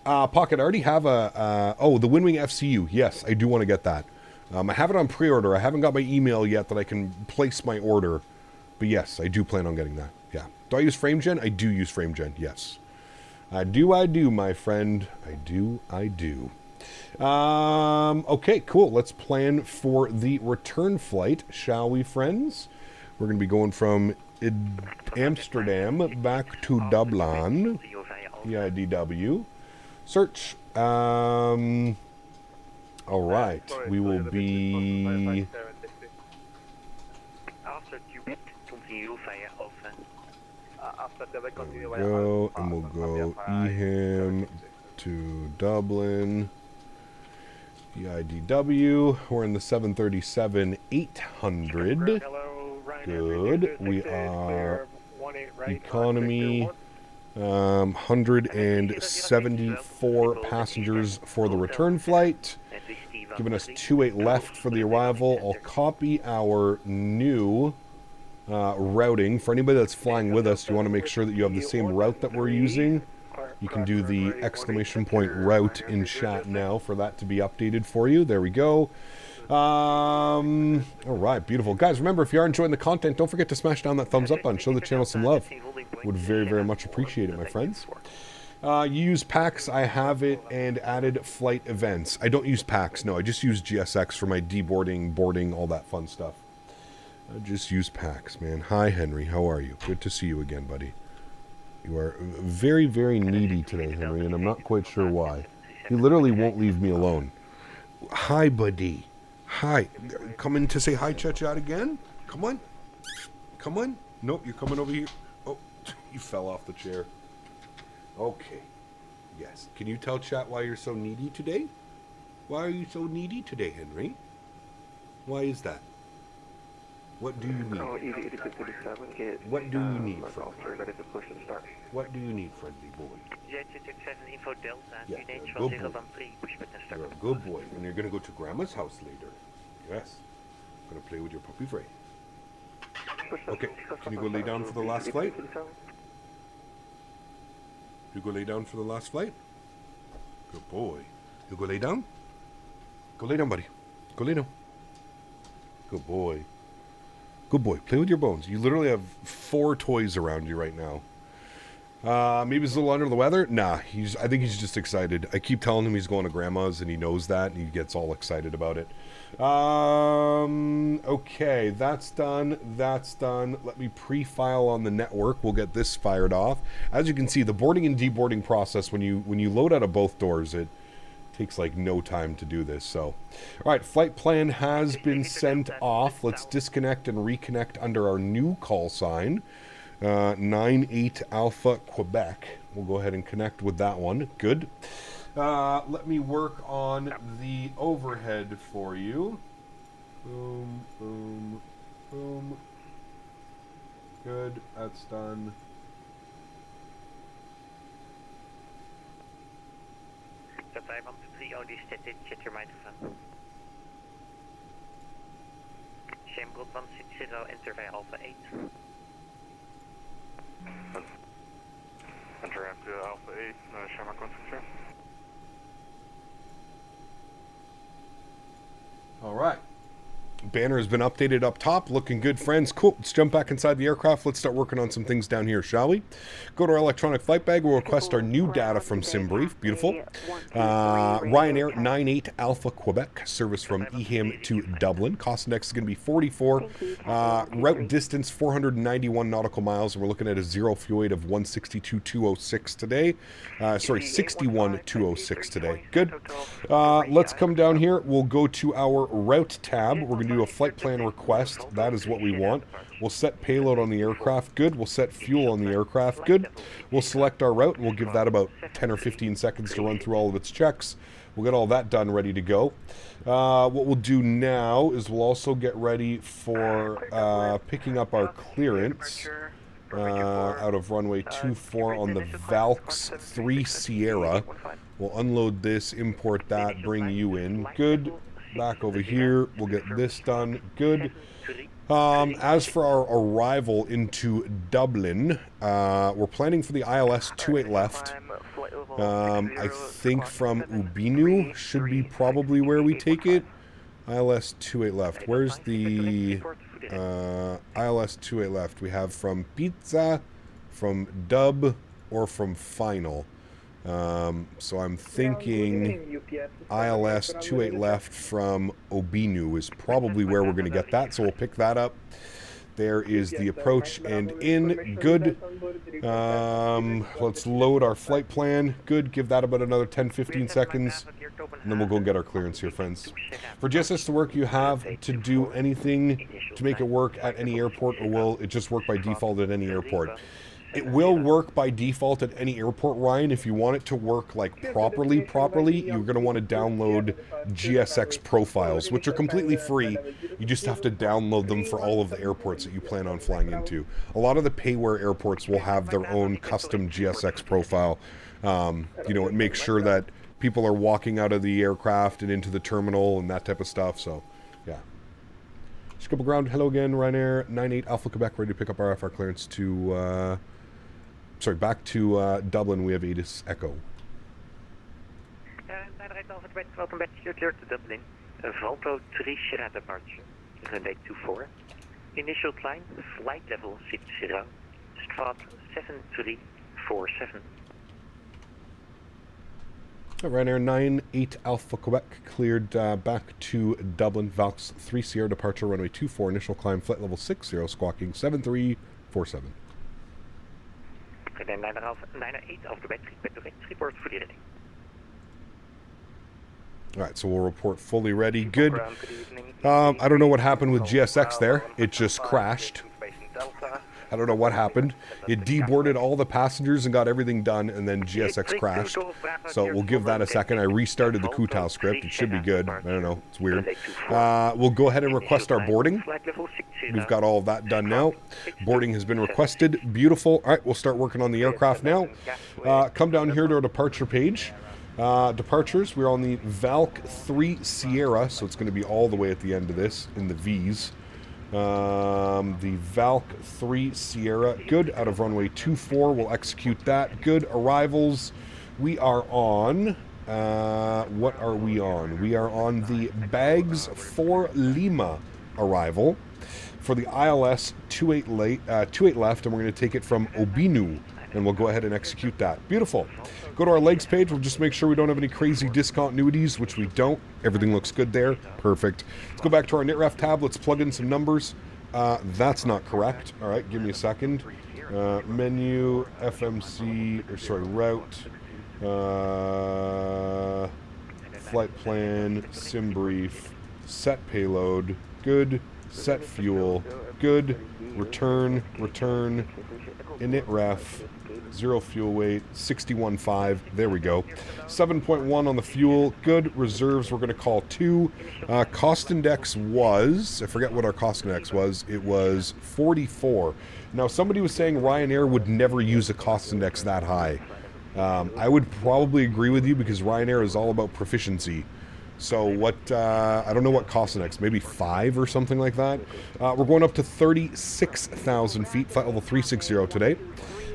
Pocket, I already have a... the Windwing FCU. Yes, I do want to get that. I have it on pre-order. I haven't got my email yet that I can place my order. But yes, I do plan on getting that. Yeah. Do I use FrameGen? I do use FrameGen, yes. I do, my friend. I do. Okay, cool. Let's plan for the return flight, shall we, friends? We're going to be going from Amsterdam back to Dublin. EyeDoc. Search. All right. We will be... There we go, and we'll go EHAM to Dublin. EyeDoc. We're in the 737-800. Good. We are economy. 174 passengers for the return flight. Giving us 28 left for the arrival. I'll copy our new routing. For anybody that's flying with us, you want to make sure that you have the same route that we're using. You can do the exclamation point route in chat now for that to be updated for you. There we go. All right, beautiful. Guys, remember, if you are enjoying the content, don't forget to smash down that thumbs up button. Show the channel some love. Would very, very much appreciate it, my friends. You use PAX. I have it and added flight events. I don't use PAX. No, I just use GSX for my deboarding, boarding, all that fun stuff. I just use PAX, man. Hi, Henry. How are you? Good to see you again, buddy. You are very, very needy today, Henry, and I'm not quite sure why. He literally won't leave me alone. Hi, buddy. Hi. Coming to say hi, Chat again? Come on. Come on. Nope, you're coming over here. Oh, you fell off the chair. Okay. Yes. Can you tell chat why you're so needy today? Why are you so needy today, Henry? Why is that? What do you need? What do you need, friendly? What do you need, friendly boy? Jet 267 Info Delta, Yeah, unit you're a good 013, push button start. You're a good boy, and you're going to go to Grandma's house later. Yes. Going to play with your puppy Frey. Okay, can you go lay down for the last flight? You go lay down for the last flight? Good boy. You go lay down? Go lay down, buddy. Go lay down. Good boy. Good boy. Play with your bones. You literally have 4 toys around you right now. Maybe he's a little under the weather? Nah, I think he's just excited. I keep telling him he's going to Grandma's, and he knows that, and he gets all excited about it. Okay, that's done. That's done. Let me pre-file on the network. We'll get this fired off. As you can see, the boarding and deboarding process, when you load out of both doors, it takes like no time to do this. So, all right, flight plan has been sent off. Let's disconnect and reconnect under our new call sign. 98 Alpha Quebec. We'll go ahead and connect with that one. Good. Let me work on the overhead for you. Boom, boom, boom. Good. That's done. Dat wij van de 3 die zit je microfoon. Shame Broadband zit al enter via Alpha 8. Enter after Alpha 8, share my contact. All right. Banner has been updated up top. Looking good, friends. Cool. Let's jump back inside the aircraft. Let's start working on some things down here, shall we? Go to our electronic flight bag. We'll request our new data from SimBrief. Beautiful. Ryanair 98 Alpha Quebec. Service from Eham to Dublin. Cost index is going to be 44. Route distance 491 nautical miles. And we're looking at a zero fuel weight of 162,206 today. Sorry, 61,206 today. Good. Let's come down here. We'll go to our route tab. We're going to do a flight plan request. That is what we want. We'll set payload on the aircraft. Good. We'll set fuel on the aircraft. Good. We'll select our route. We'll give that about 10 or 15 seconds to run through all of its checks. We'll get all that done, ready to go. What we'll do now is we'll also get ready for picking up our clearance out of runway 24 on the Valks 3 Sierra. We'll unload this, import that, bring you in. Good. Back over here, we'll get this done. Good. As for our arrival into Dublin, we're planning for the ILS 28 left. I think from Ubinu should be probably where we take it. ILS 28 left. Where's the ILS 28 left? We have from Pizza, from Dub, or from Final. So I'm thinking ILS 28 left from Ubinu is probably where we're going to get that, so we'll pick that up. There is the approach and in. Good. Let's load our flight plan. Good. Give that about another 10-15 seconds, and then we'll go and get our clearance here, friends. For GSS to work, you have to do anything to make it work at any airport, or will it just work by default at any airport? It will work by default at any airport, Ryan. If you want it to work like properly, you're going to want to download GSX profiles, which are completely free. You just have to download them for all of the airports that you plan on flying into. A lot of the payware airports will have their own custom GSX profile. You know, it makes sure that people are walking out of the aircraft and into the terminal and that type of stuff. So, yeah. Scribble ground. Hello again, Ryanair 98 Alpha Quebec, ready to pick up our FR clearance to... Sorry, back to Dublin. We have Adis Echo. Welcome back. You're clear to Dublin. Volvo 3 Sierra departure. Runway 24. Initial climb, flight level 60. Strat 7347. Ryanair 98 Alpha Quebec cleared back to Dublin. Valks 3 Sierra departure. Runway 24. Initial climb, flight level 60. Squawking 7347. Then 908 of the battery, report fully ready. All right, so we'll report fully ready. Good. I don't know what happened with GSX there. It just crashed. I don't know what happened. It deboarded all the passengers and got everything done, and then GSX crashed. So we'll give that a second. I restarted the Kootal script. It should be good. I don't know. It's weird. We'll go ahead and request our boarding. We've got all of that done now. Boarding has been requested. Beautiful. All right, we'll start working on the aircraft now. Come down here to our departure page. Departures, we're on the Valk 3 Sierra, so it's going to be all the way at the end of this, in the V's. The Valk 3 Sierra, good, out of runway 24, we'll execute that. Good, arrivals, we are on, what are we on? We are on the Bags 4 Lima arrival for the ILS 28 left, and we're going to take it from Obinu, and we'll go ahead and execute that. Beautiful. Go to our legs page. We'll just make sure we don't have any crazy discontinuities, which we don't. Everything looks good there. Perfect. Let's go back to our NITREF tab. Let's plug in some numbers. That's not correct. All right, give me a second. Menu, FMC, or sorry, route, flight plan, sim brief, set payload, good, set fuel, good, return, init-ref, 0 fuel weight, 61.5, there we go. 7.1 on the fuel, good. Reserves we're going to call 2. Cost index was, I forget what our cost index was, it was 44. Now somebody was saying Ryanair would never use a cost index that high. I would probably agree with you because Ryanair is all about proficiency. So what, I don't know what cost index, maybe 5 or something like that. We're going up to 36,000 feet, flight level 360 today.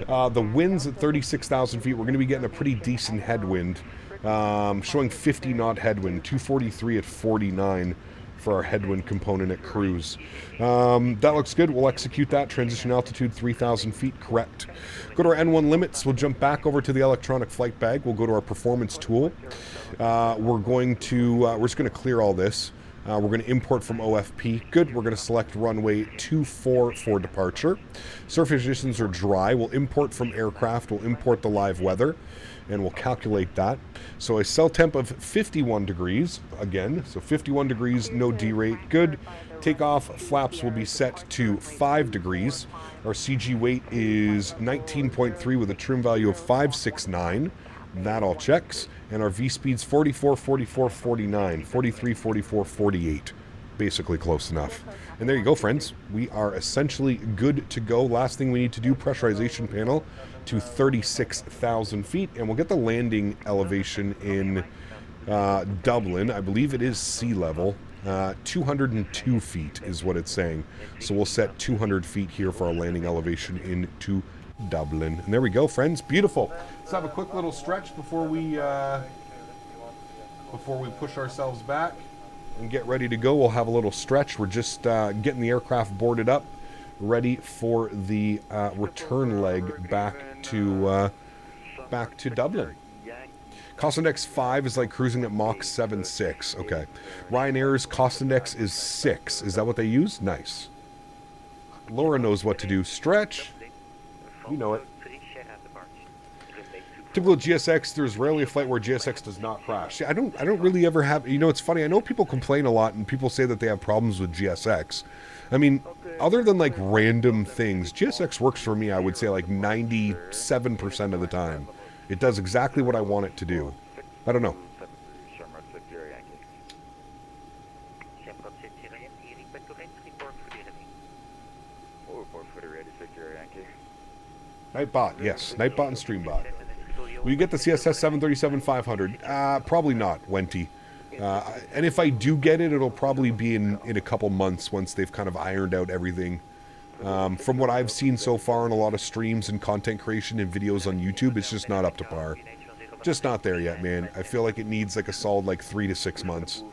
The winds at 36,000 feet, we're going to be getting a pretty decent headwind, showing 50 knot headwind, 243 at 49 for our headwind component at cruise. That looks good. We'll execute that. Transition altitude 3,000 feet, correct. Go to our N1 limits. We'll jump back over to the electronic flight bag. We'll go to our performance tool. We're just going to clear all this. We're going to import from OFP. Good. We're going to select runway 24 for departure. Surface conditions are dry. We'll import from aircraft. We'll import the live weather, and we'll calculate that. So a cell temp of 51 degrees, again. So 51 degrees, no derate. Good. Takeoff flaps will be set to 5 degrees. Our CG weight is 19.3 with a trim value of 569. That all checks. And our V-speed's 44, 44, 49, 43, 44, 48. Basically close enough. And there you go, friends. We are essentially good to go. Last thing we need to do, pressurization panel to 36,000 feet. And we'll get the landing elevation in Dublin. I believe it is sea level. 202 feet is what it's saying. So we'll set 200 feet here for our landing elevation into Dublin. And there we go, friends. Beautiful. Let's have a quick little stretch before we push ourselves back and get ready to go. We'll have a little stretch. We're just getting the aircraft boarded up, ready for the return leg back to Dublin. Cost index 5 is like cruising at Mach 7.6. Okay. Ryanair's cost index is 6. Is that what they use? Nice. Laura knows what to do. Stretch. You know it. Typical GSX, there's rarely a flight where GSX does not crash. See, I don't really ever have, you know, it's funny, I know people complain a lot and people say that they have problems with GSX. I mean, other than like random things, GSX works for me, I would say like 97% of the time. It does exactly what I want it to do. I don't know. Nightbot, yes. Nightbot and Streambot. Will you get the CSS 737-500? Probably not, Wenty. And if I do get it, it'll probably be in a couple months once they've kind of ironed out everything. From what I've seen so far in a lot of streams and content creation and videos on YouTube, it's just not up to par. Just not there yet, man. I feel like it needs like a solid like 3 to 6 months.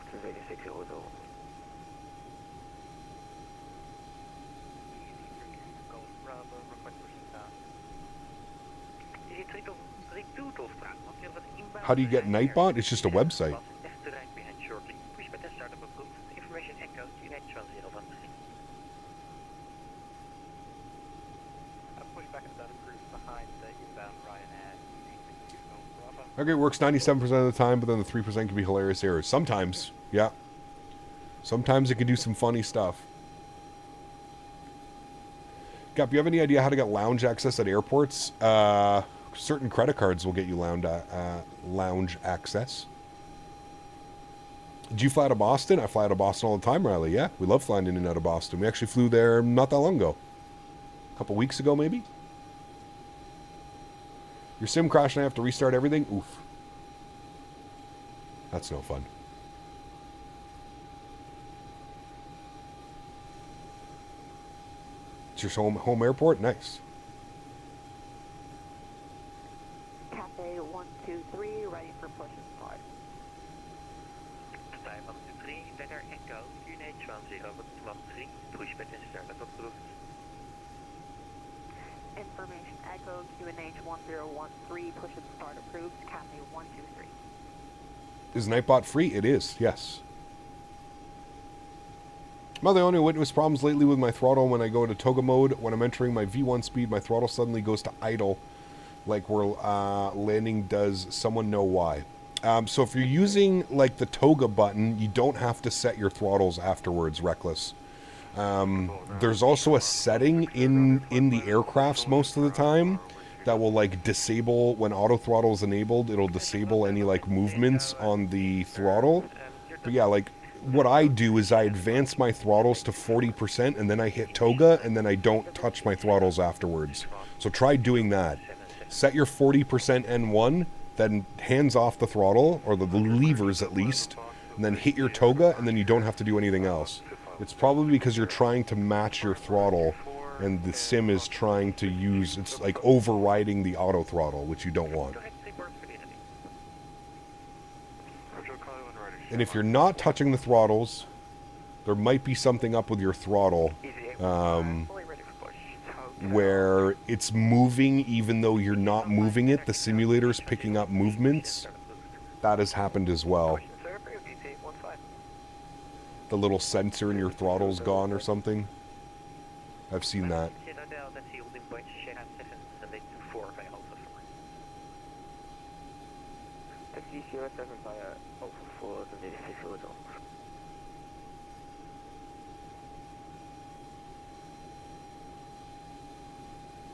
How do you get Nightbot? It's just a website. Okay, it works 97% of the time, but then the 3% can be hilarious errors. Sometimes, yeah. Sometimes it can do some funny stuff. Gap, you have any idea how to get lounge access at airports? Certain credit cards will get you lounge access. Did you fly out of Boston? I fly out of Boston all the time, Riley. Yeah, we love flying in and out of Boston. We actually flew there not that long ago. A couple weeks ago, maybe? Your sim crashed and I have to restart everything? Oof. That's no fun. It's your home airport? Nice. Cafe 123, ready for push and start. Time 123, better echo, QNH 1013, push button start approved. Information echo, QNH 1013, push and start approved, Cafe 123. Is Nightbot free? It is, yes. Am I the only witness problems lately with my throttle when I go into toga mode? When I'm entering my V1 speed, my throttle suddenly goes to idle, like where landing does. Someone know why? So if you're using like the toga button, you don't have to set your throttles afterwards, Reckless. There's also a setting in the aircrafts most of the time that will like disable when auto throttle is enabled. It'll disable any like movements on the throttle. But yeah, like what I do is I advance my throttles to 40% and then I hit toga and then I don't touch my throttles afterwards. So try doing that. Set your 40% N1, then hands off the throttle, or the levers at least, and then hit your toga and then you don't have to do anything else. It's probably because you're trying to match your throttle and the sim is trying to use, it's like overriding the auto throttle, which you don't want. And if you're not touching the throttles, there might be something up with your throttle where it's moving even though you're not moving it. The simulator's picking up movements. That has happened as well. The little sensor in your throttle's gone or something. I've seen that.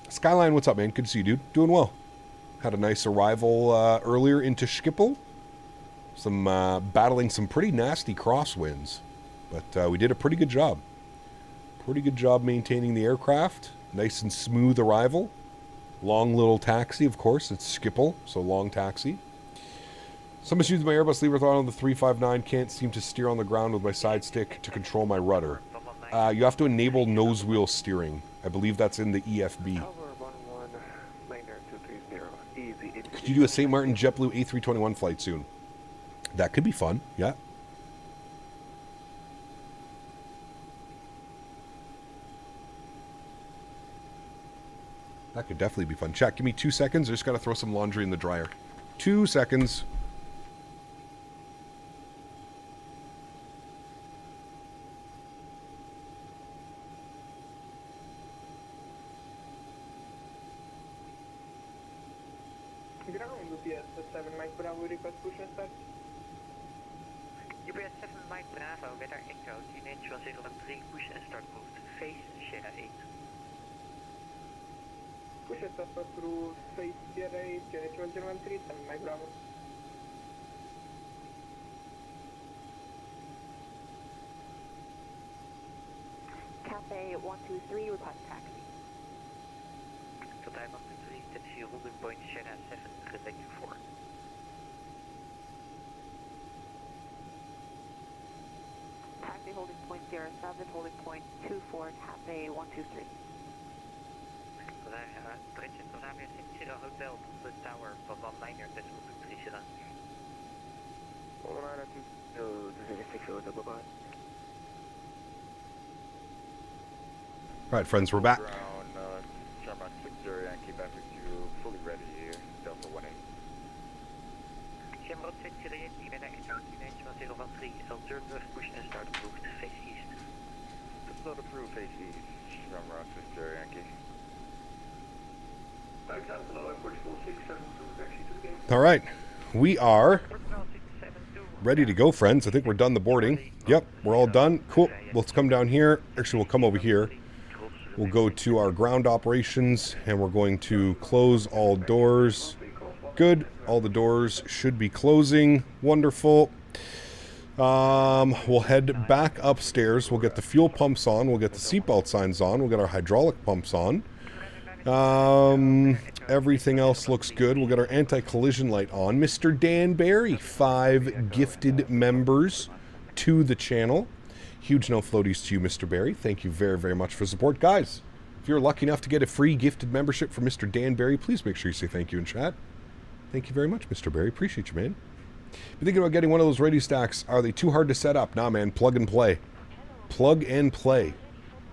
Skyline, what's up, man? Good to see you, dude. Doing well. Had a nice arrival earlier into Schiphol. Some battling some pretty nasty crosswinds, but we did a pretty good job. Pretty good job maintaining the aircraft. Nice and smooth arrival. Long little taxi, of course. It's Schiphol, so long taxi. Some issues with my Airbus lever throttle on the 359. Can't seem to steer on the ground with my side stick to control my rudder. You have to enable nose wheel steering. I believe that's in the EFB. Could you do a St. Martin JetBlue A321 flight soon? That could be fun, yeah. That could definitely be fun. Chat, give me 2 seconds. I just got to throw some laundry in the dryer. 2 seconds. Ground UPS 7 Mike Bravo request push and start. UPS 7 Mike Bravo, weather echo, QNH 1013, push and start moved, face Sierra 8. Push and start approved, face Sierra 8, QNH 1013, 7 Mike Bravo. Cafe 123, request taxi. So time 123, taxi holding point Sierra 7, reddeck 4. Taxi holding point 07, holding point 24, Cafe 123. Bridget, we gaan weer 60 hotel op de tower van Van Liner, dat is op de 3 zitten. All right, friends, we're back. Shamrock 60 Yankee back with you, fully ready here, Delta 18. Shamrock 60 Yankee, weather echo, QNH 1013, alternative push and start approved, face east. That's not approved, face east, Shamrock 60 Yankee. All right. we are ready to go, friends. I think we're done the boarding. Yep, we're all done. Cool. Let's come down here. Actually, we'll come over here. We'll go to our ground operations, and we're going to close all doors. Good. All the doors should be closing. Wonderful. We'll head back upstairs. We'll get the fuel pumps on. We'll get the seatbelt signs on. We'll get our hydraulic pumps on. Everything else looks good. We'll get our anti-collision light on. Mr. Dan Barry, 5 gifted members to the channel. Huge no floaties to you, Mr. Barry. Thank you very, very much for support. Guys, if you're lucky enough to get a free gifted membership from Mr. Dan Barry, please make sure you say thank you in chat. Thank you very much, Mr. Barry. Appreciate you, man. If you're thinking about getting one of those radio stacks, are they too hard to set up? Nah, man. Plug and play. Plug and play.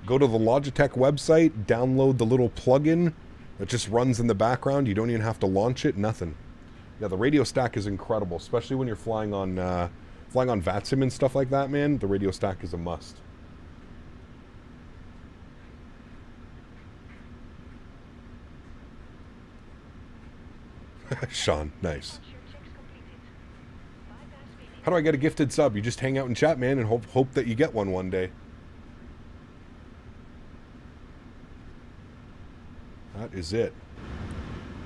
Go to the Logitech website, download the little plug-in that just runs in the background. You don't even have to launch it, nothing. Yeah, the radio stack is incredible, especially when you're flying on VATSIM and stuff like that, man. The radio stack is a must. Sean, nice. How do I get a gifted sub? You just hang out and chat, man, and hope that you get one day. That is it.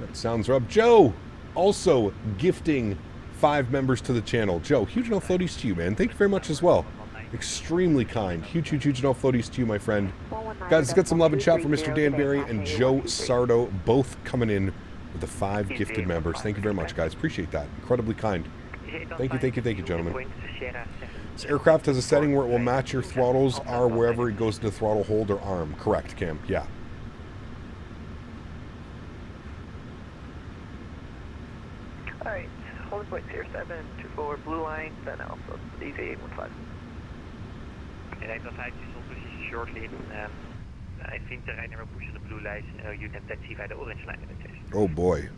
That sounds rough. Joe, also gifting 5 members to the channel. Joe, huge no floaties to you, man. Thank you very much as well. Extremely kind. Huge no floaties to you, my friend. Guys, let's get some love and chat for Mr. Dan Barry and Joe Sardo, both coming in with the 5 gifted members. Thank you very much, guys. Appreciate that. Incredibly kind. Thank you, gentlemen. This aircraft has a setting where it will match your throttles are wherever it goes to throttle hold or arm. Correct, Cam. Yeah. Alright, holding point 0724 blue line, then Alpha, easy 815. En dat hij is op positie shortly. I think the Ryanair will push the blue lights unit taxi by the orange line in the test. Oh boy.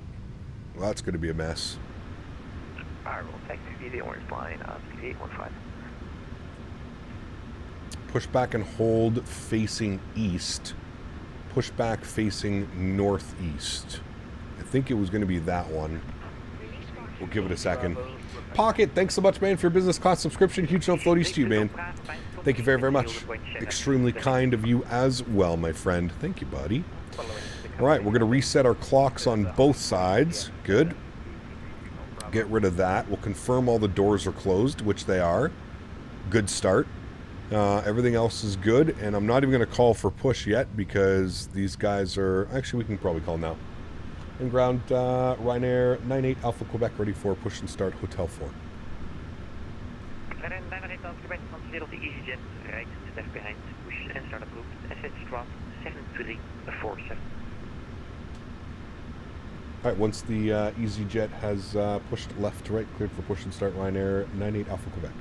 Well, that's going to be a mess. Alright, we'll taxi via the orange line, easy 815. Push back and hold facing east. Push back facing northeast. I think it was going to be that one. We'll give it a second. Pocket, thanks so much, man, for your business class subscription. Huge no floaties to you, man. Thank you very, very much. Extremely kind of you as well, my friend. Thank you, buddy. All right, we're going to reset our clocks on both sides. Good. Get rid of that. We'll confirm all the doors are closed, which they are. Good start. Everything else is good, and I'm not even going to call for push yet because these guys are... Actually, we can probably call now. In ground, Ryanair 98 Alpha Quebec, ready for push and start Hotel 4. Ryanair 98 Alpha Quebec, consider the EasyJet, right, left behind, push and start approved, asset strap 7347. Alright, once the EasyJet has pushed left to right, cleared for push and start Ryanair 98 Alpha Quebec.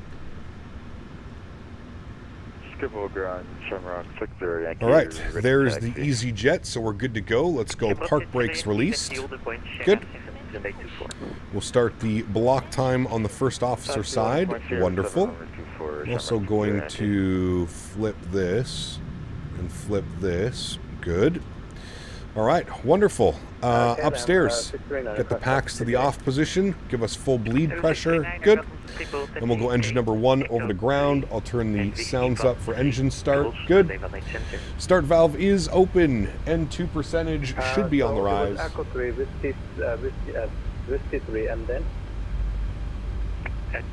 Alright, there's the EasyJet, so we're good to go. Let's go. Park brakes released. Good. We'll start the block time on the first officer side. Wonderful. I'm also going to flip this and flip this. Good. Alright, wonderful. Upstairs, get the packs to the off position, give us full bleed pressure, good. Then we'll go engine number 1 over to ground. I'll turn the sounds up for engine start, good. Start valve is open, N2 percentage should be on the rise. At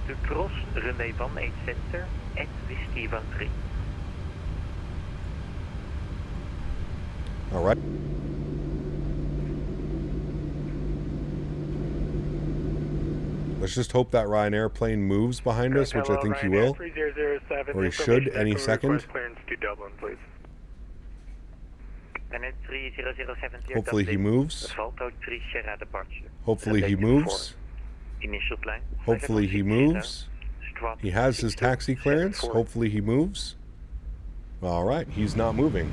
the cross, runway 18 center, at whiskey 13. Alright. Let's just hope that Ryanair plane moves behind us, which I think he will. Or he should any second. Hopefully he moves. Hopefully he moves. Hopefully he moves. He has his taxi clearance. Hopefully he moves. Alright, he's not moving.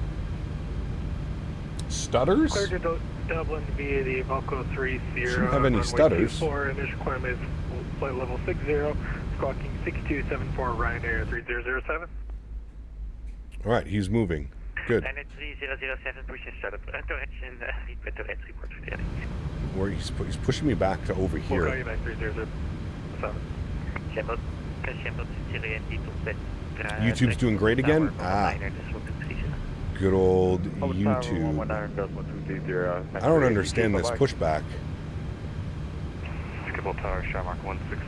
Stutters? Clear to Dublin via the Volco 30. Shouldn't have any stutters. 24, initial climb is flight level 60, squawking 6274 Ryanair 3007. Alright, he's moving. Good. And at 3007, push and start up. Direction, report. Where he's pushing me back to over here. YouTube's doing great again? Ah. Good old YouTube. I don't understand this pushback.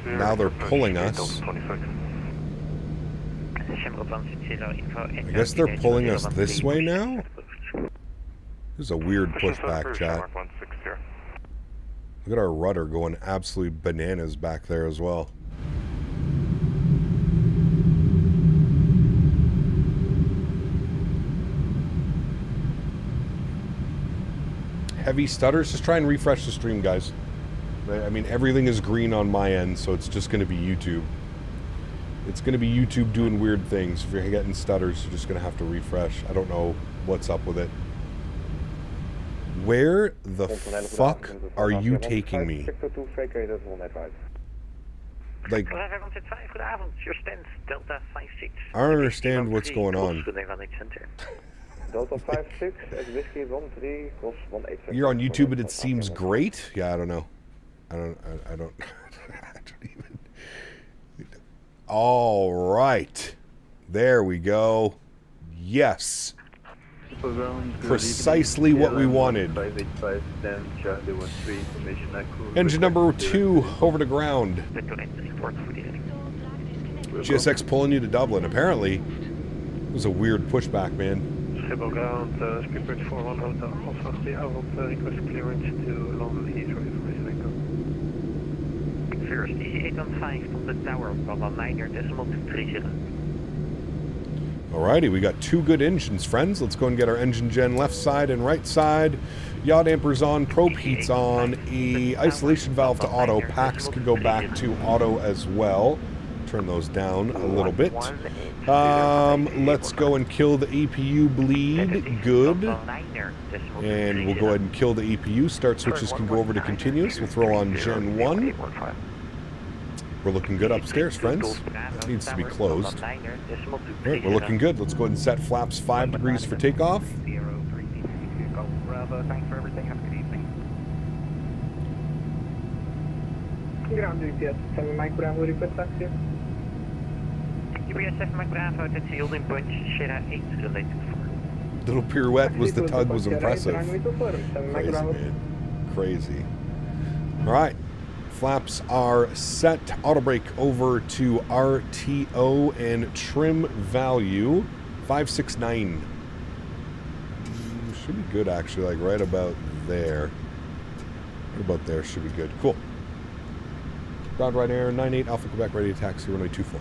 Now they're pulling us. I guess they're pulling us this way now? This is a weird pushback, chat. Look at our rudder going absolutely bananas back there as well. Heavy stutters. Just try and refresh the stream, guys. I mean, everything is green on my end, so it's just going to be YouTube. It's going to be YouTube doing weird things. If you're getting stutters, you're just going to have to refresh. I don't know what's up with it. Where the fuck are you taking me? Like, I don't understand what's going on. You're on YouTube and it seems great? Yeah, I don't know. I don't even. All right. There we go. Yes. Precisely what we wanted. Engine number 2 over to ground. GSX pulling you to Dublin. Apparently, it was a weird pushback, man. Schiphol ground, Speedbird 41 Hotel Alpha, the Arab request clearance to London Heathrow information echo. First EC815 from the tower, 119.230. Alrighty, we got 2 good engines, friends. Let's go and get our engine gen left side and right side. Yaw dampers on, probe heats on, isolation valve to auto. Packs could go back to auto as well. Turn those down a little bit. Let's go and kill the EPU bleed. Good. And we'll go ahead and kill the EPU. Start switches can go over to continuous. We'll throw on Gen 1. We're looking good upstairs, friends. That needs to be closed. All right, we're looking good. Let's go ahead and set flaps 5 degrees for takeoff. Thanks for everything. Have a good evening. Ground UPS 7 Mike Bravo request taxi. UPS 7 Mike Bravo, that's the holding point, Sierra 8 related to 4. Little pirouette was the tug was impressive. Crazy, man. Crazy. All right. Flaps are set. Auto brake over to RTO and trim value 569. Should be good actually, like right about there. Right about there should be good. Cool. Ground Ryanair 98 Alpha Quebec ready to taxi runway 24.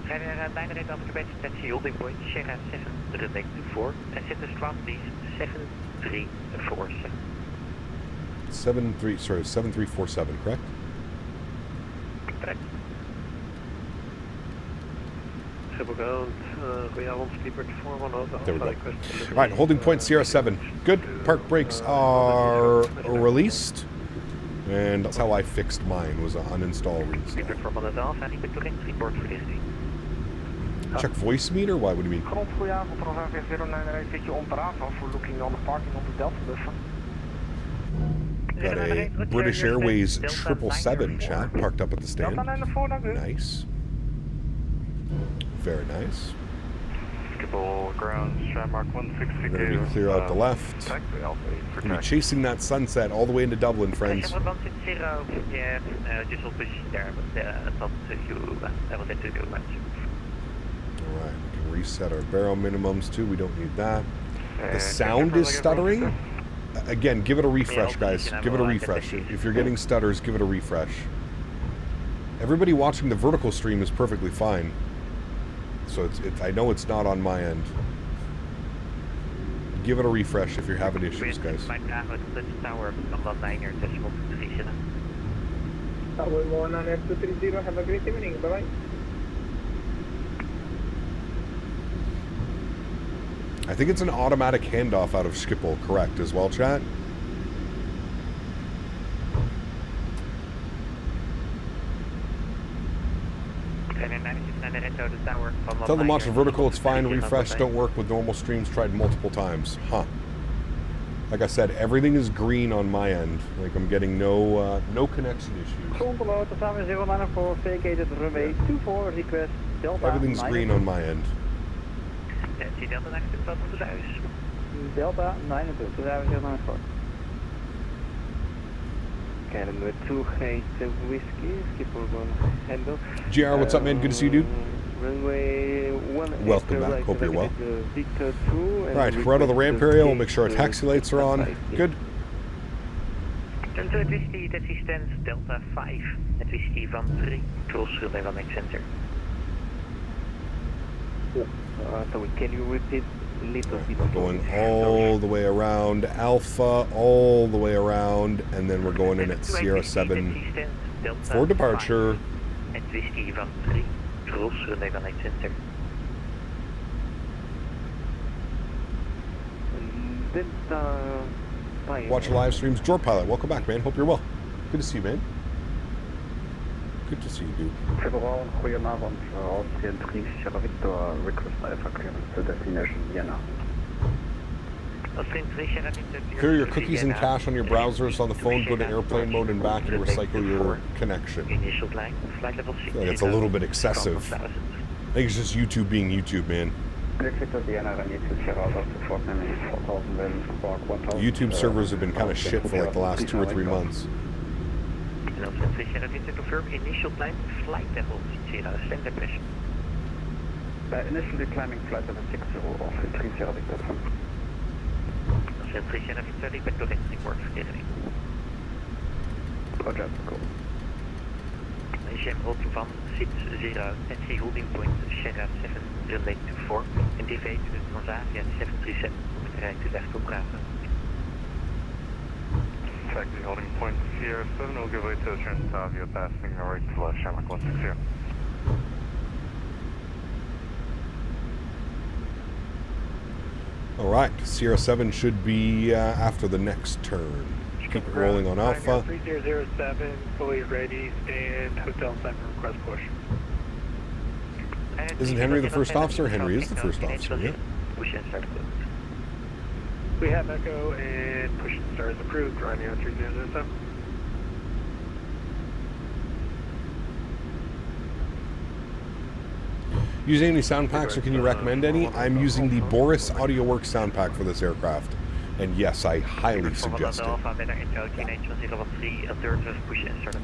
Ryanair 98 Alpha Quebec, that's the holding point, Sierra 7 related to 4. And set the strap please 7347. 7347, correct? Correct. There we go. Alright, holding point Sierra 7. Good. Park brakes are released. And that's how I fixed mine, was an uninstall reinstall. Check voice meter? Why? What do you mean? Got a British Airways 777 chat parked up at the stand. Nice. Very nice. Ground, Mark 160. We're going to clear out the left. We're going to be chasing that sunset all the way into Dublin, friends. Yeah, just will push there, but thought I will let you go back. Alright, we can reset our barrel minimums too. We don't need that. The sound is stuttering. Again, give it a refresh, guys. Give it a refresh. If you're getting stutters, give it a refresh. Everybody watching the vertical stream is perfectly fine. So I know it's not on my end. Give it a refresh if you're having issues, guys. Tower 19230, have a great evening. Bye-bye. I think it's an automatic handoff out of Schiphol, correct, as well, chat? Tell them watch the vertical, it's fine. Refresh don't work with normal streams, tried multiple times. Huh. Like I said, everything is green on my end. Like I'm getting no connection issues. Everything's green on my end. Delta 9 Canada 2 whiskey, skip handle. GR, what's up, man? Good to see you, dude. Runway 1. Welcome back. Hope you're well. Victor 2. Alright, we're out of the ramp area. We'll make sure our taxi lights are on. Good. Delta Whiskey, that is stands Delta 5. At Whiskey van 3. Cross relay van center. So can you repeat a little bit? We're going all the way around Alpha, all the way around, and then we're going in at Sierra 7 for departure. At Whiskey van 3. Cross relay van center. Watch the live streams. Jor Pilot, welcome back, man. Hope you're well. Good to see you, man. Good to see you, dude. Goedenavond, Austrian 3 Sierra Victor, request Alpha clearance to destination Vienna. Clear your cookies and cache on your browsers on the phone, go to airplane mode and back and recycle your connection. I feel like it's a little bit excessive. I think it's just YouTube being YouTube, man. YouTube servers have been kind of shit for like the last 2 or 3 months. Initial climb, flight level 60, send depression. Initially climbing flight level 60 of 3 Sierra Victor. Send 3 Sierra Victor, repeat to entering work verkeering. Roger, cool. Jam holding van 60 at holding point Sierra 7 relay to 4 and deviate to the Transavia 737 op de rij to left op Bravo. Taxi holding point Sierra 7, we'll give way to the Transavia passing right to left, Shamrock 160. Alright, Sierra 7 should be after the next turn. Keep it rolling on Alpha. 3007, fully ready, stand, Hotel 7, request push. Isn't Henry the first officer? Henry is the first officer, yeah. Push and start close. We have Echo and push and start is approved, Ryanair 3007. Using any sound packs, or can you recommend any? I'm using the Boris AudioWorks sound pack for this aircraft. And yes, I highly suggest it.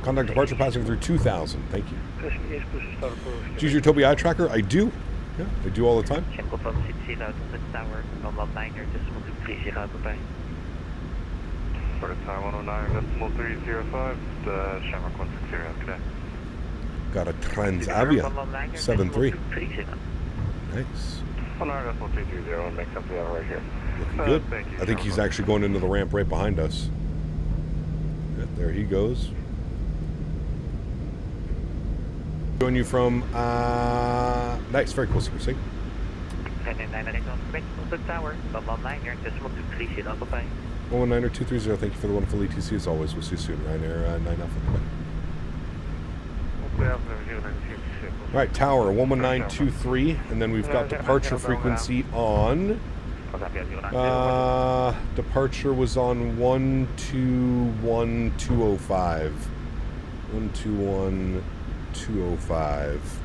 Contact departure passing through 2000. Thank you. Choose your Tobii eye tracker? I do. Yeah, I do all the time. For the time 109.305, the Shamrock 160 today. Got a Transavia 73. Nice. 109.330, makes up the hour right here. Looking good. I think he's actually going into the ramp right behind us. Yeah, there he goes. Join you from, nice, very cool, see. 119er230, thank you for the wonderful ETC as always. We'll see you soon, Ryanair 9 Alpha. Alright, tower 11923, and then we've got departure frequency on. Departure was on 121205. 121205.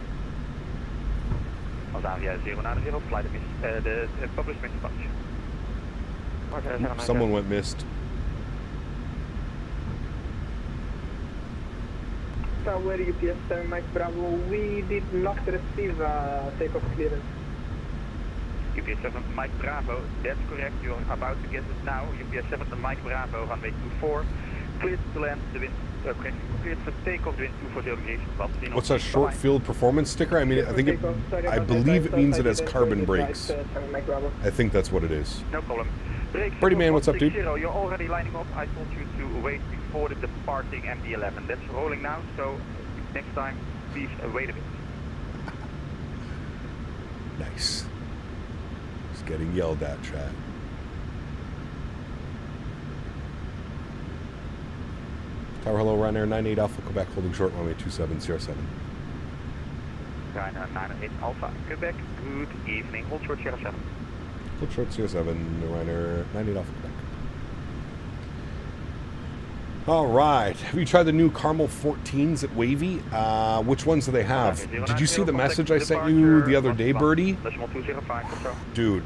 Someone went missed. Tower UPS 7 Mike Bravo, we did not receive takeoff clearance. UPS 7 Mike Bravo, that's correct, you're about to get it now. UPS 7 Mike Bravo, runway 24, cleared to land, the wind, cleared for takeoff, the wind 240 degrees. What's that short field performance sticker? I mean, I think I believe it means it has carbon brakes. I think that's what it is. No problem. Birdie Man, what's up, dude? You're already lining up. I told you to wait before the departing MD-11. That's rolling now, so next time, please wait a bit. Nice. Just getting yelled at, chat. Tower, hello, Ryanair 98 Alpha, Quebec, holding short, runway 2707. Ryanair 98 Alpha, Quebec, good evening, hold short 07. Hold short 07, Ryanair 98 Alpha, Quebec. All right. Have you tried the new Caramel 14s at Wavy? Which ones do they have? Did you see the message I sent you the other day, Birdie? Dude,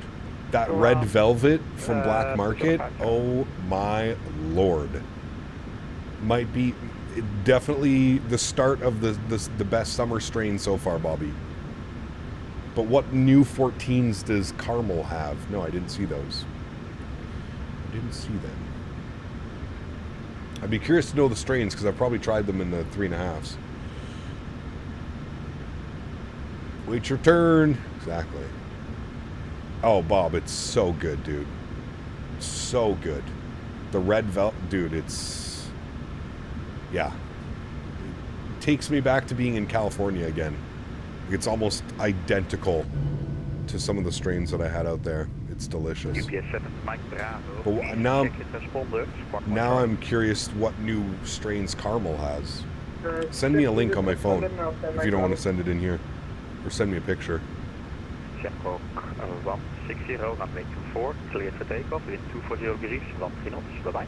that red velvet from Black Market, oh my lord. Might be definitely the start of the best summer strain so far, Bobby. But what new 14s does Caramel have? No, I didn't see those. I didn't see them. I'd be curious to know the strains because I've probably tried them in the 3.5s. Wait your turn. Exactly. Oh, Bob, it's so good, dude. So good. The red velvet, dude, it's... Yeah. It takes me back to being in California again. It's almost identical to some of the strains that I had out there. It's delicious. But now I'm curious what new strains Caramel has. Send me a link on my phone if you don't want to send it in here. Or send me a picture. Coch 160, runway 24, cleared for takeoff, wind 240 degrees, 13 knots, bye-bye.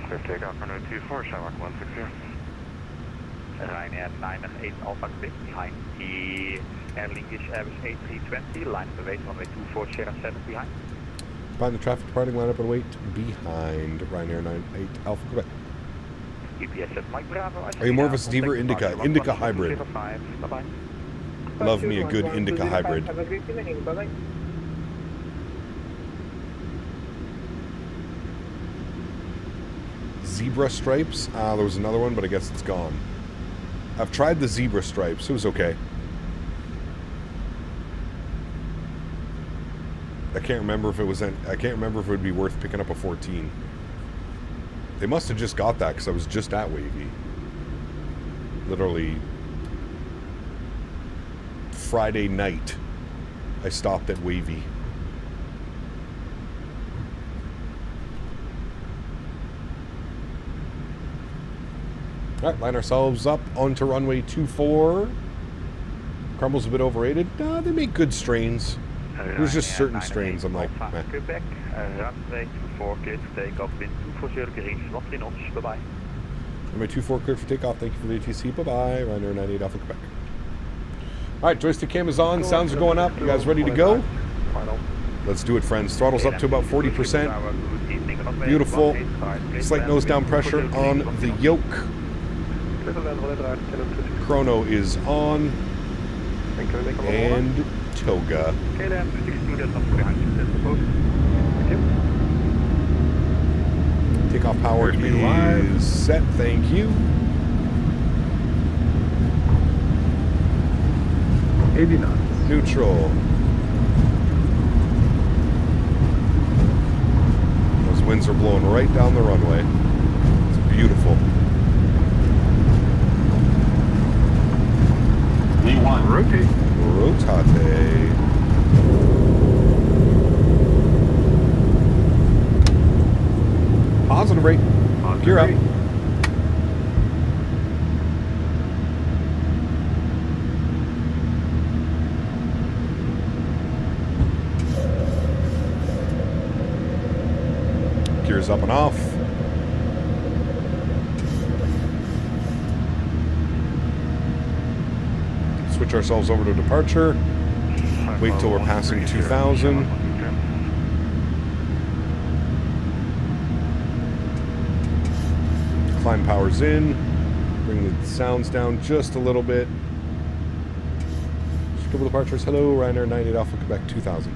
Clear takeoff, runway 24, Shamrock 160. Ryanair 908 Alpha Quebec, behind the Air Linkish Airbus A320, line of the wait, runway 24, Sierra 7 behind. Find the traffic departing, line up and wait behind Ryanair 98 Alpha Quebec. EPS at Mike Bravo. Are you more of a Sativa or Indica? Indica hybrid. Bye-bye. Love me a good Indica hybrid. Have a great evening. Bye-bye. Zebra stripes. There was another one, but I guess it's gone. I've tried the zebra stripes. It was okay. I can't remember if it was. I can't remember if it would be worth picking up a 14. They must have just got that because I was just at Wavy. Literally Friday night, I stopped at Wavy. All right, line ourselves up onto runway 24. Caramel's a bit overrated. Nah, they make good strains. There's just certain strains I'm like, meh. Quebec, runway 24, cleared for takeoff, wind 240 degrees, 13 knots, bye-bye. Runway 24, cleared for takeoff. Thank you for the ATC. Bye-bye. Ryanair 98 Alpha Quebec. All right, joystick cam is on. Sounds are going up. You guys ready to go? Let's do it, friends. Throttle's up to about 40%. Beautiful. Slight nose down pressure on the yoke. Chrono is on. And toga. Takeoff power is set. Thank you. 80 knots. Neutral. Those winds are blowing right down the runway. It's beautiful. V1. Rotate. Rotate. Positive rate. Gear up. Gears up and off. Switch ourselves over to departure. Wait till we're passing 2,000. Climb powers in. Bring the sounds down just a little bit. Scribble departures. Hello, Ryanair 98 Alpha Quebec 2000.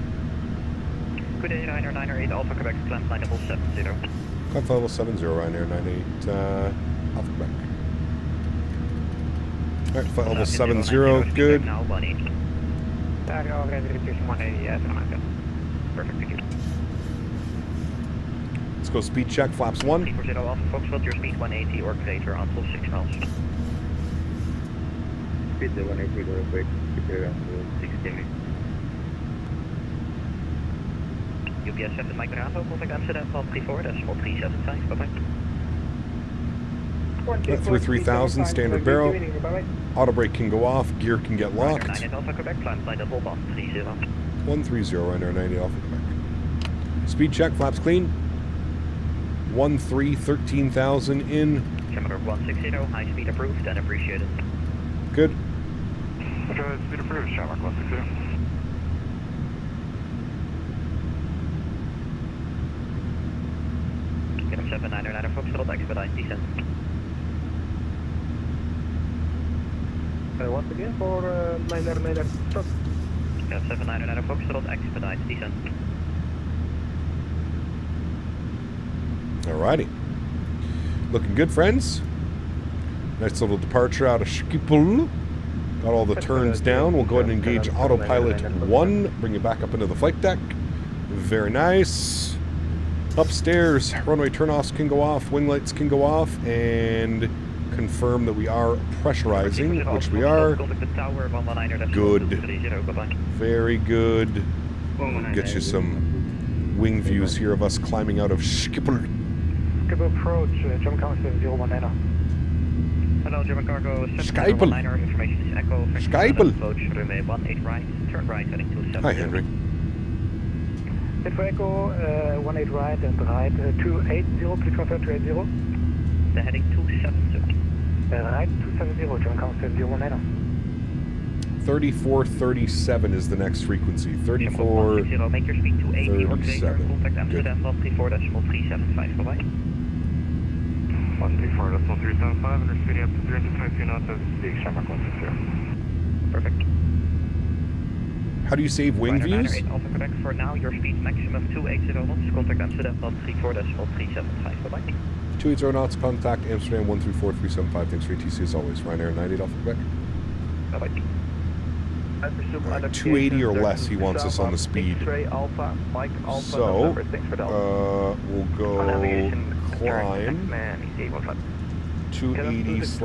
Good day, Ryanair 98 Alpha Quebec, climb flight level 70. Climb flight level 70, Ryanair 98 Alpha Quebec. Alright, flight level 70, good. Now 180. Perfect, thank you. Let's go speed check, flaps 1. 340 Alpha Foxtrot, your speed 180 or greater until 6 knots. Speed 180 real quick, prepare until 60. UPS 7 Mike Bravo, contact Amsterdam 134, that's 4375, bye-bye. 3,000, standard barrel. Auto brake can go off, gear can get locked. 98 Alpha Quebec, climb flight level 130. 130, Ryanair 98 Alpha Quebec. Speed check, flaps clean. 13, 13,000 in. Camera 160, high speed approved and appreciated. Good. Okay, speed approved, Shamrock 160. Get up 799 Foxtrot, expedite descent. Once again for 999 stop. Get up 799 Foxtrot, expedite descent. Alrighty. Looking good, friends. Nice little departure out of Schiphol. Got all the turns down. We'll go ahead and engage autopilot 1. Bring you back up into the flight deck. Very nice. Upstairs, runway turnoffs can go off, wing lights can go off, and confirm that we are pressurizing, which we are. Good. Very good. Get you some wing views here of us climbing out of Schiphol. Schiphol approach, German Cargo 019. Hello, German Cargo 719. Information is Echo. Schiphol. Approach runway 18 right, turn right heading 270. Hi, Henry. Info Echo 18 right and right 280, please confirm 280. The heading 270. Right 270, German Cargo 019. 3437 is the next frequency. 3437. Make your speed to 80 or greater. Contact Amsterdam 134.375. Bye-bye. 134.375 and we're speeding up to 322 knots as we speak, Shamrock 160. Perfect. How do you save wing views? Alpha Quebec, for now your speed maximum 280 knots. Contact Amsterdam 134.375. Bye-bye. 280 knots, contact Amsterdam 134.375. Thanks for ATC as always. Ryanair 98 Alpha Quebec. Bye-bye. Right, 280 or less he wants us on the speed. So, we'll go climb 280 /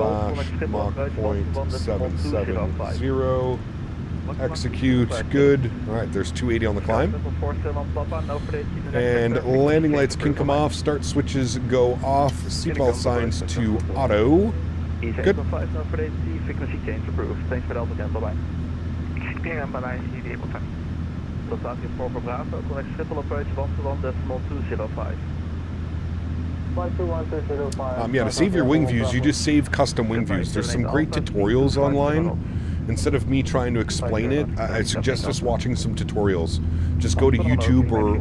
Mach 0.770. Execute. Good. Alright, there's 280 on the climb. And landing lights can come off. Start switches go off. Seatbelt signs to auto. Good. Frequency change approved. Thanks for the help again. Bye-bye. Dat staat hier voor Bravo, correct Schiphol approach Amsterdam, decimal 205. Yeah, to save your wing views, you just save custom wing views. There's some great tutorials online. Instead of me trying to explain it, I suggest just watching some tutorials. Just go to YouTube or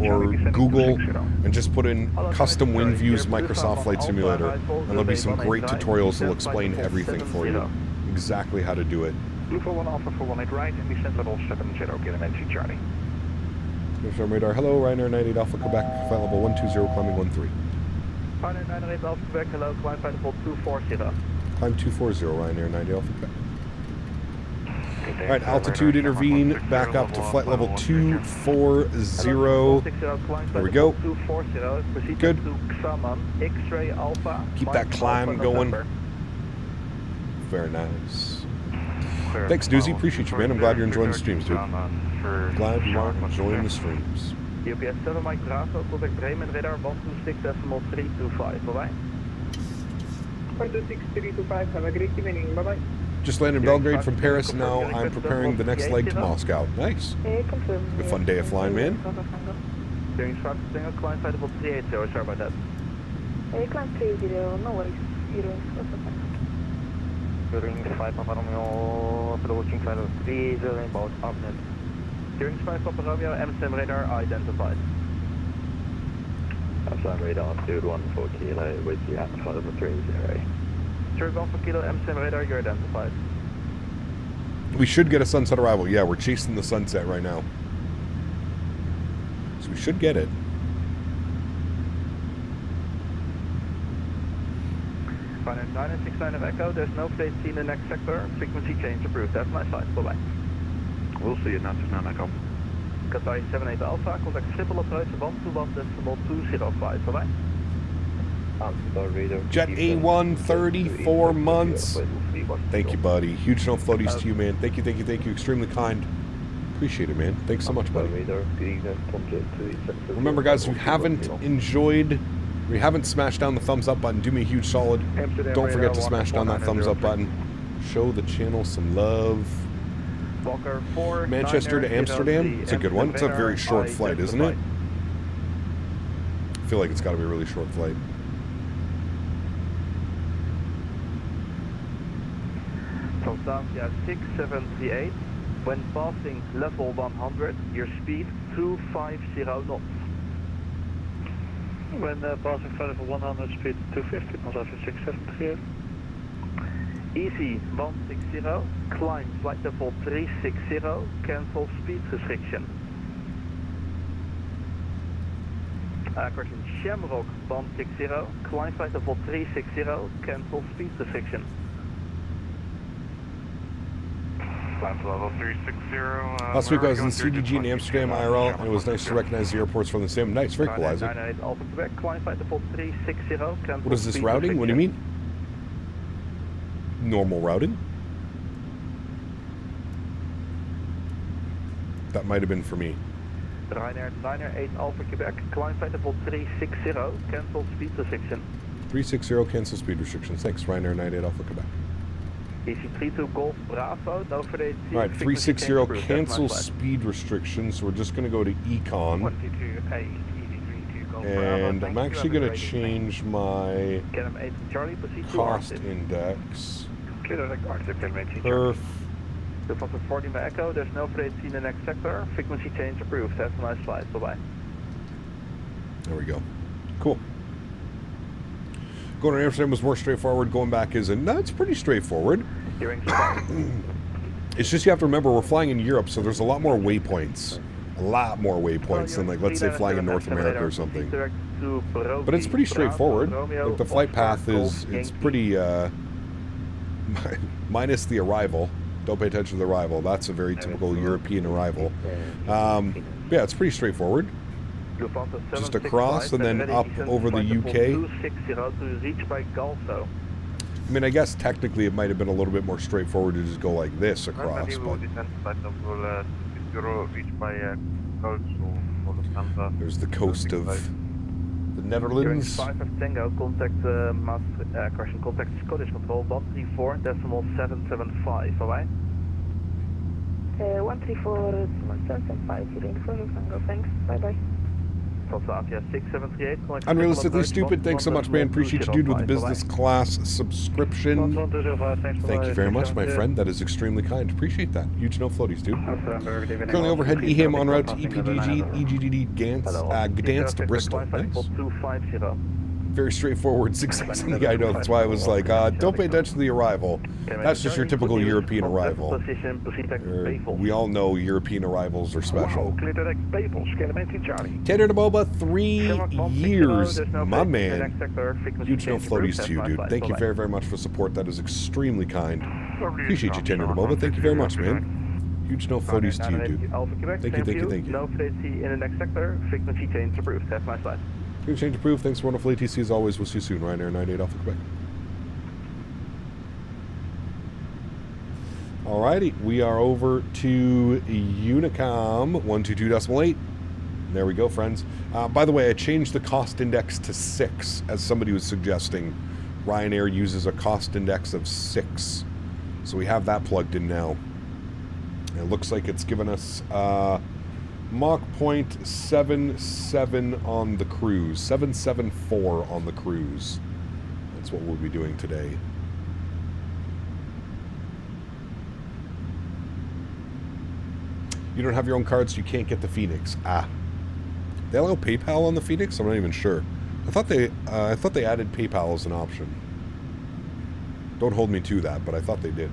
Google and just put in custom wing views Microsoft Flight Simulator, and there'll be some great tutorials that'll explain everything for you, exactly how to do it. Blue for 1 Alpha for 18 right and descent level 70, get an entry Charlie. There's our radar. Hello, Ryanair 98 Alpha Quebec, flight level 120, climbing 13. Ryanair 98 Alpha Quebec, hello, climb flight level 240. Climb 240, Ryanair 98 Alpha Quebec. Alright, altitude intervene, back up to flight level 240. There we go. Good. Keep that climb going. Very nice. Thanks, Doozy. Appreciate you, man. I'm glad you're enjoying the streams, dude. Glad you are enjoying the streams. UPS 7 Mike Bravo, contact Bremen radar 126.325. Bye-bye. 126.325, have a great evening. Bye-bye. Just landed in Belgrade from Paris, and now I'm preparing the next leg to Moscow. Nice. A fun day of flying, man. Doing short single, climb flight level 380, sorry about that. Climb 30, no worries. During 5 Papa Romeo, approaching flight level 30, about upnet. During 5 Papa Romeo, Amsterdam radar identified. Amsterdam radar, altitude 14 kilo, with you at flight level 30. Turn 1 kilo, Amsterdam radar, you're identified. We should get a sunset arrival. Yeah, we're chasing the sunset right now. So we should get it. Ryanair 969 of Echo, there's no flight seen in the next sector. Frequency change approved. That's my side. Bye-bye. We'll see you 969 Echo. Qatar 78 Alpha, contact Schiphol approach 121.205. Bye-bye. Jet A1, 34 months. Thank you, buddy. Huge no floaties to you, man. Thank you, thank you, thank you. Extremely kind. Appreciate it, man. Thanks so much, buddy. Remember, guys, if you haven't enjoyed, if you haven't smashed down the thumbs up button, do me a huge solid. Don't forget to smash down that thumbs up button. Show the channel some love. Manchester to Amsterdam. It's a good one. It's a very short flight, isn't it? I feel like it's got to be a really short flight. Tassia 6738. When passing level 100, your speed 250 knots. When passing level 100, speed 250, Tassia 6738. Easy 160, climb flight level 360, cancel speed restriction. Correction, Shamrock 160, climb flight level 360, cancel speed restriction. Flight level 360. Last week I was in CDG in Amsterdam IRL, and it was nice to recognize the airports from the same. Nice, very cool, Isaac. 998 Alpha Quebec, climb flight level 360, cancel What is this speed routing? What do you restriction. mean? Normal routing? That might have been for me. Ryanair 998 Alpha Quebec, climb flight level 360, cancel speed restriction. 360 cancel speed restrictions. Thanks, Ryanair 98 Alpha Quebec. EC32 Golf Bravo, no for the Alright, 360 cancel speed restrictions. So we're just going to go to Econ. 122A, EC32 Golf And I'm actually going to change my Charlie, cost index. Perf. Lufthansa 40 by Echo, there's no freight seen in the next sector. Frequency change approved. Have a nice flight. Bye-bye. There we go. Cool. Going to Amsterdam was more straightforward. Going back isn't. No, it's pretty straightforward. It's just you have to remember we're flying in Europe, so there's a lot more waypoints. A lot more waypoints than, like, let's say flying in North America or something. But it's pretty straightforward. Like, the flight path is, it's pretty, minus the arrival. Don't pay attention to the arrival. That's a very typical European arrival. Yeah, it's pretty straightforward. Just across and then up over the UK. I mean, I guess technically it might have been a little bit more straightforward to just go like this across. But there's the coast of the Netherlands. 5 of Tango, contact contact Scottish Control 134.775. Bye-bye. 134.775, you're in for Tango, thanks. Bye-bye. Unrealistically stupid. Thanks so much, man. Appreciate you, dude, with the business class subscription. Thank you very much, my friend. That is extremely kind. Appreciate that. Huge no floaties, dude. Currently overhead EHAM en route to EPDG, EGDD, Gdansk to Bristol. Nice. Very straightforward success in the EyeDoc. That's why I was like, don't pay attention to the arrival. That's just your typical European arrival. We all know European arrivals are special. Tanner DeBoba, 3 years. My man. Huge no floaties to you, dude. Thank you very, very much for support. That is extremely kind. Appreciate you, Tanner DeBoba. Thank you very much, man. Huge no floaties to you, dude. Thank you, thank you, thank you. No frequency in the next sector. Frequency change approved. Have a nice flight. Change approved. Thanks for wonderful ATC as always. We'll see you soon. Ryanair 98 Alpha Quebec. Alrighty, we are over to Unicom 122.8. There we go, friends. By the way, I changed the cost index to 6, as somebody was suggesting. Ryanair uses a cost index of 6. So we have that plugged in now. It looks like it's given us Mach 0.77 on the cruise. 774 on the cruise. That's what we'll be doing today. You don't have your own cards, so you can't get the Phoenix. They allow PayPal on the Phoenix? I'm not even sure. I thought they added PayPal as an option. Don't hold me to that, but I thought they did.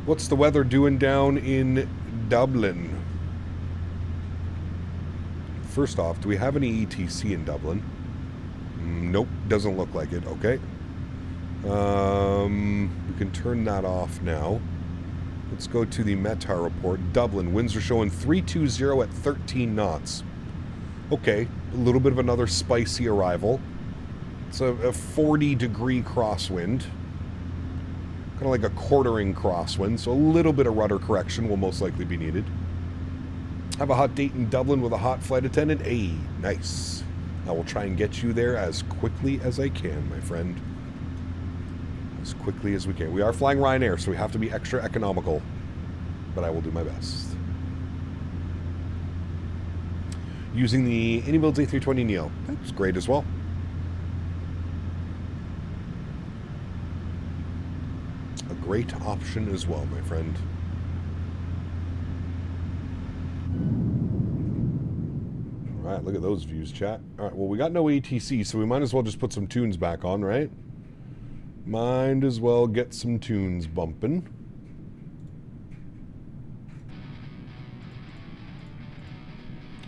What's the weather doing down in Dublin? First off, do we have any ETC in Dublin? Nope, doesn't look like it. Okay. We can turn that off now. Let's go to the Mentha report. Dublin, winds are showing 320 at 13 knots. Okay, a little bit of another spicy arrival. It's a 40-degree crosswind. Kind of like a quartering crosswind, so a little bit of rudder correction will most likely be needed. Have a hot date in Dublin with a hot flight attendant. Hey, nice. I will try and get you there as quickly as I can, my friend. As quickly as we can. We are flying Ryanair, so we have to be extra economical. But I will do my best. using the AnyBuilds A320neo. That's great as well. A great option as well, my friend. All right, look at those views, chat. All right, well, we got no ATC, so we might as well just put some tunes back on, right? Might as well get some tunes bumping.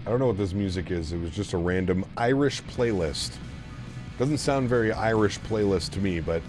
I don't know what this music is. It was just a random Irish playlist. Doesn't sound very Irish playlist to me, but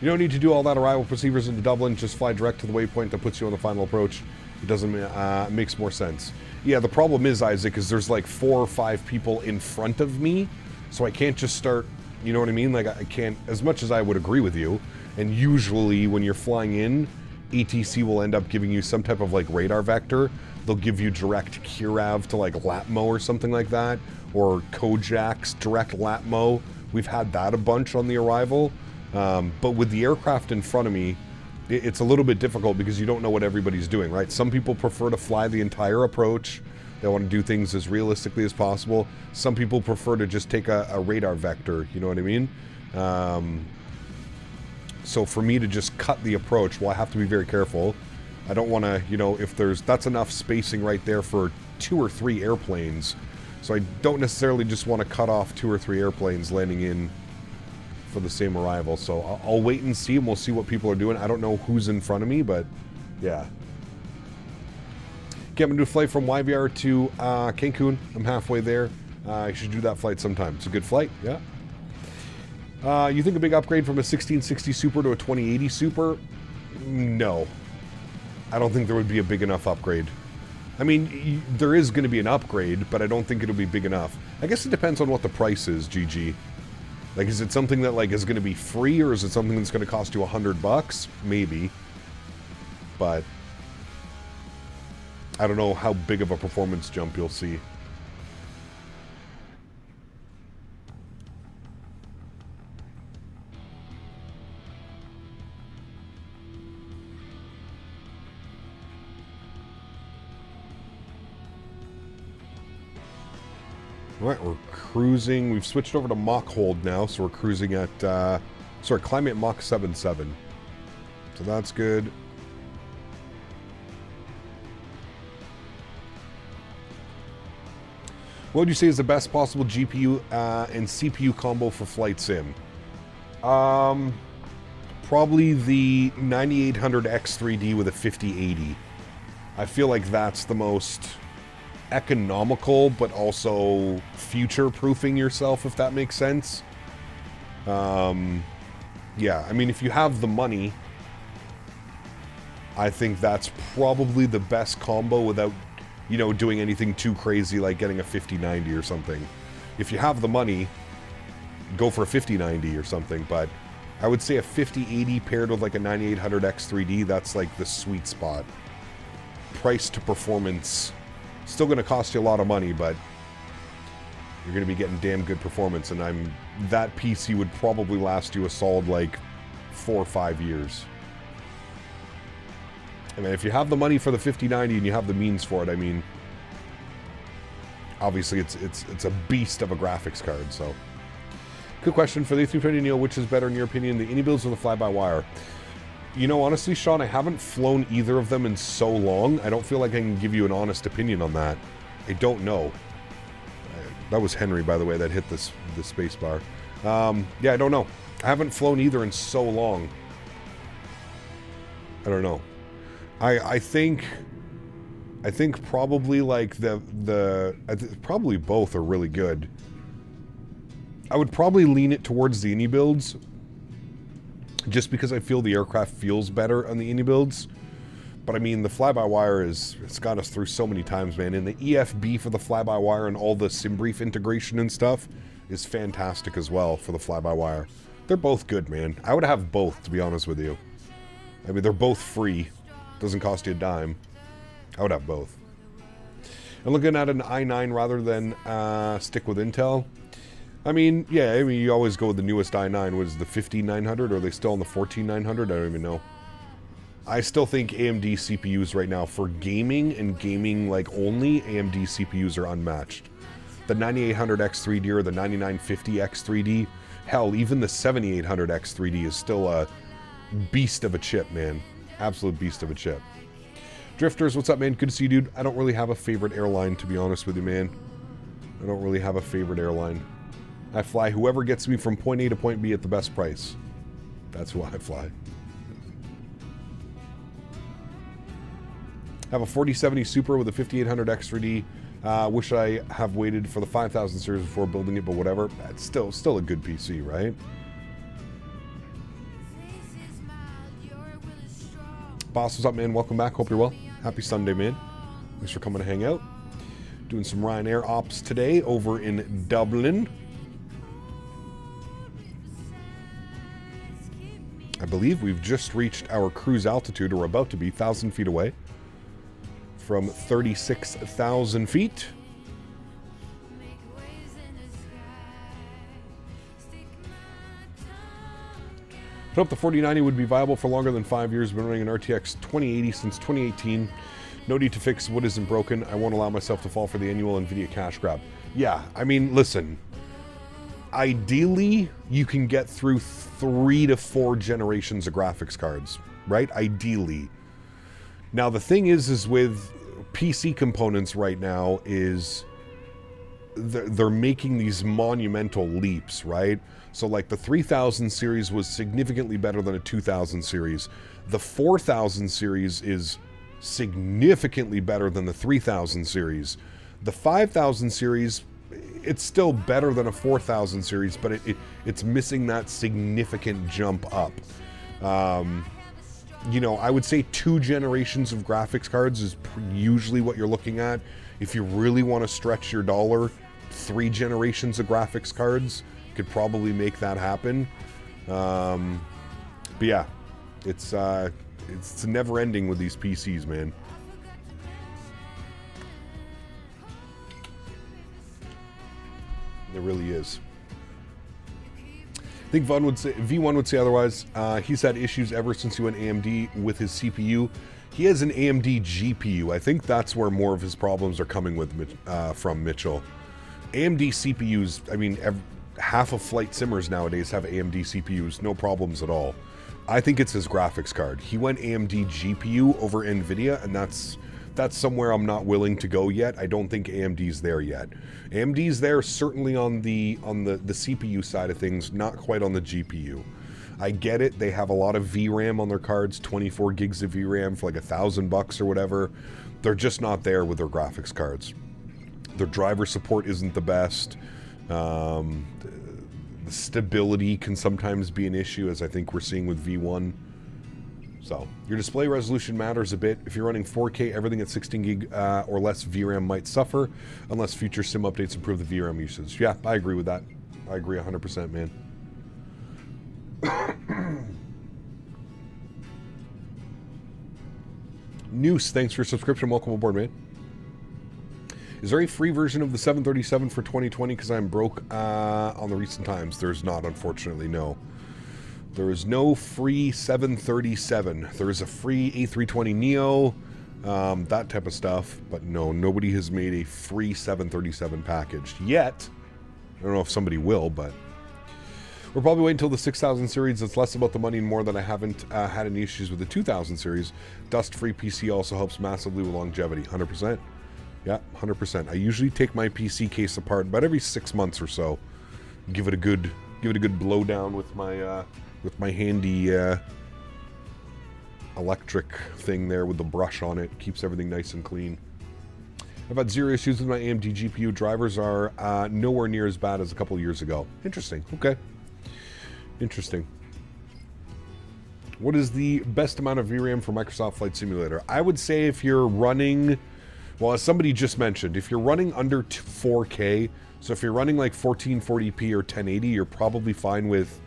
you don't need to do all that arrival procedures into Dublin. Just fly direct to the waypoint that puts you on the final approach. It doesn't makes more sense. Yeah, the problem is, Isaac, is there's like 4 or 5 people in front of me, so I can't just start, you know what I mean? Like, I can't, as much as I would agree with you, and usually when you're flying in, ATC will end up giving you some type of like radar vector. They'll give you direct Kirav to like Latmo or something like that, or Kojak's direct Latmo. We've had that a bunch on the arrival, but with the aircraft in front of me, it's a little bit difficult because you don't know what everybody's doing, right? Some people prefer to fly the entire approach. They want to do things as realistically as possible. Some people prefer to just take a radar vector, you know what I mean? So for me to just cut the approach, well, I have to be very careful. I don't want to, you know, if that's enough spacing right there for 2 or 3 airplanes. So I don't necessarily just want to cut off 2 or 3 airplanes landing in for the same arrival. So I'll wait and see, and we'll see what people are doing. I don't know who's in front of me, but yeah. Get me to a flight from YVR to Cancun. I'm halfway there. I should do that flight sometime. It's a good flight, yeah. You think a big upgrade from a 1660 Super to a 2080 Super? No. I don't think there would be a big enough upgrade. I mean, there is going to be an upgrade, but I don't think it'll be big enough. I guess it depends on what the price is, GG. Like, is it something that, like, is going to be free, or is it something that's going to cost you $100? Maybe. But I don't know how big of a performance jump you'll see. Alright, we're cruising. We've switched over to Mach hold now, so we're cruising at, sorry, climate Mach 7.7. So that's good. What would you say is the best possible GPU and CPU combo for flight sim? Probably the 9800 X3D with a 5080. I feel like that's the most economical, but also future-proofing yourself, if that makes sense. Yeah, I mean, if you have the money, I think that's probably the best combo without, you know, doing anything too crazy like getting a 5090 or something. If you have the money, go for a 5090 or something, but I would say a 5080 paired with like a 9800 X3D, that's like the sweet spot. Price to performance, still going to cost you a lot of money, but you're going to be getting damn good performance, and that PC would probably last you a solid like 4 or 5 years. I mean, if you have the money for the 5090 and you have the means for it, I mean, obviously it's a beast of a graphics card. So, good question for the A320neo. Which is better in your opinion, the AnyBuilds or the fly-by-wire? You know, honestly, Sean, I haven't flown either of them in so long. I don't feel like I can give you an honest opinion on that. I don't know. That was Henry, by the way, that hit the space bar. Yeah, I don't know. I haven't flown either in so long. I don't know. I think probably like probably both are really good. I would probably lean it towards the AnyBuilds, just because I feel the aircraft feels better on the AnyBuilds. But I mean, the fly-by-wire it's got us through so many times, man. And the EFB for the fly-by-wire and all the SimBrief integration and stuff is fantastic as well for the fly-by-wire. They're both good, man. I would have both, to be honest with you. I mean, they're both free. Doesn't cost you a dime. I would have both. And looking at an i9 rather than stick with Intel. I mean, yeah, I mean, you always go with the newest i9. What is the 15900? Or are they still on the 14900? I don't even know. I still think AMD CPUs right now for gaming and gaming like only, AMD CPUs are unmatched. The 9800X3D or the 9950X3D, hell, even the 7800X3D is still a beast of a chip, man. Absolute beast of a chip. Drifters, what's up, man? Good to see you, dude. I don't really have a favorite airline, to be honest with you, man. I don't really have a favorite airline. I fly whoever gets me from point A to point B at the best price. That's who I fly. Have a 4070 Super with a 5800X3D. Wish I have waited for the 5000 series before building it, but whatever. It's still a good PC, right? Boss, what's up, man? Welcome back. Hope you're well. Happy Sunday, man. Thanks for coming to hang out. Doing some Ryanair ops today over in Dublin. I believe we've just reached our cruise altitude, or we're about to be 1,000 feet away from 36,000 feet. I hope the 4090 would be viable for longer than 5 years. Been running an RTX 2080 since 2018. No need to fix what isn't broken. I won't allow myself to fall for the annual NVIDIA cash grab. Yeah, I mean, listen. Ideally, you can get through 3 to 4 generations of graphics cards, right? Ideally. Now, the thing is with PC components right now is they're making these monumental leaps, right? So like the 3000 series was significantly better than a 2000 series. The 4000 series is significantly better than the 3000 series. The 5000 series, it's still better than a 4000 series, but it's missing that significant jump up. You know, I would say 2 generations of graphics cards is usually what you're looking at. If you really want to stretch your dollar, 3 generations of graphics cards could probably make that happen. But yeah, it's never ending with these PCs, man. It really is. I think V1 would say otherwise. He's had issues ever since he went AMD with his CPU. He has an AMD GPU. I think that's where more of his problems are coming with from Mitchell. AMD CPUs, I mean, half of Flite simmers nowadays have AMD CPUs, no problems at all. I think it's his graphics card. He went AMD GPU over NVIDIA, and that's somewhere I'm not willing to go yet. I don't think AMD's there yet. AMD's there certainly on the CPU side of things, not quite on the GPU. I get it. They have a lot of VRAM on their cards, 24 gigs of VRAM for like $1,000 or whatever. They're just not there with their graphics cards. Their driver support isn't the best. The stability can sometimes be an issue, as I think we're seeing with V1. So, your display resolution matters a bit. If you're running 4K, everything at 16 gig or less VRAM might suffer, unless future sim updates improve the VRAM usage. Yeah, I agree with that. I agree 100%, man. Noose, thanks for your subscription. Welcome aboard, man. Is there a free version of the 737 for 2020 because I'm broke on the recent times? There's not, unfortunately, no. There is no free 737. There is a free A320neo, that type of stuff, but no, nobody has made a free 737 package yet. I don't know if somebody will, but we'll probably wait until the 6000 series. It's less about the money and more that I haven't had any issues with the 2000 series. Dust-free PC also helps massively with longevity. 100%. Yeah, 100%. I usually take my PC case apart about every 6 months or so. Give it a good blow down with my handy electric thing there with the brush on it. Keeps everything nice and clean. I've had 0 issues with my AMD GPU. Drivers are nowhere near as bad as a couple of years ago. Interesting. Okay. Interesting. What is the best amount of VRAM for Microsoft Flight Simulator? I would say if you're running, well, as somebody just mentioned, if you're running under 4K, so if you're running like 1440p or 1080, you're probably fine with,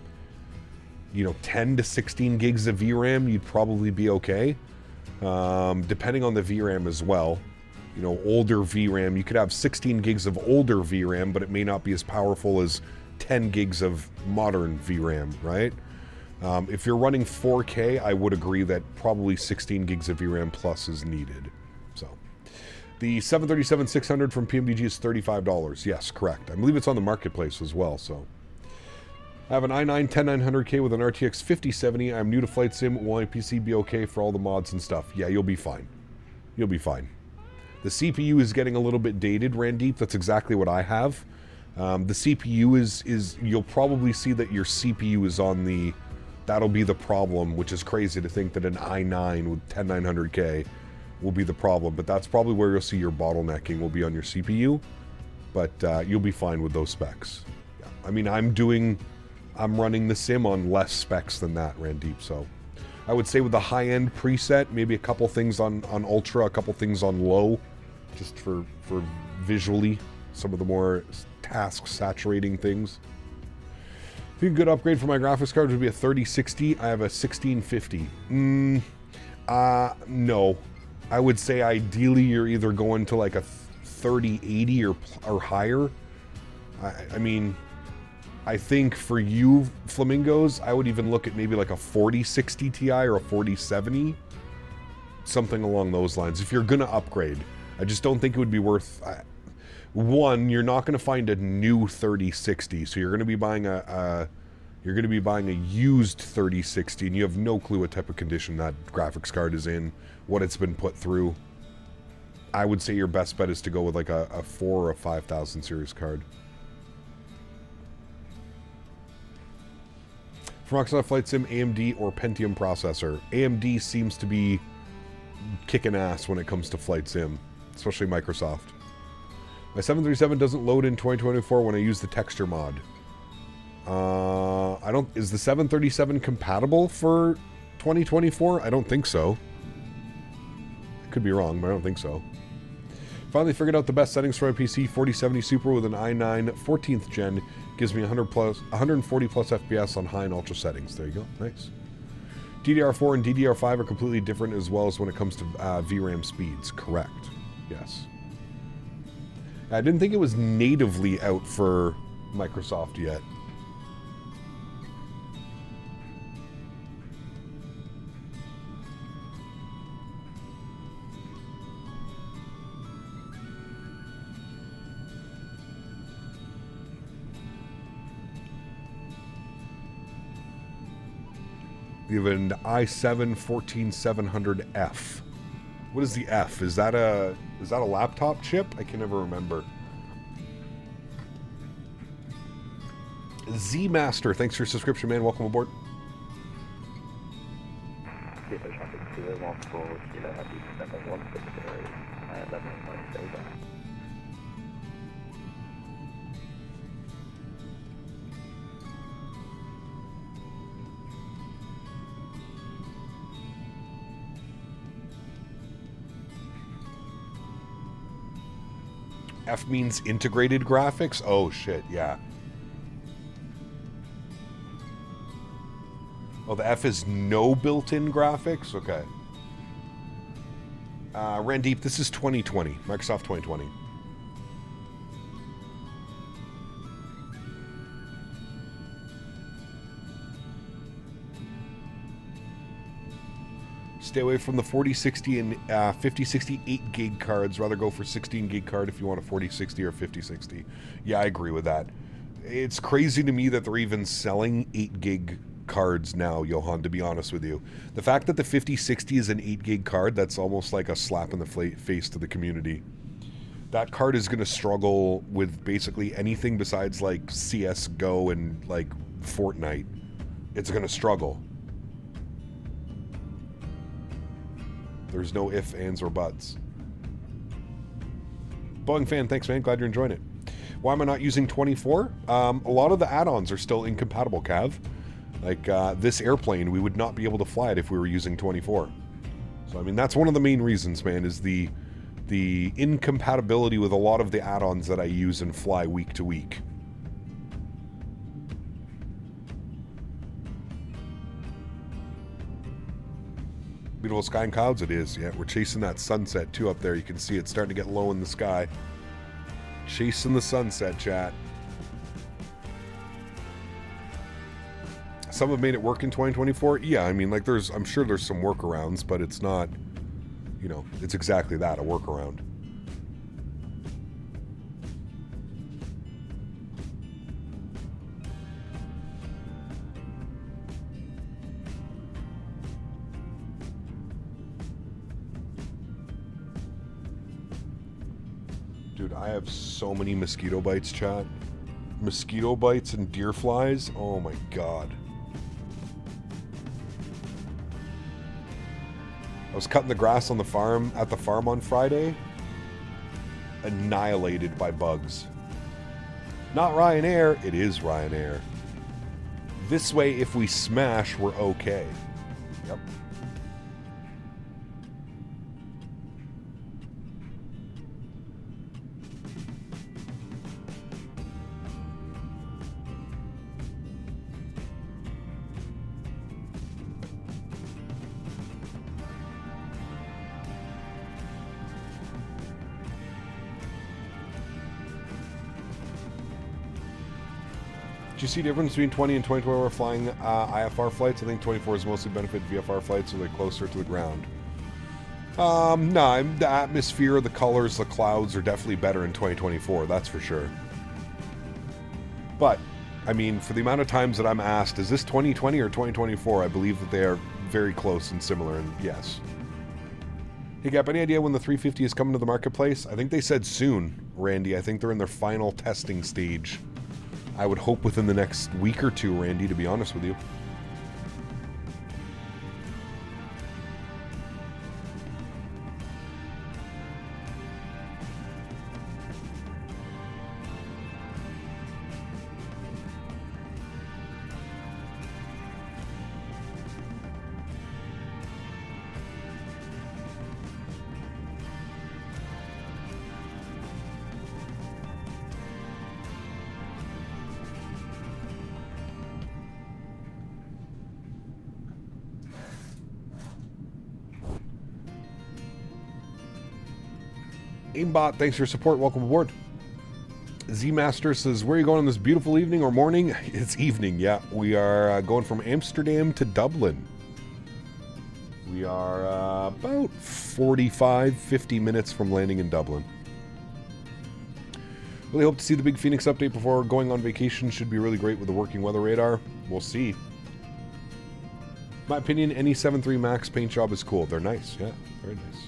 you know, 10 to 16 gigs of VRAM. You'd probably be okay. Depending on the VRAM as well. You know, older VRAM, you could have 16 gigs of older VRAM, but it may not be as powerful as 10 gigs of modern VRAM, right? If you're running 4K, I would agree that probably 16 gigs of VRAM plus is needed. So, the 737-600 from PMDG is $35. Yes, correct. I believe it's on the marketplace as well. So, I have an i9 10900K with an RTX 5070. I'm new to flight sim. Will my PC be okay for all the mods and stuff? Yeah, you'll be fine. You'll be fine. The CPU is getting a little bit dated, Randeep. That's exactly what I have. The CPU is you'll probably see that your CPU is on the... That'll be the problem, which is crazy to think that an i9 with 10900K will be the problem. But that's probably where you'll see your bottlenecking will be on your CPU. But you'll be fine with those specs. Yeah. I mean, I'm running the sim on less specs than that, Randeep. So I would say with the high-end preset, maybe a couple things on ultra, a couple things on low, just for visually, some of the more task saturating things. I think a good upgrade for my graphics card would be a 3060. I have a 1650. No. I would say ideally you're either going to like a 3080 or higher. I mean, I think for you, Flamingos, I would even look at maybe like a 4060 Ti or a 4070. Something along those lines. If you're going to upgrade, I just don't think it would be worth... One, you're not going to find a new 3060, so you're going to be buying a used 3060, and you have no clue what type of condition that graphics card is in, what it's been put through. I would say your best bet is to go with like a 4 or a 5000 series card. For Microsoft Flight Sim, AMD or Pentium processor. AMD seems to be kicking ass when it comes to Flight Sim, especially Microsoft. My 737 doesn't load in 2024 when I use the texture mod. Is the 737 compatible for 2024? I don't think so. I could be wrong, but I don't think so. Finally figured out the best settings for my PC. 4070 Super with an i9 14th gen gives me 140 plus FPS on high and ultra settings. There you go. Nice. DDR4 and DDR5 are completely different as well as when it comes to VRAM speeds. Correct. Yes. I didn't think it was natively out for Microsoft yet. You have an i7 14700F. What is the F? Is that a laptop chip? I can never remember. Z-Master, thanks for your subscription, man. Welcome aboard. F means integrated graphics? Oh, shit, yeah. Oh, the F is no built-in graphics? Okay. Randeep, this is 2020. Microsoft 2020. Stay away from the 4060 and 5060 8 gig cards. Rather go for 16 gig card if you want a 4060 or 5060. Yeah, I agree with that. It's crazy to me that they're even selling 8 gig cards now, Johan, to be honest with you. The fact that the 5060 is an 8 gig card, that's almost like a slap in the face to the community. That card is going to struggle with basically anything besides like CSGO and like Fortnite. It's going to struggle. There's no ifs, ands, or buts. Boeing fan, thanks, man. Glad you're enjoying it. Why am I not using 24? A lot of the add-ons are still incompatible, Cav. Like, this airplane, we would not be able to fly it if we were using 24. So, I mean, that's one of the main reasons, man, is the incompatibility with a lot of the add-ons that I use and fly week to week. Beautiful sky and clouds it is. Yeah, we're chasing that sunset too up there. You can see it starting to get low in the sky. Chasing the sunset, chat. some have made it work in 2024. Yeah, I mean, like, I'm sure there's some workarounds, but it's not, you know, it's exactly that, a workaround. Dude, I have so many mosquito bites, chat. Mosquito bites and deer flies. Oh my god. I was cutting the grass on the farm, at the farm on Friday. Annihilated by bugs. Not Ryanair, it is Ryanair. This way, if we smash, we're okay. Yep. Do you see the difference between 20 and 24 we're flying IFR flights? I think 24 is mostly benefit VFR flights, so they're closer to the ground. No, the atmosphere, the colors, the clouds are definitely better in 2024, that's for sure. But, I mean, for the amount of times that I'm asked, is this 2020 or 2024? I believe that they are very close and similar, and yes. Hey, Gap, any idea when the 350 is coming to the marketplace? I think they said soon, Randy. I think they're in their final testing stage. I would hope within the next week or two, Randy, to be honest with you. Aimbot, thanks for your support. Welcome aboard. Z-Master says, where are you going on this beautiful evening or morning? It's evening, yeah. We are going from Amsterdam to Dublin. We are about 45, 50 minutes from landing in Dublin. Really hope to see the big Phoenix update before going on vacation. Should be really great with the working weather radar. We'll see. In my opinion, any 7.3 Max paint job is cool. They're nice, yeah. Very nice.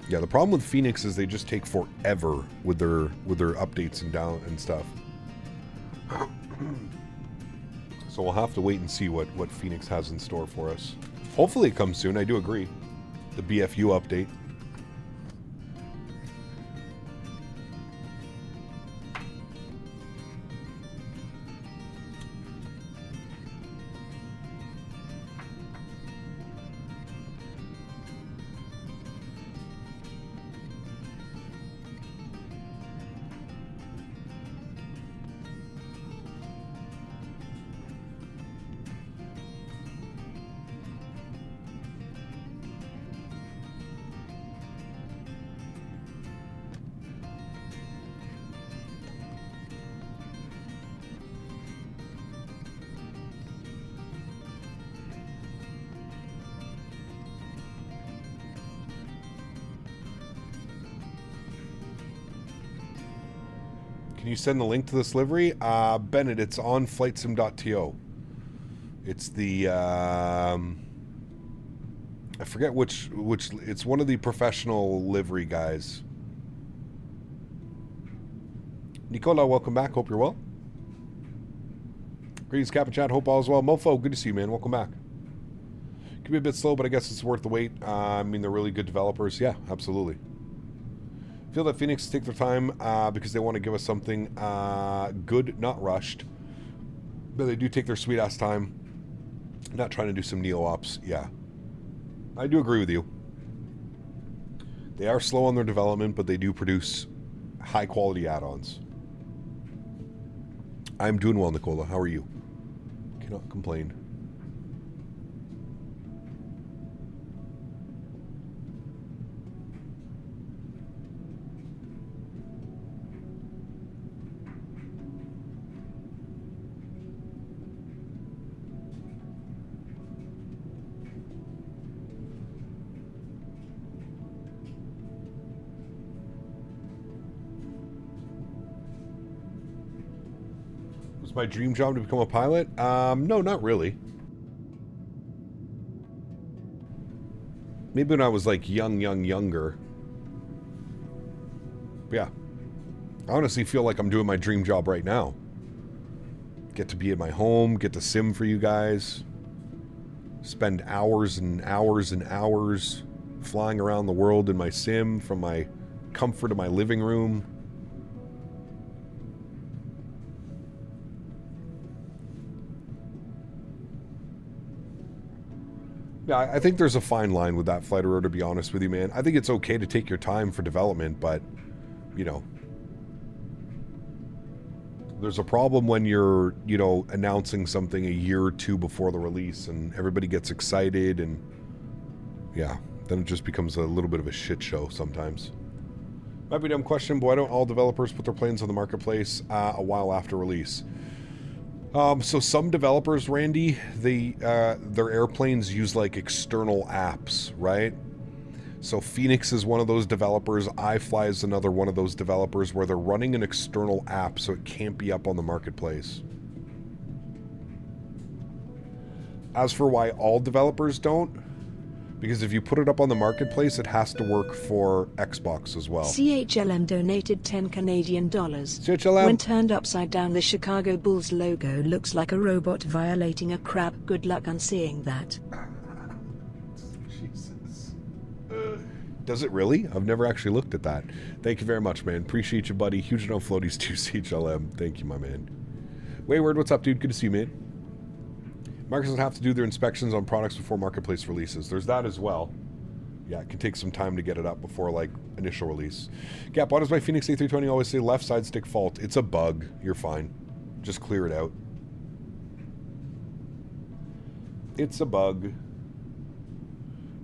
Yeah, the problem with Phoenix is they just take forever with their updates and stuff. So we'll have to wait and see what Phoenix has in store for us. Hopefully it comes soon, I do agree. The BFU update. Can you send the link to this livery? Bennett, it's on flightsim.to. It's the, I forget which, it's one of the professional livery guys. Nicola, welcome back. Hope you're well. Greetings, Cap and Chat. Hope all is well. Mofo, good to see you, man. Welcome back. Could be a bit slow, but I guess it's worth the wait. I mean, they're really good developers. Yeah, absolutely. Feel that Phoenix take their time because they want to give us something good, not rushed. But they do take their sweet ass time. Not trying to do some neo-ops. Yeah. I do agree with you. They are slow on their development, but they do produce high quality add-ons. I'm doing well, Nicola. How are you? Cannot complain. my dream job to become a pilot? No, not really. Maybe when I was like younger. But yeah. I honestly feel like I'm doing my dream job right now. Get to be at my home, get to sim for you guys. Spend hours and hours and hours flying around the world in my sim from my comfort of my living room. Yeah, I think there's a fine line with that, Flite, to be honest with you, man. I think it's okay to take your time for development, but, you know, there's a problem when you're, you know, announcing something a year or two before the release and everybody gets excited and, yeah, then it just becomes a little bit of a shit show sometimes. Might be a dumb question, but why don't all developers put their planes on the marketplace a while after release? So some developers, Randy, their airplanes use like external apps, right? So Phoenix is one of those developers. iFly is another one of those developers where they're running an external app so it can't be up on the marketplace. As for why all developers don't, because if you put it up on the marketplace, it has to work for Xbox as well. CHLM donated 10 Canadian dollars. CHLM. When turned upside down, the Chicago Bulls logo looks like a robot violating a crab. Good luck on seeing that. Jesus. Does it really? I've never actually looked at that. Thank you very much, man. Appreciate you, buddy. Huge no floaties to CHLM. Thank you, my man. Wayward, what's up, dude? Good to see you, man. Microsoft have to do their inspections on products before marketplace releases. There's that as well. Yeah, it can take some time to get it up before, like, initial release. Gap, why does my Phoenix A320 always say left side stick fault? It's a bug. You're fine. Just clear it out. It's a bug.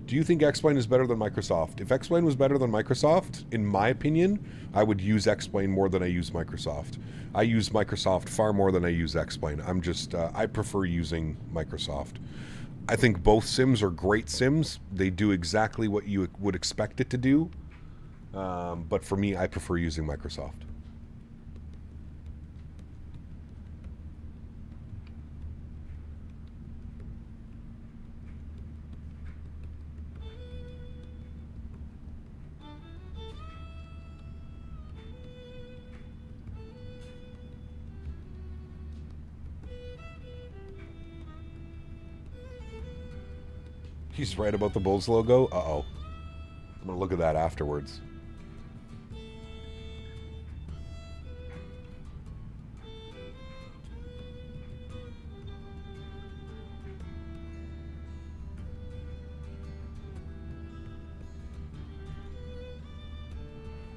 Do you think X-Plane is better than Microsoft? If X-Plane was better than Microsoft, in my opinion, I would use X-Plane more than I use Microsoft. I use Microsoft far more than I use X-Plane. I'm just, I prefer using Microsoft. I think both sims are great sims. They do exactly what you would expect it to do. But for me, I prefer using Microsoft. He's right about the Bulls logo? Uh-oh. I'm going to look at that afterwards.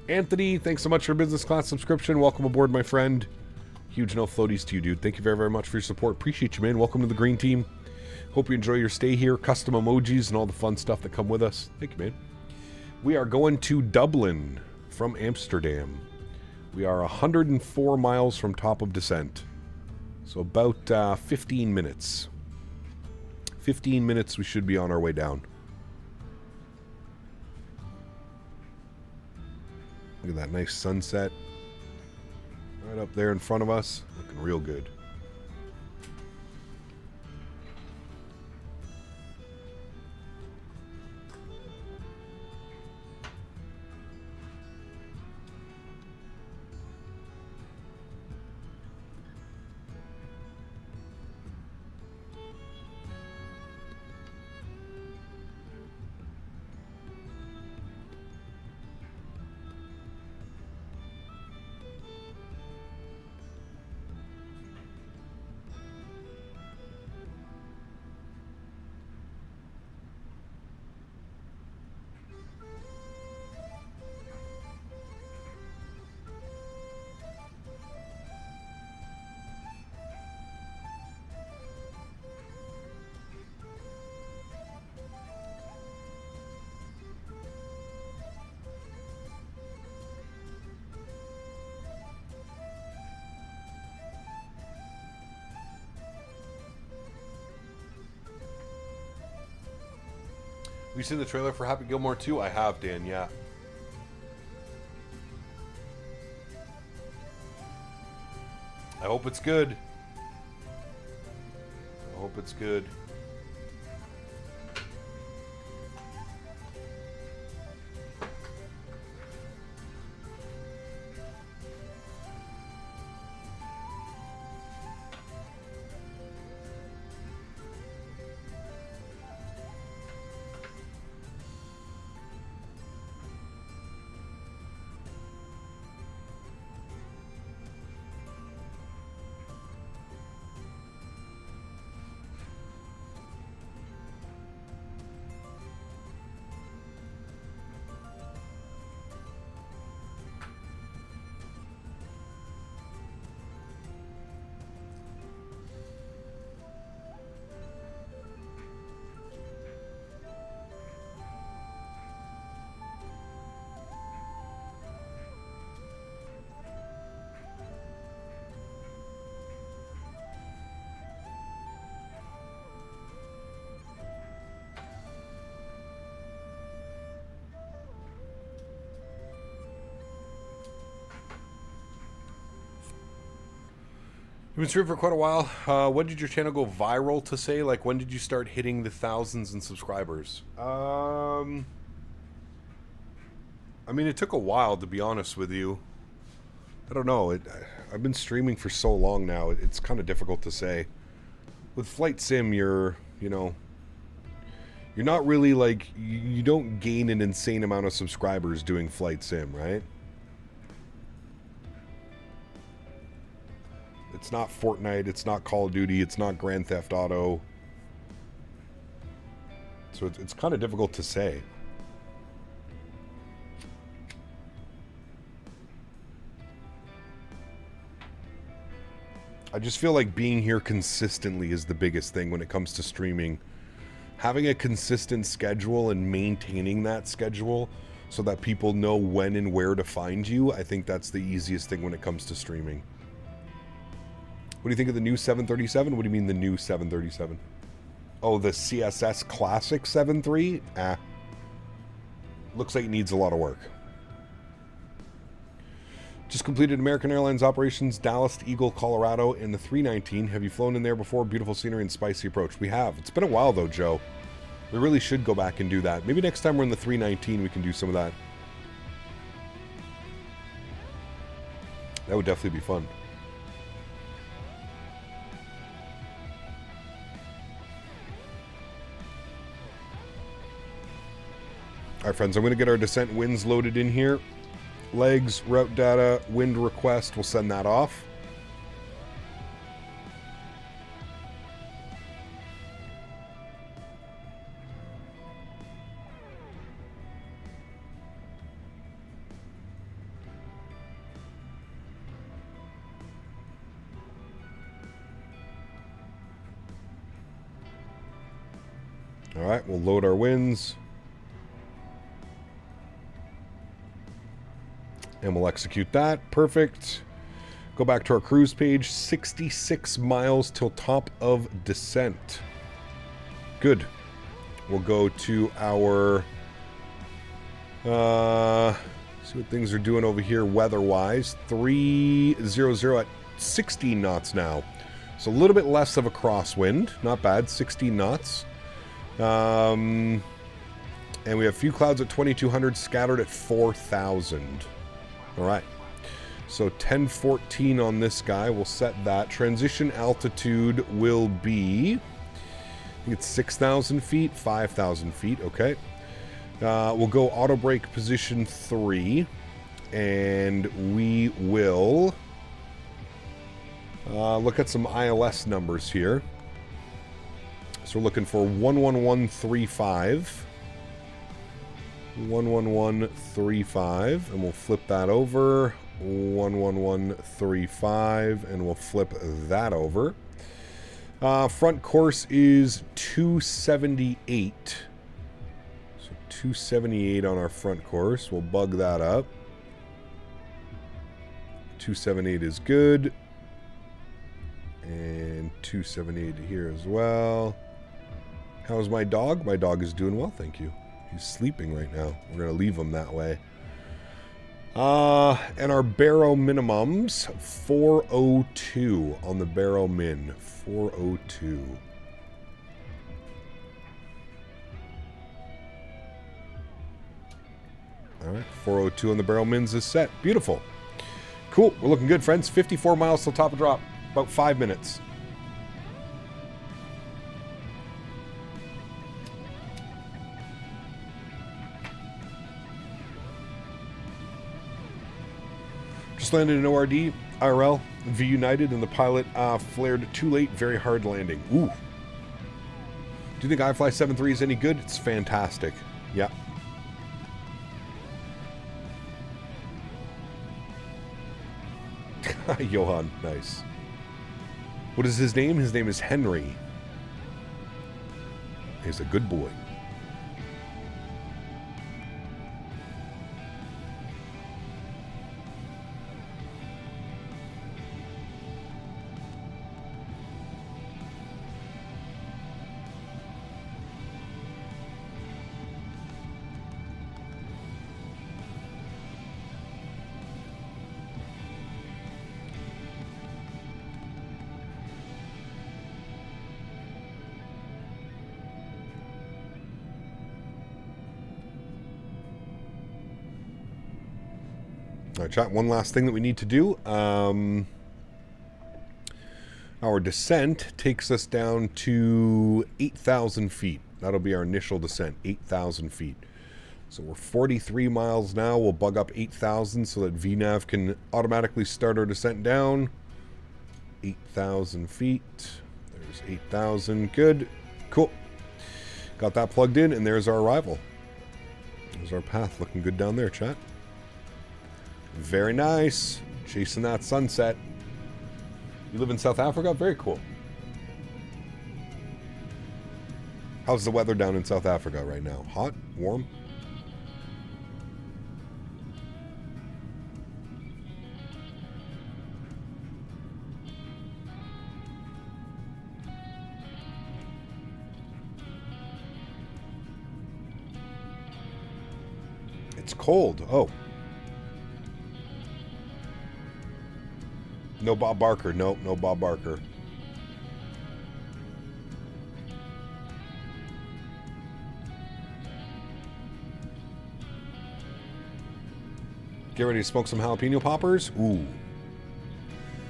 Anthony, thanks so much for your business class subscription. Welcome aboard, my friend. Huge no floaties to you, dude. Thank you very, very much for your support. Appreciate you, man. Welcome to the green team. Hope you enjoy your stay here, custom emojis, and all the fun stuff that come with us. Thank you, man. We are going to Dublin from Amsterdam. We are 104 miles from top of descent. So about 15 minutes. 15 minutes, we should be on our way down. Look at that nice sunset. Right up there in front of us. Looking real good. Have you seen the trailer for Happy Gilmore 2? I have, Dan, yeah. I hope it's good. it's good. You've been streaming for quite a while. When did your channel go viral, to say? Like, when did you start hitting the thousands in subscribers? I mean, it took a while, to be honest with you. I don't know. I've been streaming for so long now. It's kind of difficult to say. With Flight Sim, you're not really, like, you don't gain an insane amount of subscribers doing Flight Sim, right? It's not Fortnite, it's not Call of Duty, it's not Grand Theft Auto. So it's kind of difficult to say. I just feel like being here consistently is the biggest thing when it comes to streaming. Having a consistent schedule and maintaining that schedule so that people know when and where to find you, I think that's the easiest thing when it comes to streaming. What do you think of the new 737? What do you mean the new 737? Oh, the CSS Classic 7.3? Looks like it needs a lot of work. Just completed American Airlines operations, Dallas to Eagle, Colorado, in the 319. Have you flown in there before? Beautiful scenery and spicy approach. We have. It's been a while, though, Joe. We really should go back and do that. Maybe next time we're in the 319, we can do some of that. That would definitely be fun. All right, friends, I'm going to get our descent winds loaded in here. Legs, route data, wind request, we'll send that off. All right, we'll load our winds. And we'll execute that. Perfect. Go back to our cruise page. 66 miles till top of descent. Good. We'll go to our... see what things are doing over here weather-wise. 300 at 16 knots now. So a little bit less of a crosswind. Not bad. 16 knots. And we have a few clouds at 2200 scattered at 4000. All right, so 1014 on this guy. We'll set that. Transition altitude will be, I think it's 6,000 feet, 5,000 feet. Okay. We'll go auto brake position 3, and we will look at some ILS numbers here. So we're looking for 11135. 11135, and we'll flip that over. 11135, and we'll flip that over. Front course is 278. So 278 on our front course. We'll bug that up. 278 is good. And 278 here as well. How's my dog? My dog is doing well, thank you. He's sleeping right now. We're going to leave him that way. And our baro minimums, 402 on the baro min. 402. All right, 402 on the barrel mins is set. Beautiful. Cool. We're looking good, friends. 54 miles till top of drop. About 5 minutes. Just landed in ORD, IRL, V United, and the pilot flared too late, very hard landing. Ooh. Do you think iFly 7.3 is any good? It's fantastic. Yeah. Johan, nice. What is his name? His name is Henry. He's a good boy. All right, chat, one last thing that we need to do. Our descent takes us down to 8,000 feet. That'll be our initial descent, 8,000 feet. So we're 43 miles now. We'll bug up 8,000 so that VNAV can automatically start our descent down. 8,000 feet. There's 8,000. Good. Cool. Got that plugged in, and there's our arrival. There's our path. Looking good down there, chat. Very nice. Chasing that sunset. You live in South Africa? Very cool. How's the weather down in South Africa right now? Hot? Warm? It's cold. Oh. No Bob Barker. Nope, no Bob Barker. Get ready to smoke some jalapeno poppers? Ooh.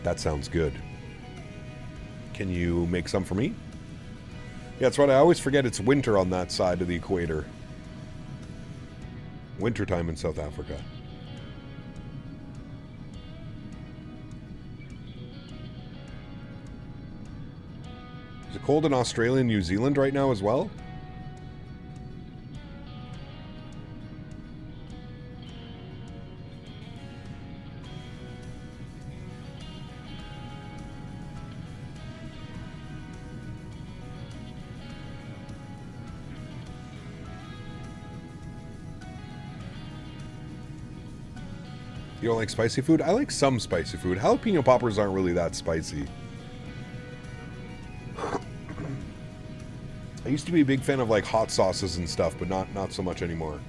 That sounds good. Can you make some for me? Yeah, that's right. I always forget it's winter on that side of the equator. Wintertime in South Africa. Is it cold in Australia and New Zealand right now as well? You don't like spicy food? I like some spicy food. Jalapeno poppers aren't really that spicy. I used to be a big fan of like hot sauces and stuff, but not so much anymore.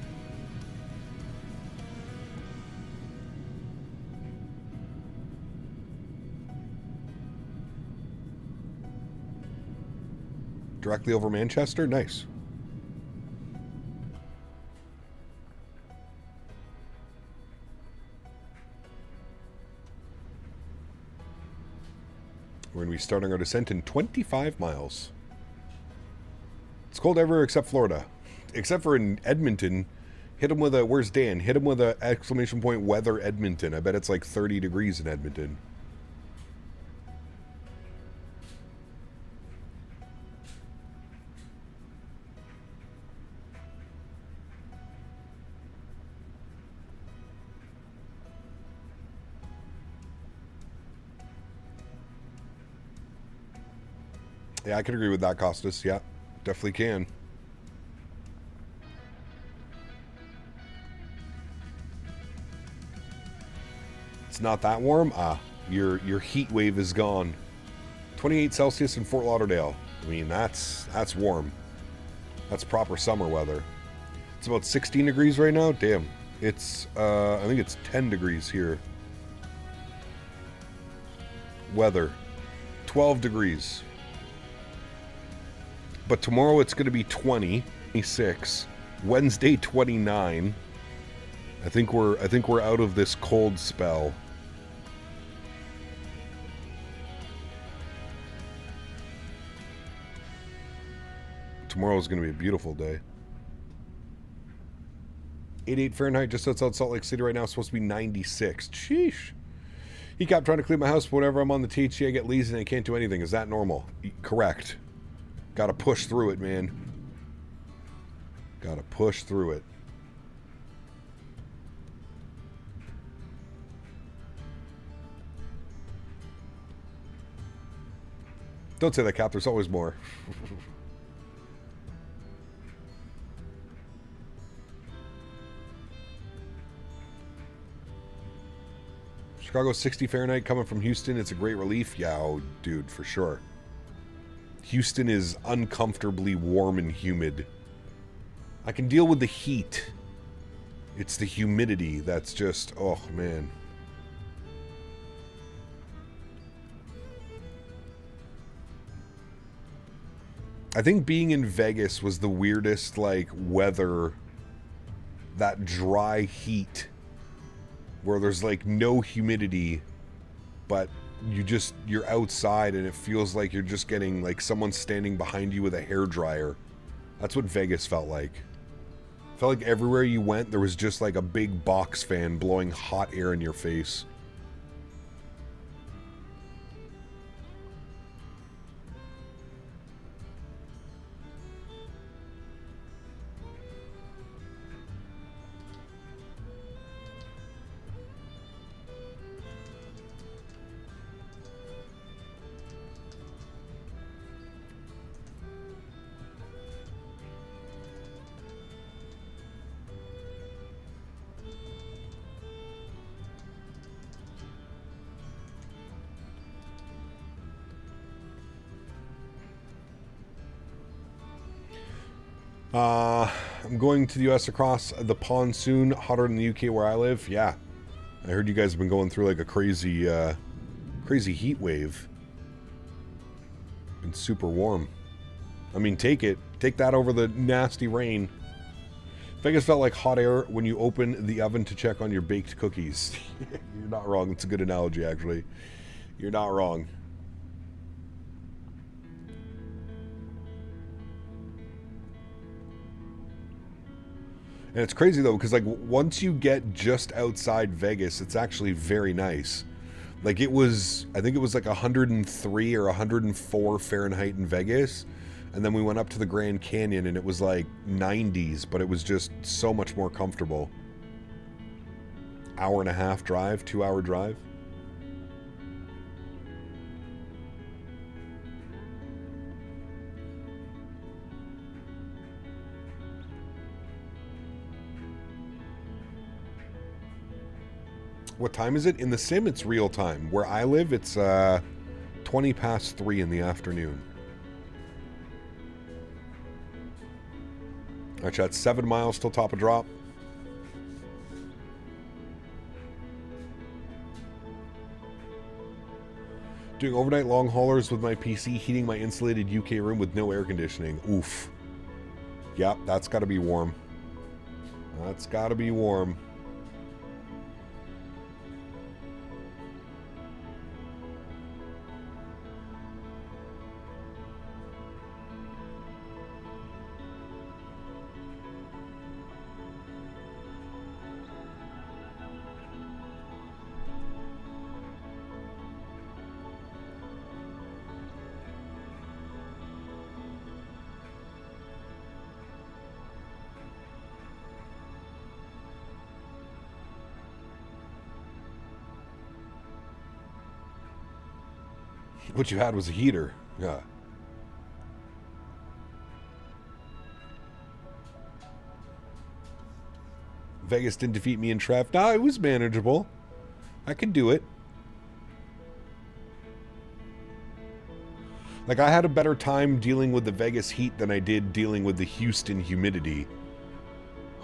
Directly over Manchester? Nice. We're going to be starting our descent in 25 miles. It's cold everywhere except Florida. Except for in Edmonton. Hit him with a... Where's Dan? Hit him with a exclamation point weather Edmonton. I bet it's like 30 degrees in Edmonton. Yeah, I can agree with that, Costas. Yeah, definitely can. It's not that warm? Ah, your heat wave is gone. 28 Celsius in Fort Lauderdale. I mean, that's warm. That's proper summer weather. It's about 16 degrees right now. Damn. It's, I think it's 10 degrees here. Weather. 12 degrees. But tomorrow it's going to be 20, 26. Wednesday, 29. I think we're out of this cold spell. Tomorrow's going to be a beautiful day. 88 Fahrenheit just outside Salt Lake City right now. It's supposed to be 96. Sheesh. He kept trying to clean my house, but whenever I'm on the THC, I get lazy and I can't do anything. Is that normal? Correct. Gotta push through it, man. Gotta push through it. Don't say that, Cap. There's always more. Chicago 60 Fahrenheit coming from Houston. It's a great relief. Yeah, oh, dude, for sure. Houston is uncomfortably warm and humid. I can deal with the heat. It's the humidity that's just, oh, man. I think being in Vegas was the weirdest, like, weather, that dry heat, where there's, like, no humidity, but you're outside and it feels like you're just getting, like, someone standing behind you with a hairdryer. That's what Vegas felt like. Felt like everywhere you went, there was just, like, a big box fan blowing hot air in your face. I'm going to the US across the pond soon. Hotter than the UK where I live. Yeah, I heard you guys have been going through like a crazy crazy heat wave. Been super warm. I mean, take that over the nasty rain. Vegas felt like hot air when you open the oven to check on your baked cookies. You're not wrong. It's a good analogy, actually. You're not wrong. And it's crazy though, because like once you get just outside Vegas, it's actually very nice. Like it was, I think it was like 103 or 104 Fahrenheit in Vegas. And then we went up to the Grand Canyon and it was like 90s, but it was just so much more comfortable. Hour and a half drive, 2-hour drive. What time is it? In the sim, it's real time. Where I live, it's 20 past 3 in the afternoon. Alright, chat, 7 miles till top of drop. Doing overnight long haulers with my PC, heating my insulated UK room with no air conditioning. Oof. Yep, that's gotta be warm. That's gotta be warm. What you had was a heater. Yeah. Vegas didn't defeat me in Trev. Nah, it was manageable. I could do it. Like, I had a better time dealing with the Vegas heat than I did dealing with the Houston humidity.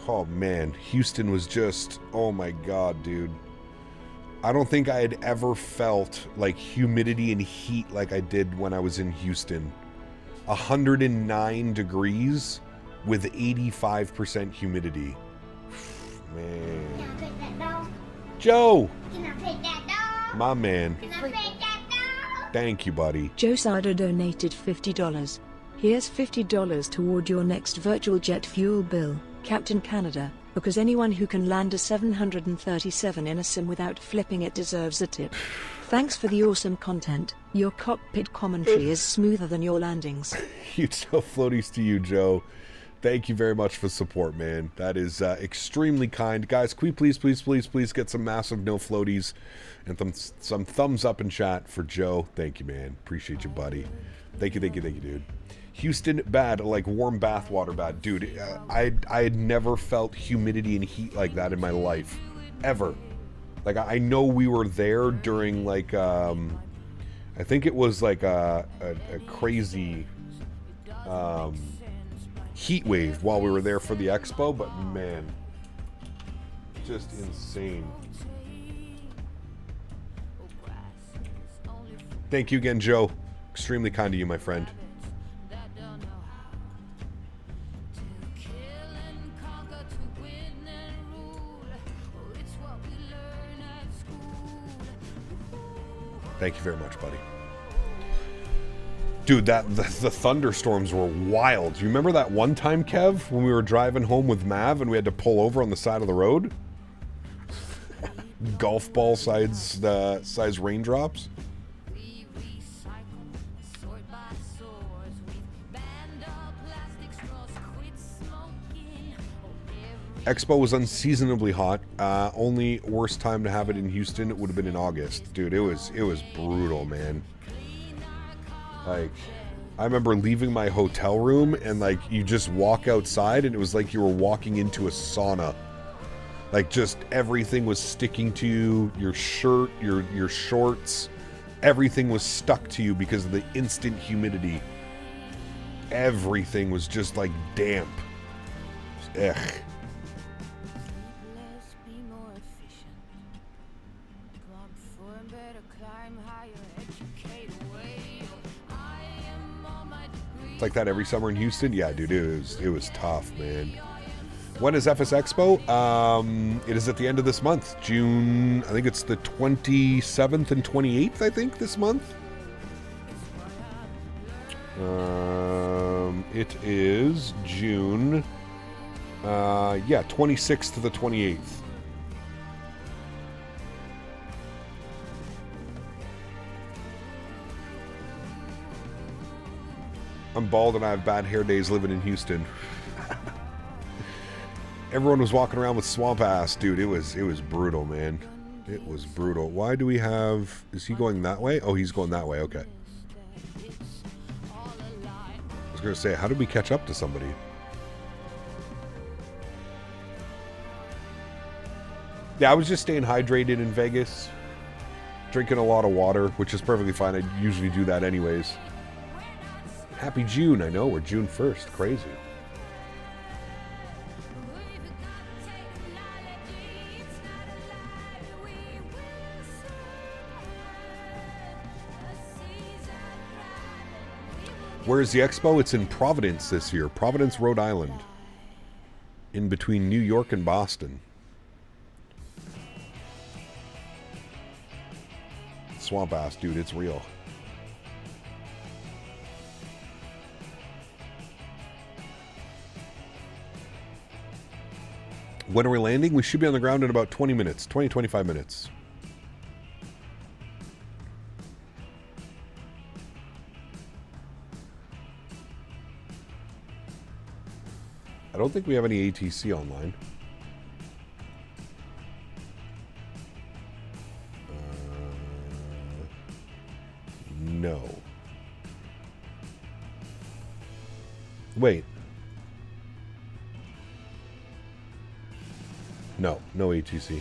Oh, man. Houston was just... Oh, my God, dude. I don't think I had ever felt like humidity and heat like I did when I was in Houston. 109 degrees with 85% humidity. man. Can I pet that dog? Joe! Can I pet that dog? My man. Can I pet that dog? Thank you, buddy. Joe Sada donated $50. Here's $50 toward your next virtual jet fuel bill, Captain Canada, because anyone who can land a 737 in a sim without flipping it deserves a tip. Thanks for the awesome content. Your cockpit commentary is smoother than your landings. Huge floaties to you, Joe. Thank you very much for support, man. That is extremely kind. Guys, can we please get some massive no floaties and some thumbs up in chat for Joe. Thank you, man. Appreciate you, buddy. Thank you, dude. Houston, bad, like warm bath water bad. Dude, I had never felt humidity and heat like that in my life. Ever. Like, I know we were there during, like, I think it was like a crazy heat wave while we were there for the expo, but man, just insane. Thank you again, Joe. Extremely kind to you, my friend. Thank you very much, buddy. Dude, the thunderstorms were wild. You remember that one time, Kev, when we were driving home with Mav and we had to pull over on the side of the road? Golf ball size raindrops. Expo was unseasonably hot. Only worst time to have it in Houston, it would have been in August. Dude, it was brutal, man. Like, I remember leaving my hotel room and, like, you just walk outside and it was like you were walking into a sauna. Like, just everything was sticking to you, your shirt, your shorts, everything was stuck to you because of the instant humidity. Everything was just, like, damp. Ugh. It's like that every summer in Houston. Yeah, dude, it was tough, man. When is FS Expo? It is at the end of this month, June. I think it's the 27th and 28th. I think this month. It is June. Yeah, 26th to the 28th. I'm bald and I have bad hair days living in Houston. Everyone was walking around with swamp ass, dude. It was brutal, man. It was brutal. Why do we have... Is he going that way? Oh, he's going that way. Okay. I was going to say, how did we catch up to somebody? Yeah, I was just staying hydrated in Vegas. Drinking a lot of water, which is perfectly fine. I usually do that anyways. Happy June. I know, we're June 1st. Crazy. Where is the expo? It's in Providence this year. Providence, Rhode Island. In between New York and Boston. Swamp ass, dude, it's real. When are we landing? We should be on the ground in about 20 minutes. 20, 25 minutes. I don't think we have any ATC online. No. Wait. No, no ATC.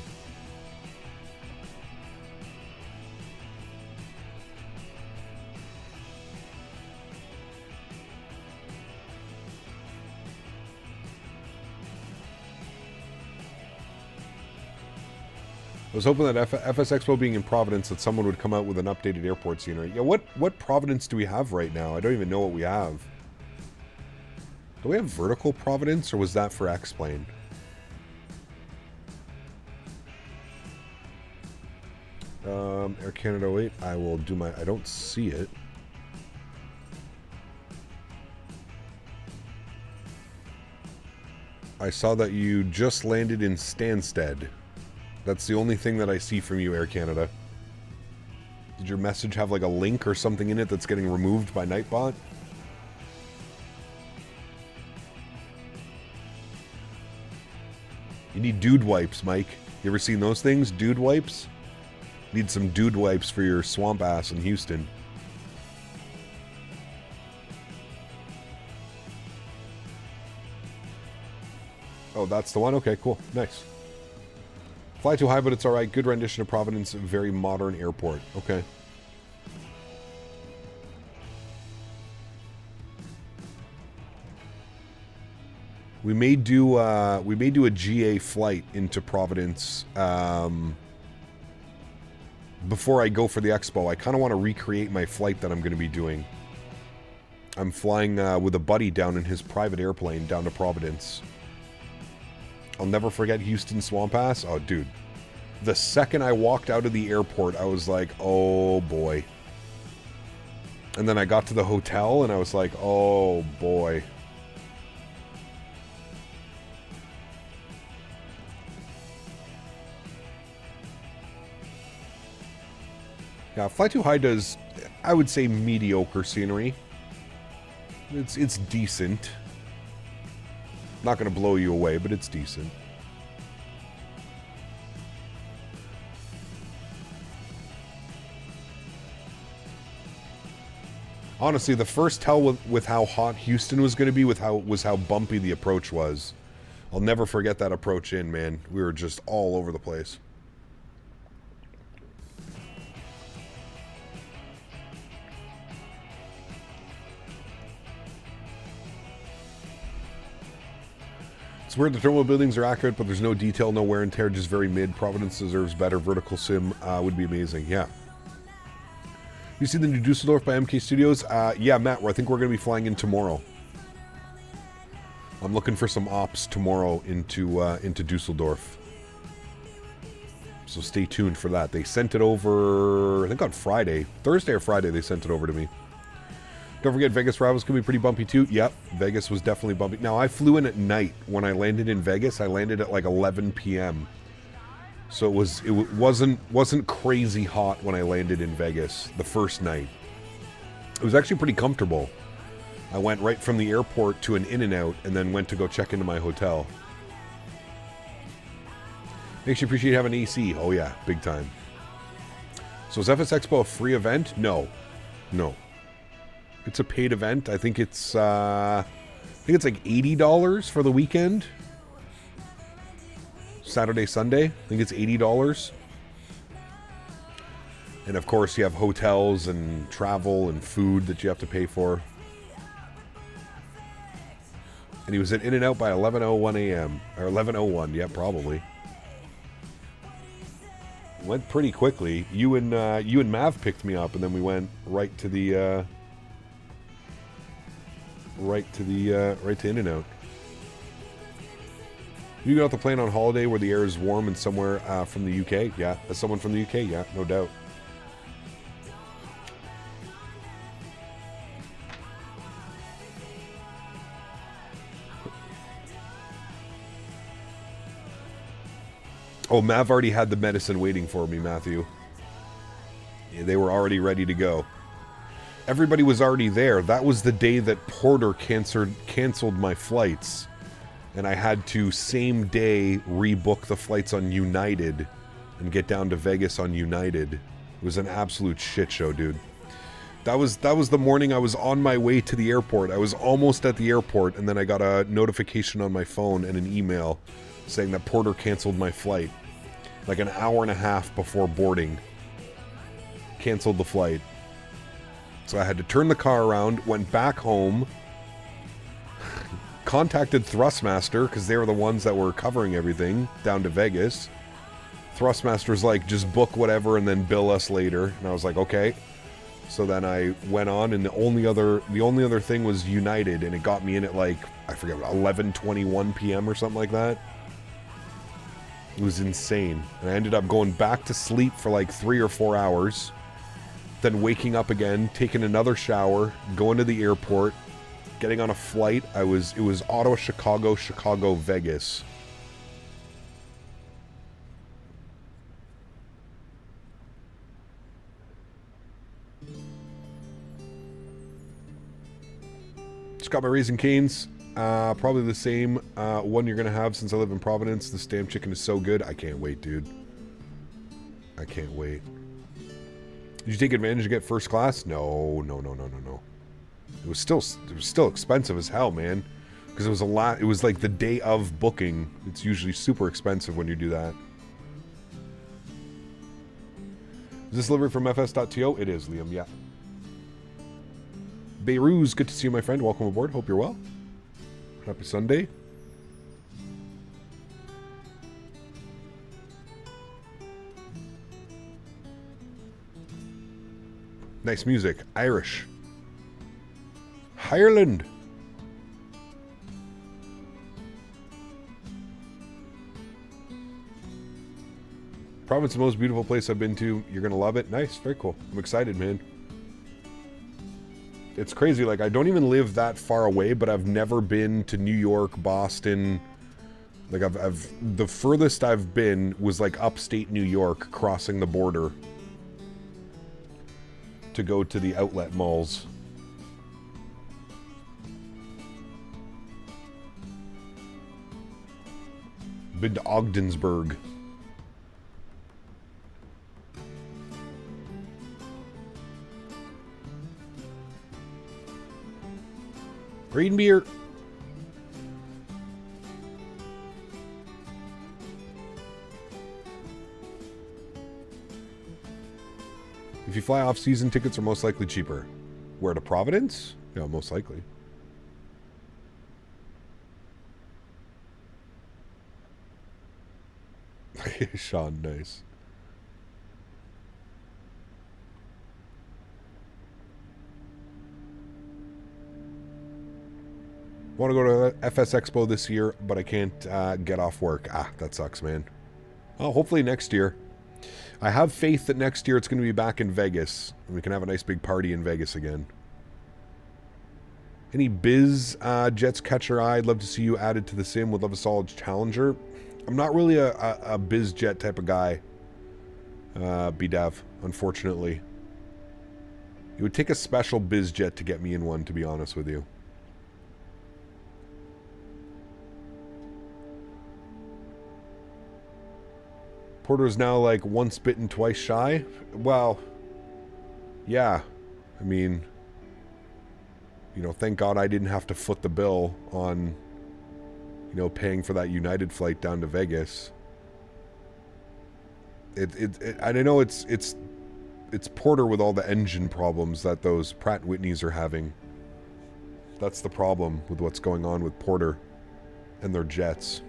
I was hoping that FS Expo being in Providence that someone would come out with an updated airport scenery. Yeah, what Providence do we have right now? I don't even know what we have. Do we have vertical Providence or was that for X-Plane? Air Canada 08. I will do my... I don't see it. I saw that you just landed in Stansted. That's the only thing that I see from you, Air Canada. Did your message have like a link or something in it that's getting removed by Nightbot? You need dude wipes, Mike. You ever seen those things? Dude wipes? Need some dude wipes for your swamp ass in Houston. Oh, that's the one? Okay, cool. Nice. Fly too high, but it's alright. Good rendition of Providence. Very modern airport. Okay. We may do a GA flight into Providence before I go for the expo. I kind of want to recreate my flight that I'm going to be doing. I'm flying with a buddy down in his private airplane down to Providence. I'll never forget Houston Swamp Ass. Oh, dude. The second I walked out of the airport, I was like, oh, boy. And then I got to the hotel, and I was like, oh, boy. Yeah, Fly Too High does, I would say, mediocre scenery. It's decent. Not going to blow you away, but it's decent. Honestly, the first tell with how hot Houston was going to be was how bumpy the approach was. I'll never forget that approach in, man. We were just all over the place. It's weird the terminal buildings are accurate, but there's no detail, no wear and tear, just very mid. Providence deserves better. Vertical sim would be amazing. Yeah. You see the new Dusseldorf by MK Studios? Yeah, Matt, I think we're going to be flying in tomorrow. I'm looking for some ops tomorrow into Dusseldorf. So stay tuned for that. They sent it over, I think on Friday. Thursday or Friday they sent it over to me. Don't forget, Vegas arrivals can be pretty bumpy too. Yep, Vegas was definitely bumpy. Now, I flew in at night. When I landed in Vegas, I landed at like 11 p.m. So it wasn't crazy hot when I landed in Vegas the first night. It was actually pretty comfortable. I went right from the airport to an In-N-Out and then went to go check into my hotel. Makes you appreciate having AC. Oh yeah, big time. So is FS Expo a free event? No. No. It's a paid event. I think it's like $80 for the weekend. Saturday, Sunday. I think it's $80. And of course you have hotels and travel and food that you have to pay for. And he was at In-N-Out by 11:01 a.m. Or 11:01, yeah, probably. Went pretty quickly. You and Mav picked me up, and then we went right to In-N-Out. You get off the plane on holiday where the air is warm and somewhere from the UK? Yeah, as someone from the UK, yeah, no doubt. Oh, Mav already had the medicine waiting for me, Matthew. Yeah, they were already ready to go. Everybody was already there. That was the day that Porter canceled my flights. And I had to, same day, rebook the flights on United and get down to Vegas on United. It was an absolute shit show, dude. That was the morning I was on my way to the airport. I was almost at the airport, and then I got a notification on my phone and an email saying that Porter canceled my flight. Like an hour and a half before boarding. Canceled the flight. So I had to turn the car around, went back home, contacted Thrustmaster, because they were the ones that were covering everything, down to Vegas. Thrustmaster's like, just book whatever and then bill us later. And I was like, okay. So then I went on, and the only other thing was United, and it got me in at like, I forget, 11:21 p.m. or something like that. It was insane. And I ended up going back to sleep for like 3 or 4 hours. Then waking up again, taking another shower, going to the airport, getting on a flight. It was Ottawa, Chicago, Chicago, Vegas. Just got my Raising Cane's. Probably the same one you're going to have since I live in Providence. The Stamp Chicken is so good. I can't wait, dude. I can't wait. Did you take advantage to get first class? No. It was still expensive as hell, man. Because it was a lot. It was like the day of booking. It's usually super expensive when you do that. Is this delivery from fs.to? It is, Liam, yeah. Beiruz, good to see you, my friend. Welcome aboard. Hope you're well. Happy Sunday. Nice music. Irish. Ireland. Province is the most beautiful place I've been to. You're going to love it. Nice. Very cool. I'm excited, man. It's crazy, like I don't even live that far away, but I've never been to New York, Boston. Like I've the furthest I've been was like upstate New York, crossing the border to go to the outlet malls. Been to Ogdensburg. Green beer. If you fly off season, tickets are most likely cheaper. Where, to Providence? Yeah, most likely. Sean, nice. Want to go to FS Expo this year, but I can't get off work. Ah, that sucks, man. Oh, hopefully next year. I have faith that next year it's going to be back in Vegas. And we can have a nice big party in Vegas again. Any biz jets catch your eye? I'd love to see you added to the sim. Would love a solid Challenger. I'm not really a biz jet type of guy. BDAV, unfortunately. It would take a special biz jet to get me in one, to be honest with you. Porter is now like once bitten, twice shy. Well, yeah. I mean, you know, thank God I didn't have to foot the bill on, you know, paying for that United flight down to Vegas. I know it's Porter with all the engine problems that those Pratt & Whitneys are having. That's the problem with what's going on with Porter and their jets.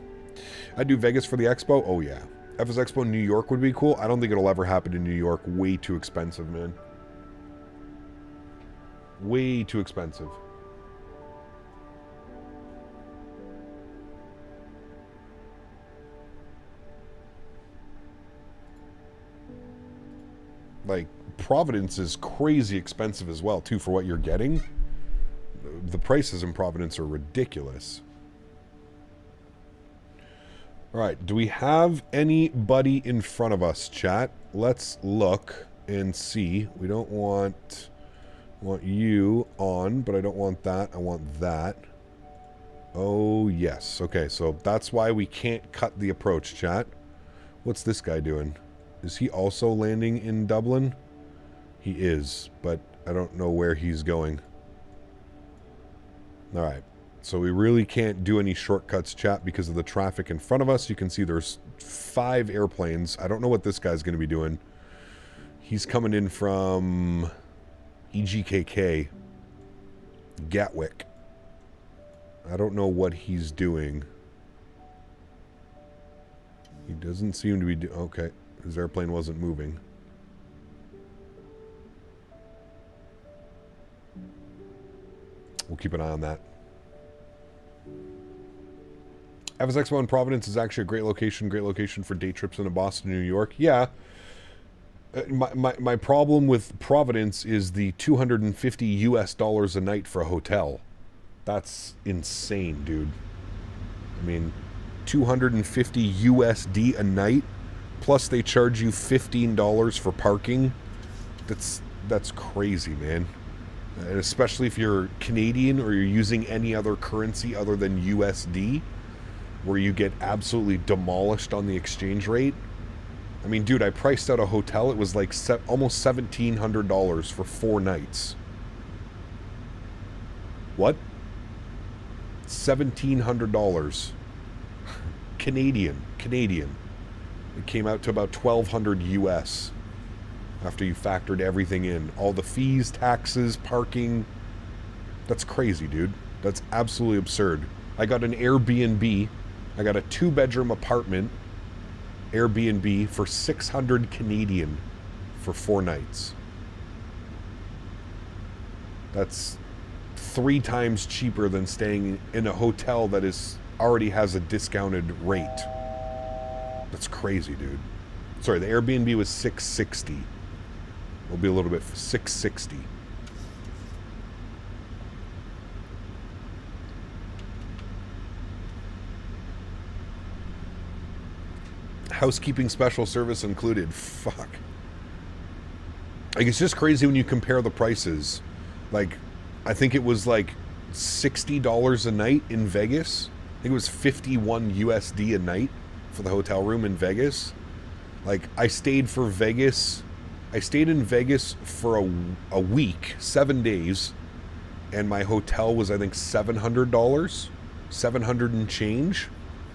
I'd do Vegas for the Expo. Oh yeah. FS Expo in New York would be cool. I don't think it'll ever happen in New York. Way too expensive, man. Way too expensive. Like, Providence is crazy expensive as well, too, for what you're getting. The prices in Providence are ridiculous. All right, do we have anybody in front of us, chat? Let's look and see. We don't want you on, but I don't want that. I want that. Oh, yes. Okay, so that's why we can't cut the approach, chat. What's this guy doing? Is he also landing in Dublin? He is, but I don't know where he's going. All right. So we really can't do any shortcuts, chat, because of the traffic in front of us. You can see there's 5 airplanes. I don't know what this guy's going to be doing. He's coming in from EGKK, Gatwick. I don't know what he's doing. He doesn't seem to be... Okay, his airplane wasn't moving. We'll keep an eye on that. FSX1 in Providence is actually a great location for day trips into Boston, New York. Yeah. My problem with Providence is the $250 a night for a hotel. That's insane, dude. I mean, $250 USD a night, plus they charge you $15 for parking. That's crazy, man. And especially if you're Canadian or you're using any other currency other than USD, where you get absolutely demolished on the exchange rate. I mean, dude, I priced out a hotel. It was like almost $1,700 for 4 nights. What? $1,700. Canadian. It came out to about $1,200 US after you factored everything in. All the fees, taxes, parking. That's crazy, dude. That's absolutely absurd. I got an Airbnb. I got a 2-bedroom apartment Airbnb for 600 Canadian for 4 nights. That's 3 times cheaper than staying in a hotel that already has a discounted rate. That's crazy, dude. Sorry, the Airbnb was $660. It'll be a little bit $660. Housekeeping special service included. Fuck. Like, it's just crazy when you compare the prices. Like, I think it was like $60 a night in Vegas. I think it was 51 USD a night for the hotel room in Vegas. Like, I stayed in Vegas for a week, 7 days, and my hotel was, I think, $700, 700 and change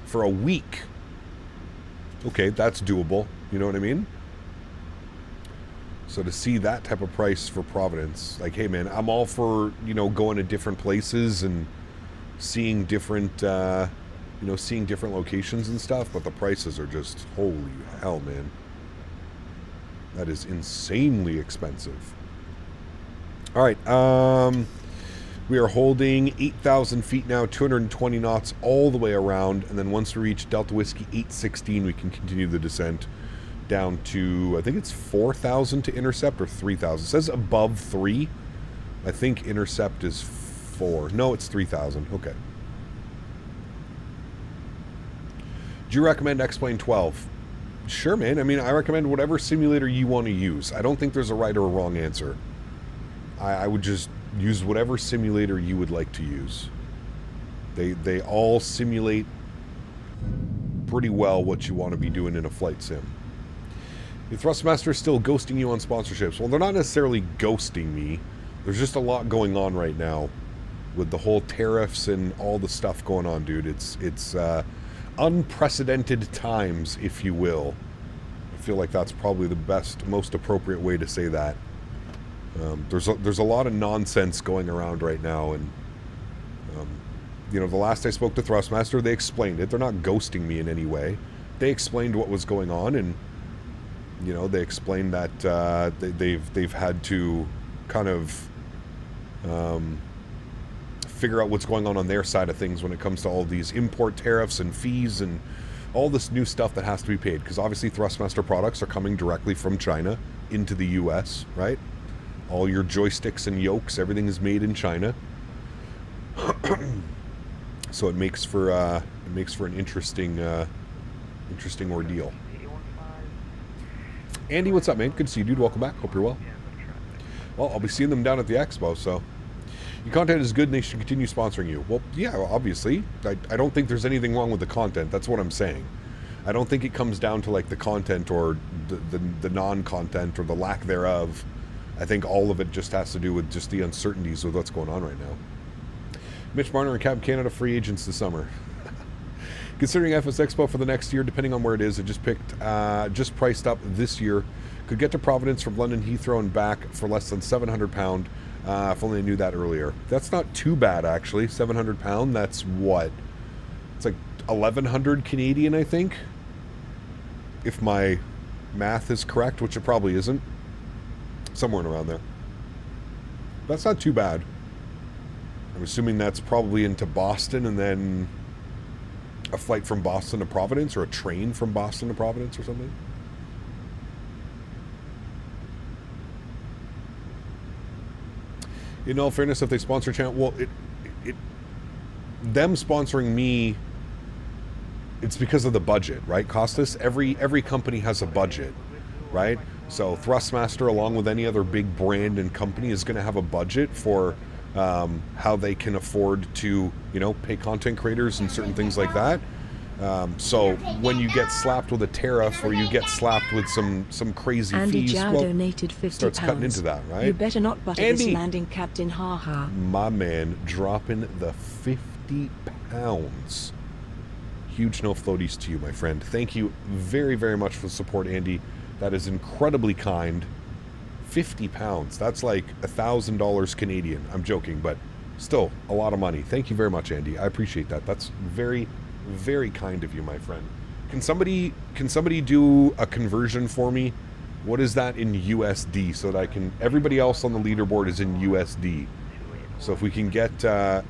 for a week. Okay, that's doable. You know what I mean? So to see that type of price for Providence, like, hey man, I'm all for, going to different places and seeing different, seeing different locations and stuff, but the prices are just, holy hell, man. That is insanely expensive. All right, we are holding 8,000 feet now, 220 knots all the way around, and then once we reach Delta Whiskey 816, we can continue the descent down to, I think it's 4,000 to intercept, or 3,000. It says above 3. I think intercept is 4. No, it's 3,000. Okay. Do you recommend X-Plane 12? Sure, man. I mean, I recommend whatever simulator you want to use. I don't think there's a right or a wrong answer. I would just use whatever simulator you would like to use. They all simulate pretty well what you want to be doing in a flight sim. The Thrustmaster is still ghosting you on sponsorships. Well, they're not necessarily ghosting me. There's just a lot going on right now with the whole tariffs and all the stuff going on, dude. It's unprecedented times, if you will. I feel like that's probably the best, most appropriate way to say that. There's a lot of nonsense going around right now, and the last I spoke to Thrustmaster, they explained it. They're not ghosting me in any way. They explained what was going on, and they explained that they've had to kind of figure out what's going on their side of things when it comes to all these import tariffs and fees and all this new stuff that has to be paid, because obviously Thrustmaster products are coming directly from China into the US, right? All your joysticks and yokes, everything is made in China. So it makes for an interesting ordeal. Andy, what's up, man? Good to see you, dude. Welcome back. Hope you're well. Well, I'll be seeing them down at the expo, so your content is good and they should continue sponsoring you. Well, yeah, obviously. I don't think there's anything wrong with the content. That's what I'm saying. I don't think it comes down to like the content or the non-content or the lack thereof. I think all of it just has to do with just the uncertainties with what's going on right now. Mitch Marner and Cab Canada free agents this summer. Considering FS Expo for the next year, depending on where it is, it just priced up this year. Could get to Providence from London Heathrow and back for less than £700. If only I knew that earlier. That's not too bad, actually. £700. That's what? It's like 1,100 Canadian, I think. If my math is correct, which it probably isn't. Somewhere around there. That's not too bad. I'm assuming that's probably into Boston and then a flight from Boston to Providence, or a train from Boston to Providence or something. In all fairness, if they sponsor channel, well, them sponsoring me, it's because of the budget, right? Costas, every company has a budget, right? So Thrustmaster, along with any other big brand and company, is going to have a budget for how they can afford to, you know, pay content creators and certain things like that. So when you get slapped with a tariff, or you get slapped with some crazy Andy fees, Jow well, donated 50 starts pounds. cutting into that, right? You better not butter Andy, this landing, Captain. Ha ha. my man, dropping the 50 pounds. Huge no floaties to you, my friend. Thank you very, very much for the support, Andy. That is incredibly kind. 50 pounds. That's like $1,000 Canadian. I'm joking, but still a lot of money. Thank you very much, Andy. I appreciate that. That's very, very kind of you, my friend. Can somebody do a conversion for me? What is that in USD, so that I can? Everybody else on the leaderboard is in USD. So if we can get a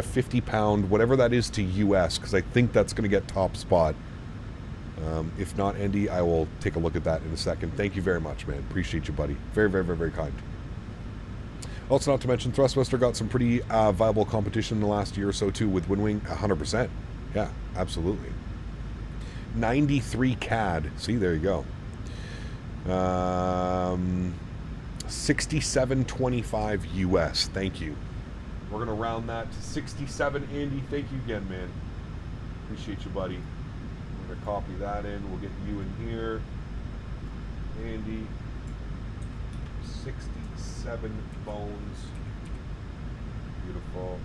50 pound, whatever that is, to US, because I think that's going to get top spot. If not, Andy, I will take a look at that in a second. Thank you very much, man. Appreciate you, buddy. Very, very, very, very kind. Also, not to mention, Thrustmaster got some pretty viable competition in the last year or so, too, with Windwing. 100%. Yeah, absolutely. 93 CAD. See, there you go. 67.25 US. Thank you. We're going to round that to 67. Andy, thank you again, man. Appreciate you, buddy. We're going to copy that in. We'll get you in here. Andy. 67 bones. Beautiful.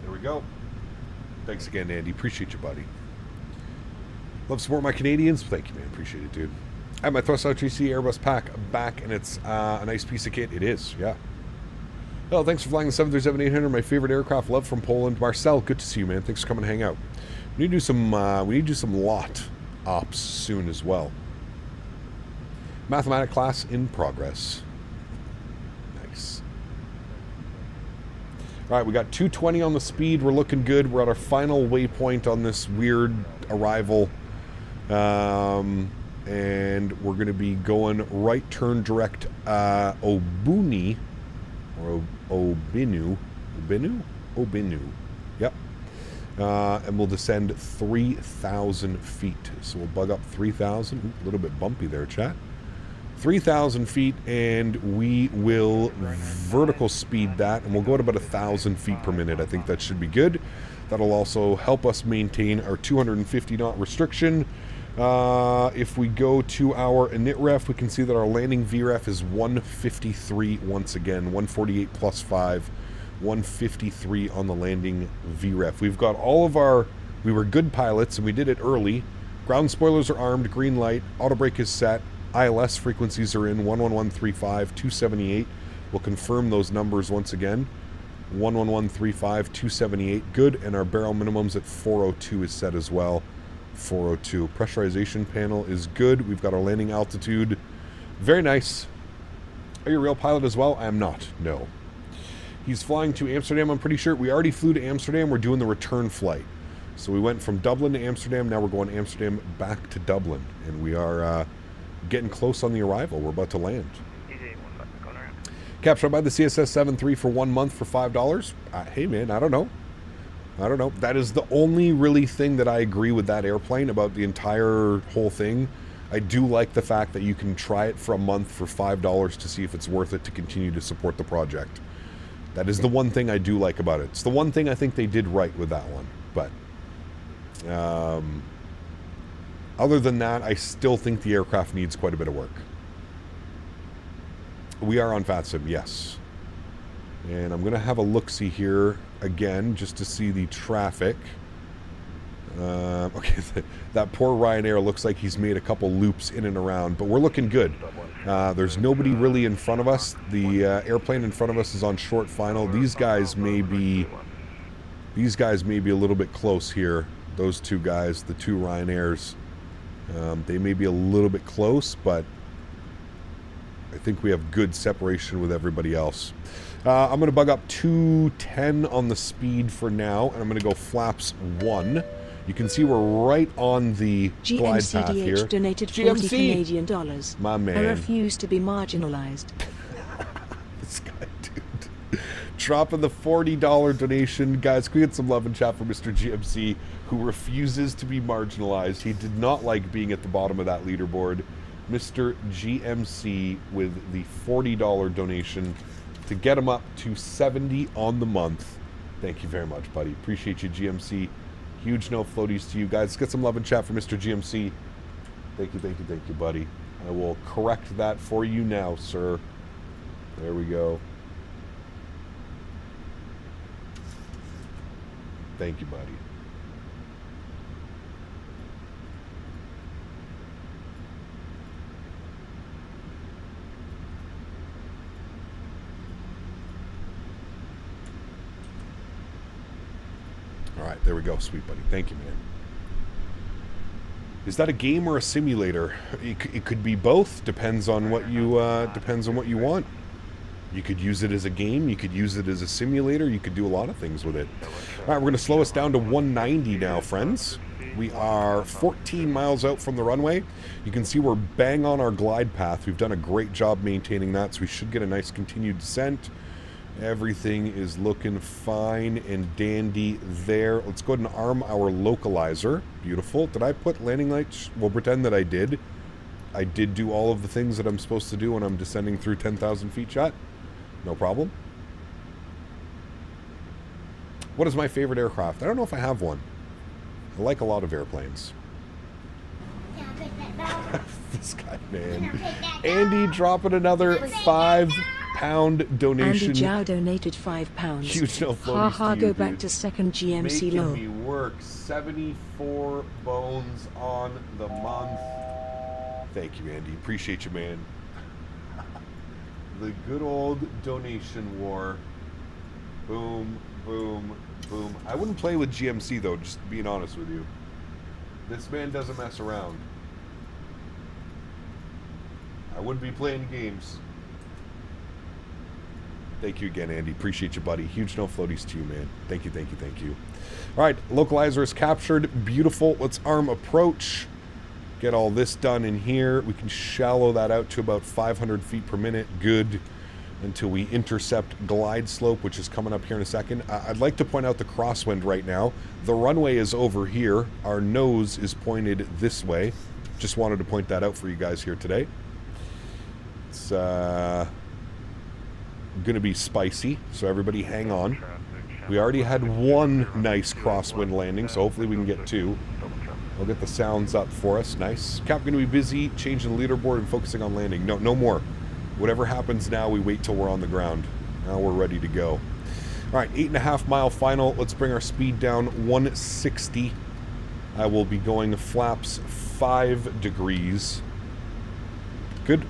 There we go. Thanks again, Andy. Appreciate you, buddy. Love support my Canadians. Thank you, man. Appreciate it, dude. I have my Thrust RTC Airbus pack back, and it's a nice piece of kit. It is, yeah. Well, thanks for flying the 737-800, my favorite aircraft. Love from Poland. Marcel, good to see you, man. Thanks for coming to hang out. We need to do some lot ops soon as well. Mathematic class in progress. Nice. All right, we got 220 on the speed. We're looking good. We're at our final waypoint on this weird arrival. And we're going to be going right turn direct Obuni, or Obinu. Yep. And we'll descend 3,000 feet. So we'll bug up 3,000. A little bit bumpy there, chat. 3,000 feet, and we will vertical speed that, and we'll go at about 1,000 feet per minute. I think that should be good. That'll also help us maintain our 250 knot restriction. If we go to our init ref, we can see that our landing VREF is 153 once again. 148 plus 5, 153 on the landing VREF. We've got all of our, we were good pilots and we did it early. Ground spoilers are armed, green light, auto brake is set, ILS frequencies are in, 11135, 278. We'll confirm those numbers once again. 11135, 278, good, and our barrel minimums at 402 is set as well. 402. Pressurization panel is good. We've got our landing altitude. Very nice. Are you a real pilot as well? I am not. No. He's flying to Amsterdam, I'm pretty sure. We already flew to Amsterdam. We're doing the return flight. So we went from Dublin to Amsterdam. Now we're going Amsterdam back to Dublin. And we are getting close on the arrival. We're about to land. Capture by the CSS-73 for 1 month for $5. Hey, man, I don't know. That is the only really thing that I agree with that airplane about the entire whole thing. I do like the fact that you can try it for a month for $5 to see if it's worth it to continue to support the project. That is the one thing I do like about it. It's the one thing I think they did right with that one. But other than that, I still think the aircraft needs quite a bit of work. We are on VATSIM, yes. And I'm going to have a look-see here again just to see the traffic. Okay, that poor Ryanair looks like he's made a couple loops in and around, but we're looking good. There's nobody really in front of us. The airplane in front of us is on short final. These guys may be These guys may be a little bit close here. Those two guys, the two Ryanairs, they may be a little bit close, but I think we have good separation with everybody else. I'm going to bug up 210 on the speed for now, and I'm going to go flaps 1. You can see we're right on the glide path here. GMCDH donated 40 Canadian dollars. My man. I refuse to be marginalized. This guy, dude. Dropping the $40 donation. Guys, can we get some love and chat for Mr. GMC, who refuses to be marginalized. He did not like being at the bottom of that leaderboard. Mr. GMC with the $40 donation to get him up to 70 on the month. Thank you very much, buddy. Appreciate you, GMC. Huge no floaties to you guys. Let's get some love and chat for Mr. GMC. Thank you, thank you, thank you, buddy. I will correct that for you now, sir. There we go. Thank you, buddy. All right, there we go, sweet buddy. Thank you, man. Is that a game or a simulator? It could be both. Depends on what you want. You could use it as a game. You could use it as a simulator. You could do a lot of things with it. All right, we're going to slow us down to 190 now, friends. We are 14 miles out from the runway. You can see we're bang on our glide path. We've done a great job maintaining that, so we should get a nice continued descent. Everything is looking fine and dandy there. Let's go ahead and arm our localizer. Beautiful. Did I put landing lights? We'll pretend that I did. I did do all of the things that I'm supposed to do when I'm descending through 10,000 feet shot. No problem. What is my favorite aircraft? I don't know if I have one. I like a lot of airplanes. This guy, man. Andy dropping another £5 donation. Andy Zhao donated £5. Huge no floaties Haha, to you, go back dude. to second GMC low. Making me work. 74 bones on the month. Thank you, Andy. Appreciate you, man. The good old donation war. Boom, boom, boom. I wouldn't play with GMC, though, just being honest with you. This man doesn't mess around. I wouldn't be playing games. Thank you again, Andy. Appreciate you, buddy. Huge no floaties to you, man. Thank you, thank you, thank you. All right, localizer is captured. Beautiful. Let's arm approach. Get all this done in here. We can shallow that out to about 500 feet per minute. Good. Until we intercept glide slope, which is coming up here in a second. I'd like to point out the crosswind right now. The runway is over here. Our nose is pointed this way. Just wanted to point that out for you guys here today. It's going to be spicy, so everybody hang on. We already had one nice crosswind landing, so hopefully we can get two. We'll get the sounds up for us. Nice. Cap going to be busy changing the leaderboard and focusing on landing. No more. Whatever happens now, we wait till we're on the ground. Now we're ready to go. All right, 8.5 mile final. Let's bring our speed down 160. I will be going flaps 5 degrees. Good.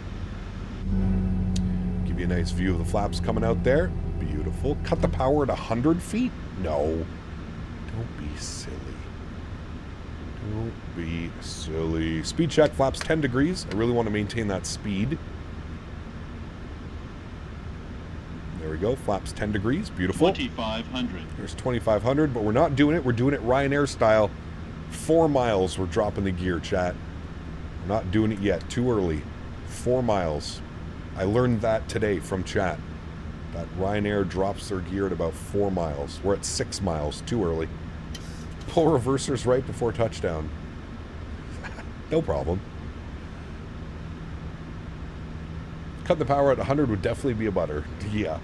Give you a nice view of the flaps coming out there. Beautiful. Cut the power at 100 feet? No. Don't be silly. Don't be silly. Speed check, flaps 10 degrees. I really want to maintain that speed. There we go. Flaps 10 degrees. Beautiful. 2,500. There's 2,500, but we're not doing it. We're doing it Ryanair style. 4 miles. We're dropping the gear, chat. We're not doing it yet. Too early. 4 miles. I learned that today from chat. That Ryanair drops their gear at about 4 miles. We're at 6 miles. Too early. Pull reversers right before touchdown. No problem. Cut the power at 100 would definitely be a butter. Yeah.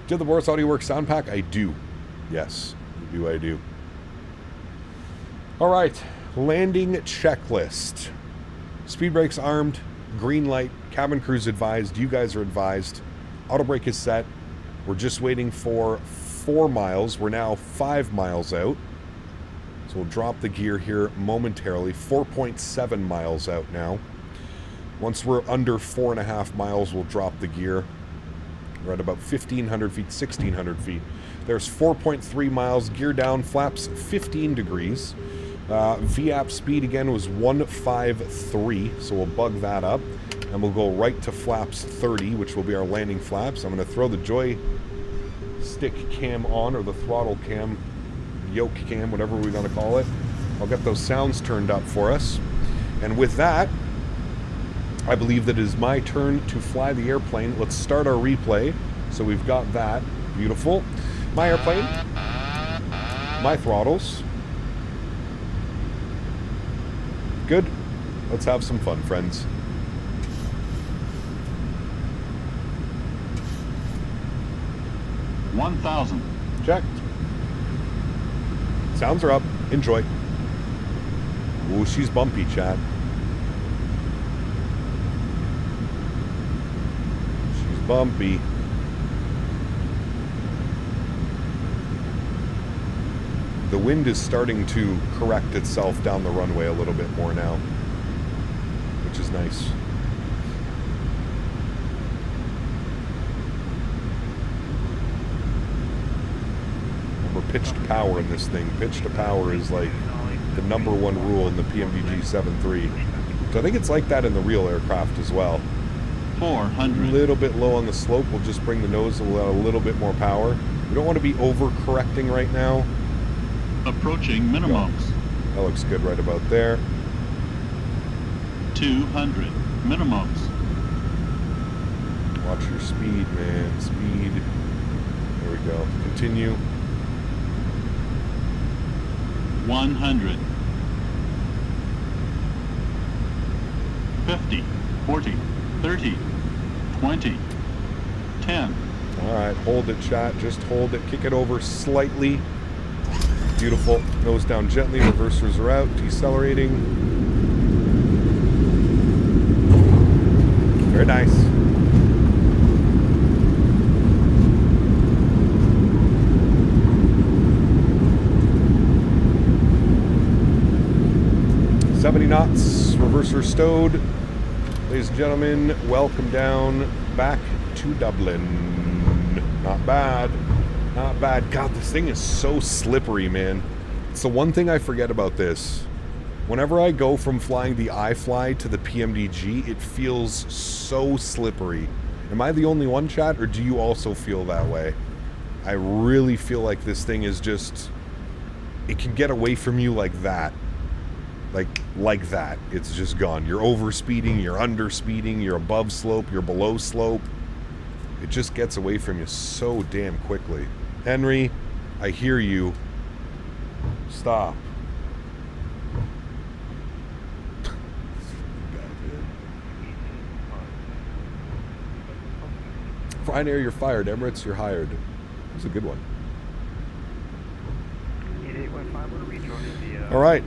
Do you have the Boris Audio Works sound pack? I do. Yes. I do. All right. Landing checklist. Speed brakes armed. Green light. Cabin crews advised. You guys are advised. Auto brake is set. We're just waiting for 4 miles. We're now 5 miles out. So we'll drop the gear here momentarily. 4.7 miles out now. Once we're under 4.5 miles, we'll drop the gear. We're at about 1,500 feet, 1,600 feet. There's 4.3 miles, gear down, flaps 15 degrees. VAP speed again was 153, so we'll bug that up. And we'll go right to flaps 30, which will be our landing flaps. I'm going to throw the joystick cam on, or the throttle cam, yoke cam, whatever we're going to call it. I'll get those sounds turned up for us. And with that, I believe that it is my turn to fly the airplane. Let's start our replay. So we've got that. Beautiful. My airplane. My throttles. Good. Let's have some fun, friends. $1,000. Checked. Sounds are up. Enjoy. Ooh, she's bumpy, chat. She's bumpy. The wind is starting to correct itself down the runway a little bit more now, which is nice. Remember, pitch to power in this thing. Pitch to power is like the #1 rule in the PMDG 7.3. So I think it's like that in the real aircraft as well. 400. A little bit low on the slope. We'll just bring the nose a little bit more power. We don't want to be over-correcting right now. Approaching minimums. That looks good right about there. 200. Minimums. Watch your speed, man. Speed. There we go. Continue. 100. 50. 40. 30. 20. 10. All right, hold it, chat. Just hold it. Kick it over slightly. Beautiful. Nose down gently. Reversers are out. Decelerating. Very nice. $70 knots. Reverser stowed. Ladies and gentlemen, welcome down back to Dublin. Not bad. Not bad. God, this thing is so slippery, man. It's the one thing I forget about this. Whenever I go from flying the iFly to the PMDG, it feels so slippery. Am I the only one, chat, or do you also feel that way? I really feel like this thing is just... It can get away from you like that. Like that. It's just gone. You're overspeeding, you're underspeeding, you're above slope, you're below slope. It just gets away from you so damn quickly. Henry, I hear you. Stop. Ryanair, you're fired. Emirates, you're hired. That's a good one. All right.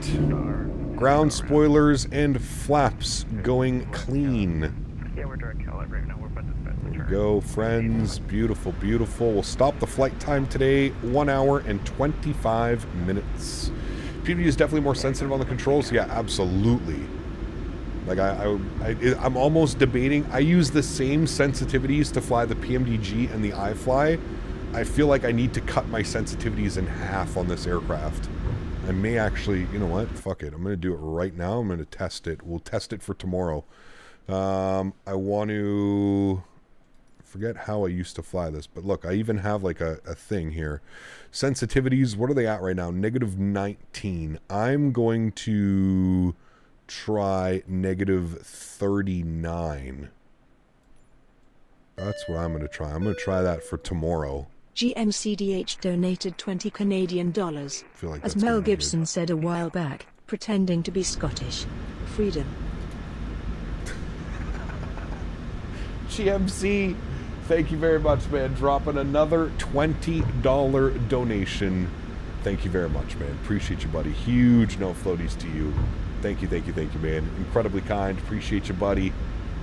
Ground spoilers and flaps going clean. Yeah, we're direct Caleb right now. We're about to There we go, friends. Beautiful, beautiful. We'll stop the flight time today. 1 hour and 25 minutes. PMDG is definitely more sensitive on the controls. Yeah, absolutely. Like I'm almost debating. I use the same sensitivities to fly the PMDG and the iFly. I feel like I need to cut my sensitivities in half on this aircraft. I may actually, you know what? Fuck it. I'm going to do it right now. I'm going to test it. We'll test it for tomorrow. I want to... forget how I used to fly this, but look, I even have like a thing here. Sensitivities, what are they at right now? -19. I'm going to try -39. That's what I'm going to try. I'm going to try that for tomorrow. GMCDH donated $20 Canadian. Feel like as that's Mel gonna be Gibson said a while back, pretending to be Scottish. Freedom. GMC, thank you very much, man. Dropping another $20 donation. Thank you very much, man. Appreciate you, buddy. Huge no floaties to you. Thank you, thank you, thank you, man. Incredibly kind. Appreciate you, buddy.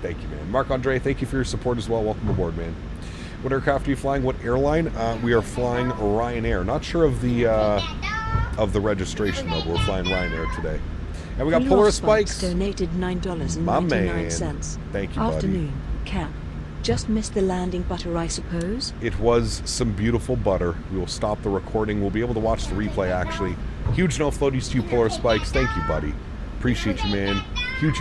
Thank you, man. Mark Andre, thank you for your support as well. Welcome aboard, man. What aircraft are you flying? What airline? We are flying Ryanair. Not sure of the registration though, but we're flying Ryanair today. And we got Polar Spikes. Donated $9.99. My man. Thank you, buddy. Afternoon, Cap. Just missed the landing butter, I suppose? It was some beautiful butter. We will stop the recording. We'll be able to watch the replay, actually. Huge no floaties to you, Polar Spikes. Thank you, buddy. Appreciate you, man. Huge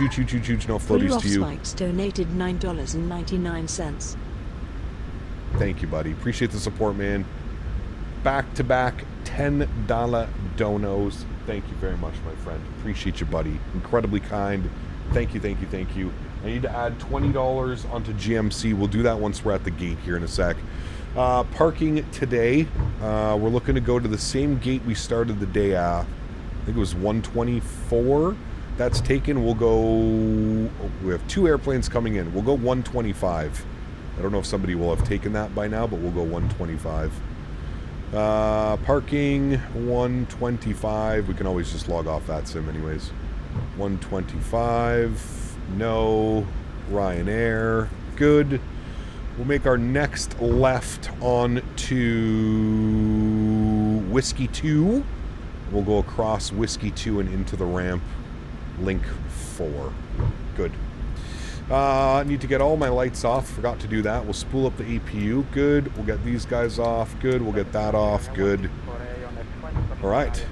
no floaties to you. Spikes donated $9.99. Thank you, buddy. Appreciate the support, man. Back-to-back $10 donos. Thank you very much, my friend. Appreciate you, buddy. Incredibly kind. Thank you. I need to add $20 onto GMC. We'll do that once we're at the gate here in a sec. Parking today, we're looking to go to the same gate we started the day at. I think it was 124. That's taken. We'll go... we have 2 airplanes coming in. We'll go 125. I don't know if somebody will have taken that by now, but we'll go 125. Parking 125. We can always just log off VATSIM anyways. 125. No. Ryanair. Good. We'll make our next left on to Whiskey 2. We'll go across Whiskey 2 and into the ramp. Link 4. Good. Need to get all my lights off. Forgot to do that. We'll spool up the APU. Good. We'll get these guys off. Good. We'll get that off. Good. All right.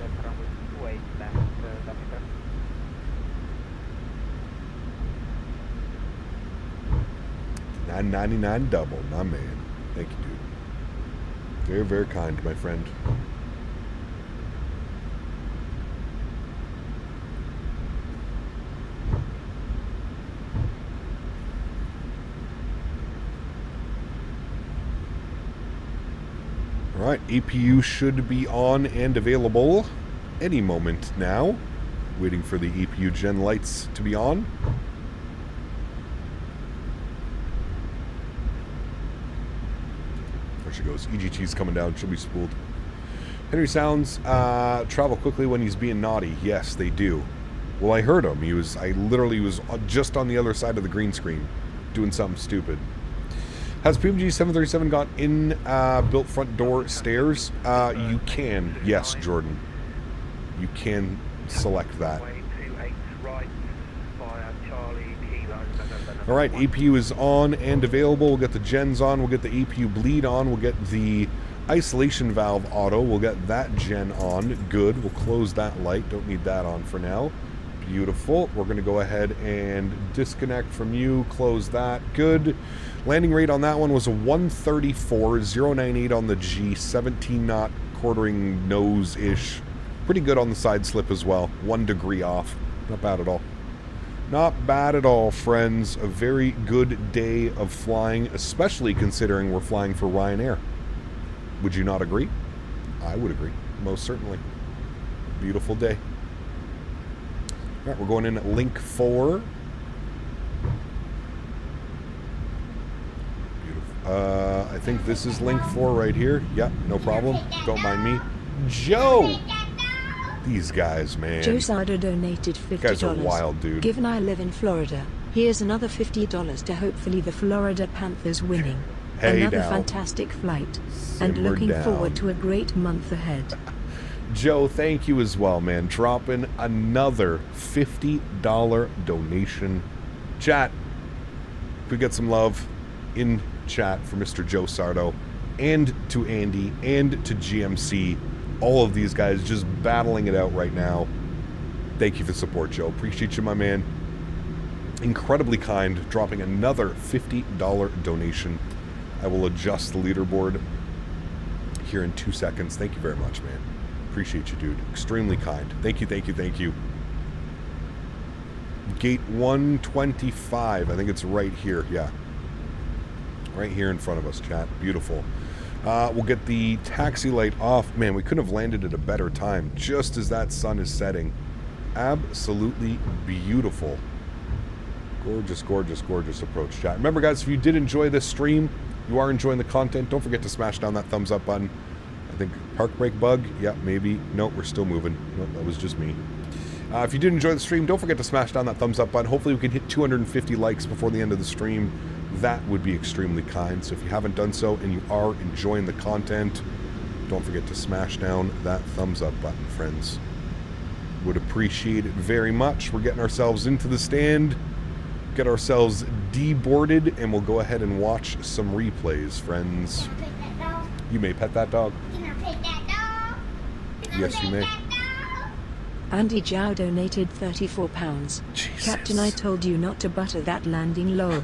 $9.99 double. My man. Thank you, dude. Very, very kind, my friend. Alright, APU should be on and available any moment now. Waiting for the APU gen lights to be on. There she goes. EGT's coming down. She'll be spooled. Henry sounds travel quickly when he's being naughty. Yes, they do. Well, I heard him. I literally was just on the other side of the green screen doing something stupid. Has PMDG 737 got in built front door stairs? You can. Yes, Jordan. You can select that. Alright, APU is on and available. We'll get the gens on. We'll get the APU bleed on. We'll get the isolation valve auto. We'll get that gen on. Good. We'll close that light. Don't need that on for now. Beautiful. We're going to go ahead and disconnect from you. Close that. Good. Landing rate on that one was a 134, 098 on the G, 17 knot quartering nose-ish. Pretty good on the side slip as well. 1 degree off. Not bad at all. Not bad at all, friends. A very good day of flying, especially considering we're flying for Ryanair. Would you not agree? I would agree. Most certainly. Beautiful day. All right, we're going in at link 4. I think this is link 4 right here. Yep, no problem. Don't mind me. Joe! These guys, man. Joe Sada donated $50. These guys are wild, dude. Given I live in Florida, here's another $50 to hopefully the Florida Panthers winning. Hey, another now. Fantastic flight. And Simmer looking down. forward to a great month ahead. Joe, thank you as well, man. Dropping another $50 donation. Chat, if we get some love in chat for Mr. Joe Sardo and to Andy and to GMC, all of these guys just battling it out right now. Thank you for the support, Joe. Appreciate you, my man. Incredibly kind, dropping another $50 donation. I will adjust the leaderboard here in 2 seconds. Thank you very much, man. Appreciate you, dude. Extremely kind. Thank you, thank you, thank you. Gate 125. I think it's right here. Yeah. Right here in front of us, chat. Beautiful. We'll get the taxi light off. Man, we couldn't have landed at a better time, just as that sun is setting. Absolutely beautiful. Gorgeous, gorgeous, gorgeous approach, chat. Remember, guys, if you did enjoy this stream, you are enjoying the content, don't forget to smash down that thumbs up button. I think park brake bug. Yeah, maybe. No, we're still moving. No, that was just me. If you did enjoy the stream, don't forget to smash down that thumbs up button. Hopefully we can hit 250 likes before the end of the stream. That would be extremely kind. So if you haven't done so and you are enjoying the content, don't forget to smash down that thumbs up button, friends. Would appreciate it very much. We're getting ourselves into the stand. get ourselves deboarded, and we'll go ahead and watch some replays, friends. Can I pet that dog? You may pet that dog. Can I pet that dog? Can I Yes, you pet may. that dog? Andy Zhao donated £34. Captain, I told you not to butter that landing, lol.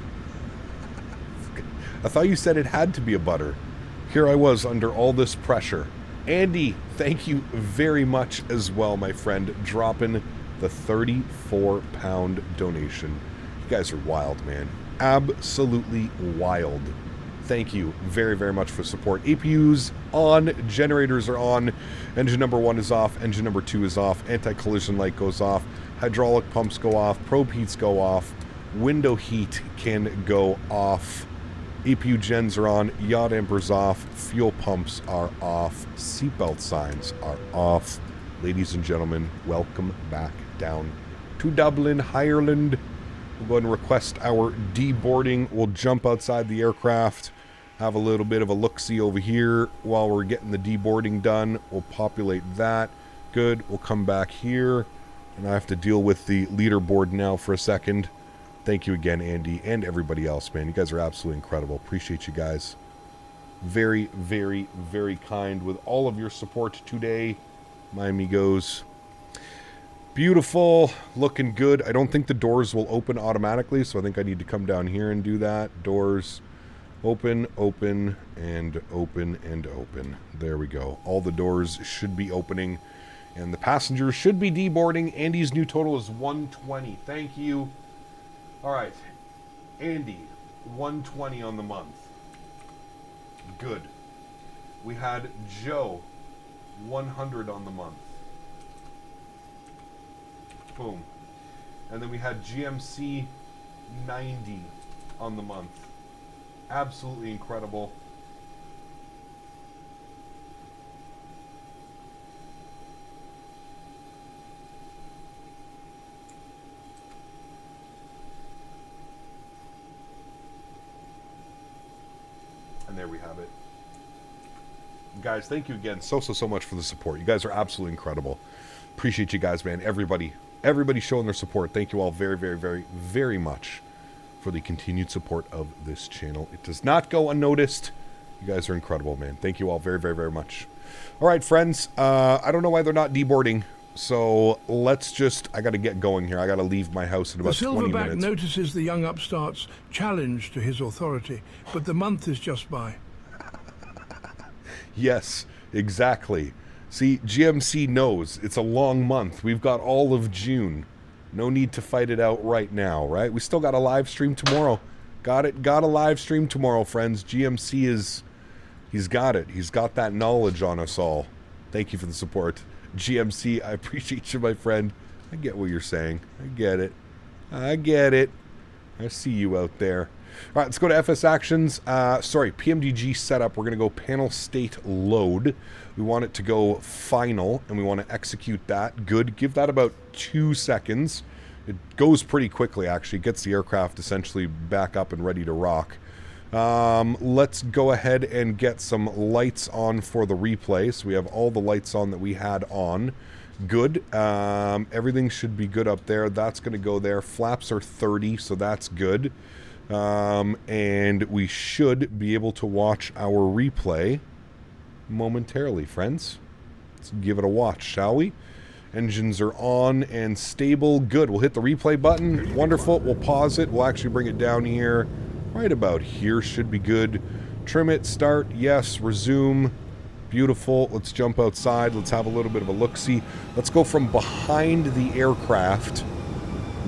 I thought you said it had to be a butter. Here I was under all this pressure. Andy, thank you very much as well, my friend, dropping the 34-pound donation. You guys are wild, man. Absolutely wild. Thank you very, very much for support. APUs on, generators are on, engine number 1 is off, engine number 2 is off, anti-collision light goes off, hydraulic pumps go off, probe heats go off, window heat can go off, APU gens are on, yaw dampers off, fuel pumps are off, seatbelt signs are off. Ladies and gentlemen, welcome back down to Dublin, Ireland. We'll go ahead and request our deboarding. We'll jump outside the aircraft, have a little bit of a look-see over here while we're getting the deboarding done. We'll populate that. Good. We'll come back here, and I have to deal with the leaderboard now for a second. Thank you again, Andy, and everybody else, man. You guys are absolutely incredible. Appreciate you guys. Very, very, very kind with all of your support today, my amigos. Beautiful, looking good. I don't think the doors will open automatically, so I think I need to come down here and do that. Doors open, open, and open, and open. There we go. All the doors should be opening, and the passengers should be deboarding. Andy's new total is 120. Thank you. All right, Andy, 120 on the month. Good. We had Joe, 100 on the month. Boom. And then we had GMC, 90 on the month. Absolutely incredible. And there we have it. Guys, thank you again so much for the support. You guys are absolutely incredible. Appreciate you guys, man. Everybody showing their support. Thank you all very, very, very, very much for the continued support of this channel. It does not go unnoticed. You guys are incredible, man. Thank you all very, very, very much. All right, friends. I don't know why they're not deboarding. So let's just, I got to get going here. I got to leave my house in about 20 minutes. The Silverback notices the young upstart's challenge to his authority, but the month is just by. Yes, exactly. See, GMC knows it's a long month. We've got all of June. No need to fight it out right now, right? We still got a live stream tomorrow. Got it. Got a live stream tomorrow, friends. GMC is, he's got it. He's got that knowledge on us all. Thank you for the support. GMC, I appreciate you, my friend. I get what you're saying. I get it. I get it. I see you out there. All right, let's go to FS Actions. Sorry, PMDG setup. We're going to go panel state load. We want it to go final, and we want to execute that. Good. Give that about 2 seconds. It goes pretty quickly, actually. It gets the aircraft essentially back up and ready to rock. Let's go ahead and get some lights on for the replay. So we have all the lights on that we had on. Good. Everything should be good up there. That's going to go there. Flaps are 30, so that's good. And we should be able to watch our replay momentarily, friends. Let's give it a watch, shall we? Engines are on and stable. Good. We'll hit the replay button. Wonderful. We'll pause it. We'll actually bring it down here. Right about here should be good. Trim it, start, yes, resume. Beautiful. Let's jump outside. Let's have a little bit of a look-see. Let's go from behind the aircraft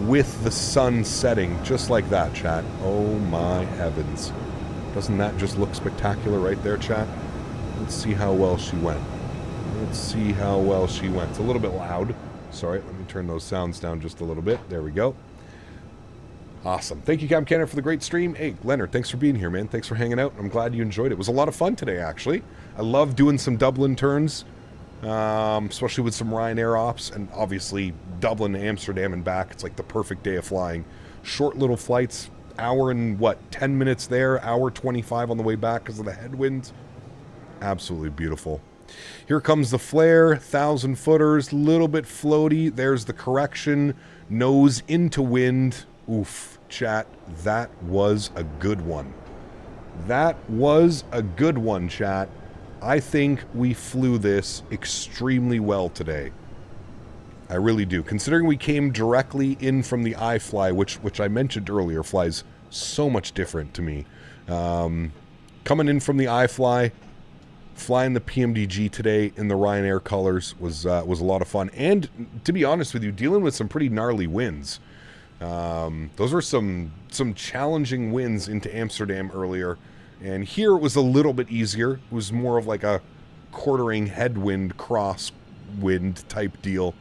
with the sun setting, just like that, chat. Oh my heavens. Doesn't that just look spectacular right there, chat? Let's see how well she went. Let's see how well she went. It's a little bit loud. Sorry, let me turn those sounds down just a little bit. There we go. Awesome. Thank you, Cam Cannon, for the great stream. Hey, Leonard, thanks for being here, man. Thanks for hanging out. I'm glad you enjoyed it. It was a lot of fun today, actually. I love doing some Dublin turns, especially with some Ryanair ops, and obviously Dublin to Amsterdam and back. It's like the perfect day of flying. Short little flights, hour and, 10 minutes there, hour 25 on the way back because of the headwinds. Absolutely beautiful. Here comes the flare, 1,000 footers, little bit floaty. There's the correction, nose into wind. Oof, chat, that was a good one. That was a good one, chat. I think we flew this extremely well today. I really do. Considering we came directly in from the iFly, which I mentioned earlier, flies so much different to me. Coming in from the iFly, flying the PMDG today in the Ryanair colors was a lot of fun. And to be honest with you, dealing with some pretty gnarly winds. Those were some challenging winds into Amsterdam earlier. And here it was a little bit easier. It was more of like a quartering headwind, crosswind type deal.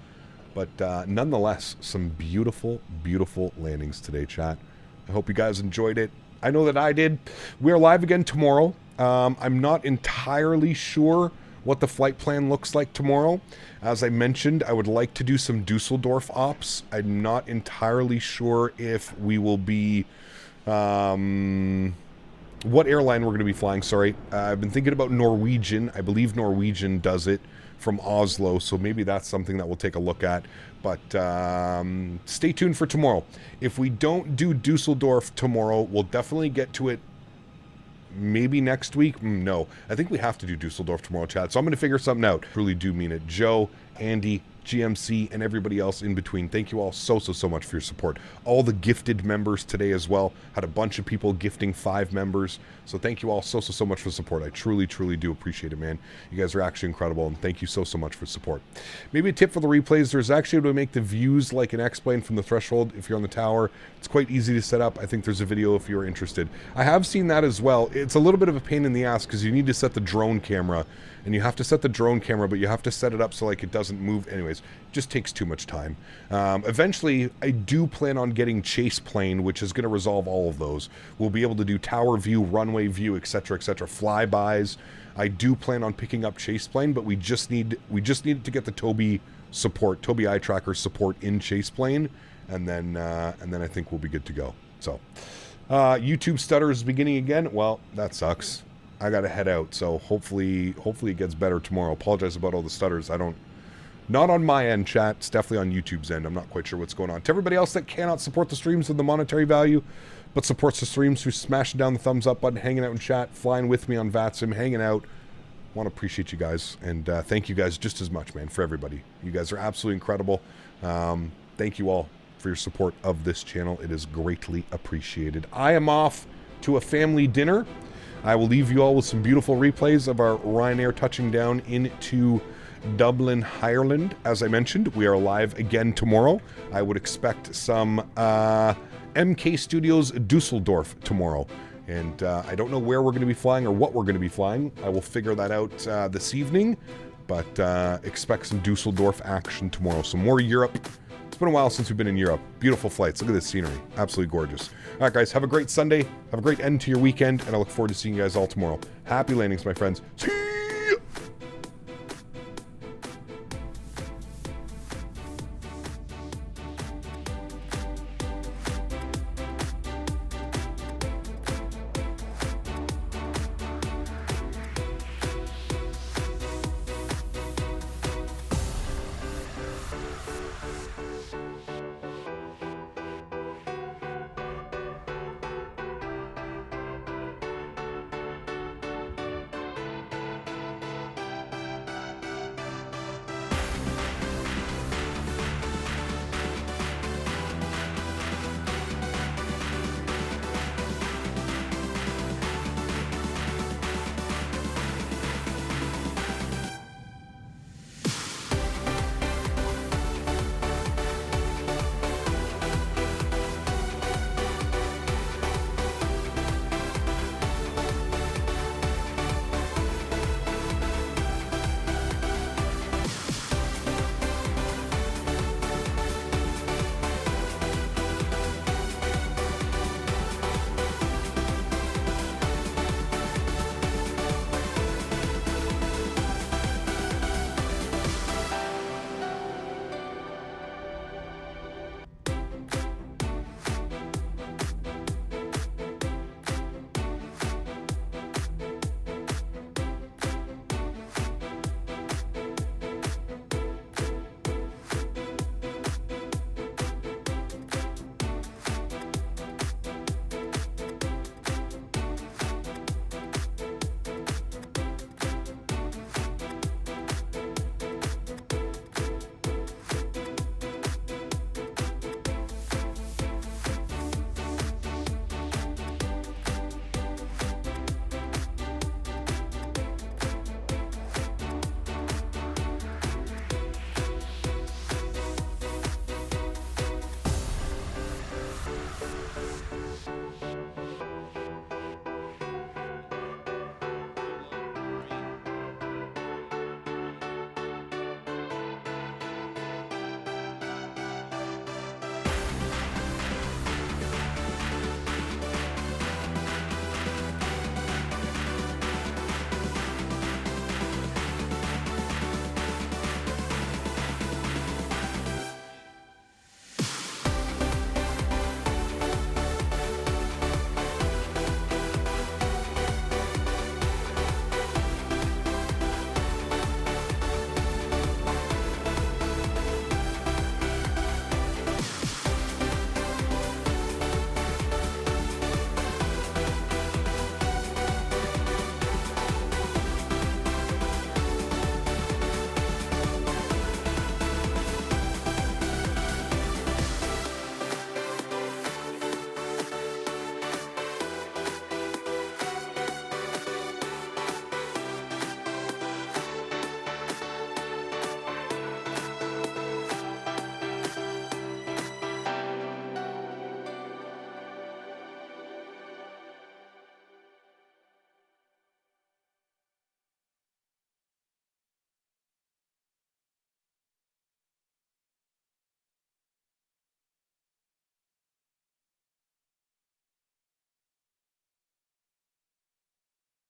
But nonetheless, some beautiful, beautiful landings today, chat. I hope you guys enjoyed it. I know that I did. We're live again tomorrow. I'm not entirely sure what the flight plan looks like tomorrow. As I mentioned, I would like to do some Dusseldorf ops. I'm not entirely sure if we will be... what airline we're going to be flying, sorry. I've been thinking about Norwegian. I believe Norwegian does it from Oslo, so maybe that's something that we'll take a look at. But stay tuned for tomorrow. If we don't do Dusseldorf tomorrow, we'll definitely get to it maybe next week. No, I think we have to do Dusseldorf tomorrow, chat. So I'm going to figure something out. Really do mean it. Joe, Andy, GMC, and everybody else in between, thank you all so much for your support. All the gifted members today as well. Had a bunch of people gifting 5 members. So thank you all so much for support. I truly do appreciate it, man. You guys are actually incredible, and thank you so much for support. Maybe a tip for the replays. There's actually a way to make the views like an X-plane from the threshold if you're on the tower. It's quite easy to set up. I think there's a video if you're interested. I have seen that as well. It's a little bit of a pain in the ass because you need to set the drone camera. And you have to set the drone camera, but you have to set it up so like it doesn't move. Anyways, it just takes too much time. Eventually, I do plan on getting chase plane, which is going to resolve all of those. We'll be able to do tower view, runway view, etc., flybys. I do plan on picking up chase plane, but we just need to get the Toby support, Toby eye tracker support in chase plane, and then I think we'll be good to go. So, YouTube stutter is beginning again. Well, that sucks. I gotta head out, so hopefully it gets better tomorrow. Apologize about all the stutters. Not on my end, chat. It's definitely on YouTube's end. I'm not quite sure what's going on. To everybody else that cannot support the streams with the monetary value, but supports the streams through smashing down the thumbs up button, hanging out in chat, flying with me on VATSIM, hanging out. Want to appreciate you guys, and thank you guys just as much, man, for everybody. You guys are absolutely incredible. Thank you all for your support of this channel. It is greatly appreciated. I am off to a family dinner. I will leave you all with some beautiful replays of our Ryanair touching down into Dublin, Ireland. As I mentioned, we are live again tomorrow. I would expect some MK Studios Dusseldorf tomorrow. And I don't know where we're going to be flying or what we're going to be flying. I will figure that out this evening. But expect some Dusseldorf action tomorrow. So more Europe. It's been a while since we've been in Europe. Beautiful flights. Look at this scenery. Absolutely gorgeous. All right, guys. Have a great Sunday. Have a great end to your weekend. And I look forward to seeing you guys all tomorrow. Happy landings, my friends. See you.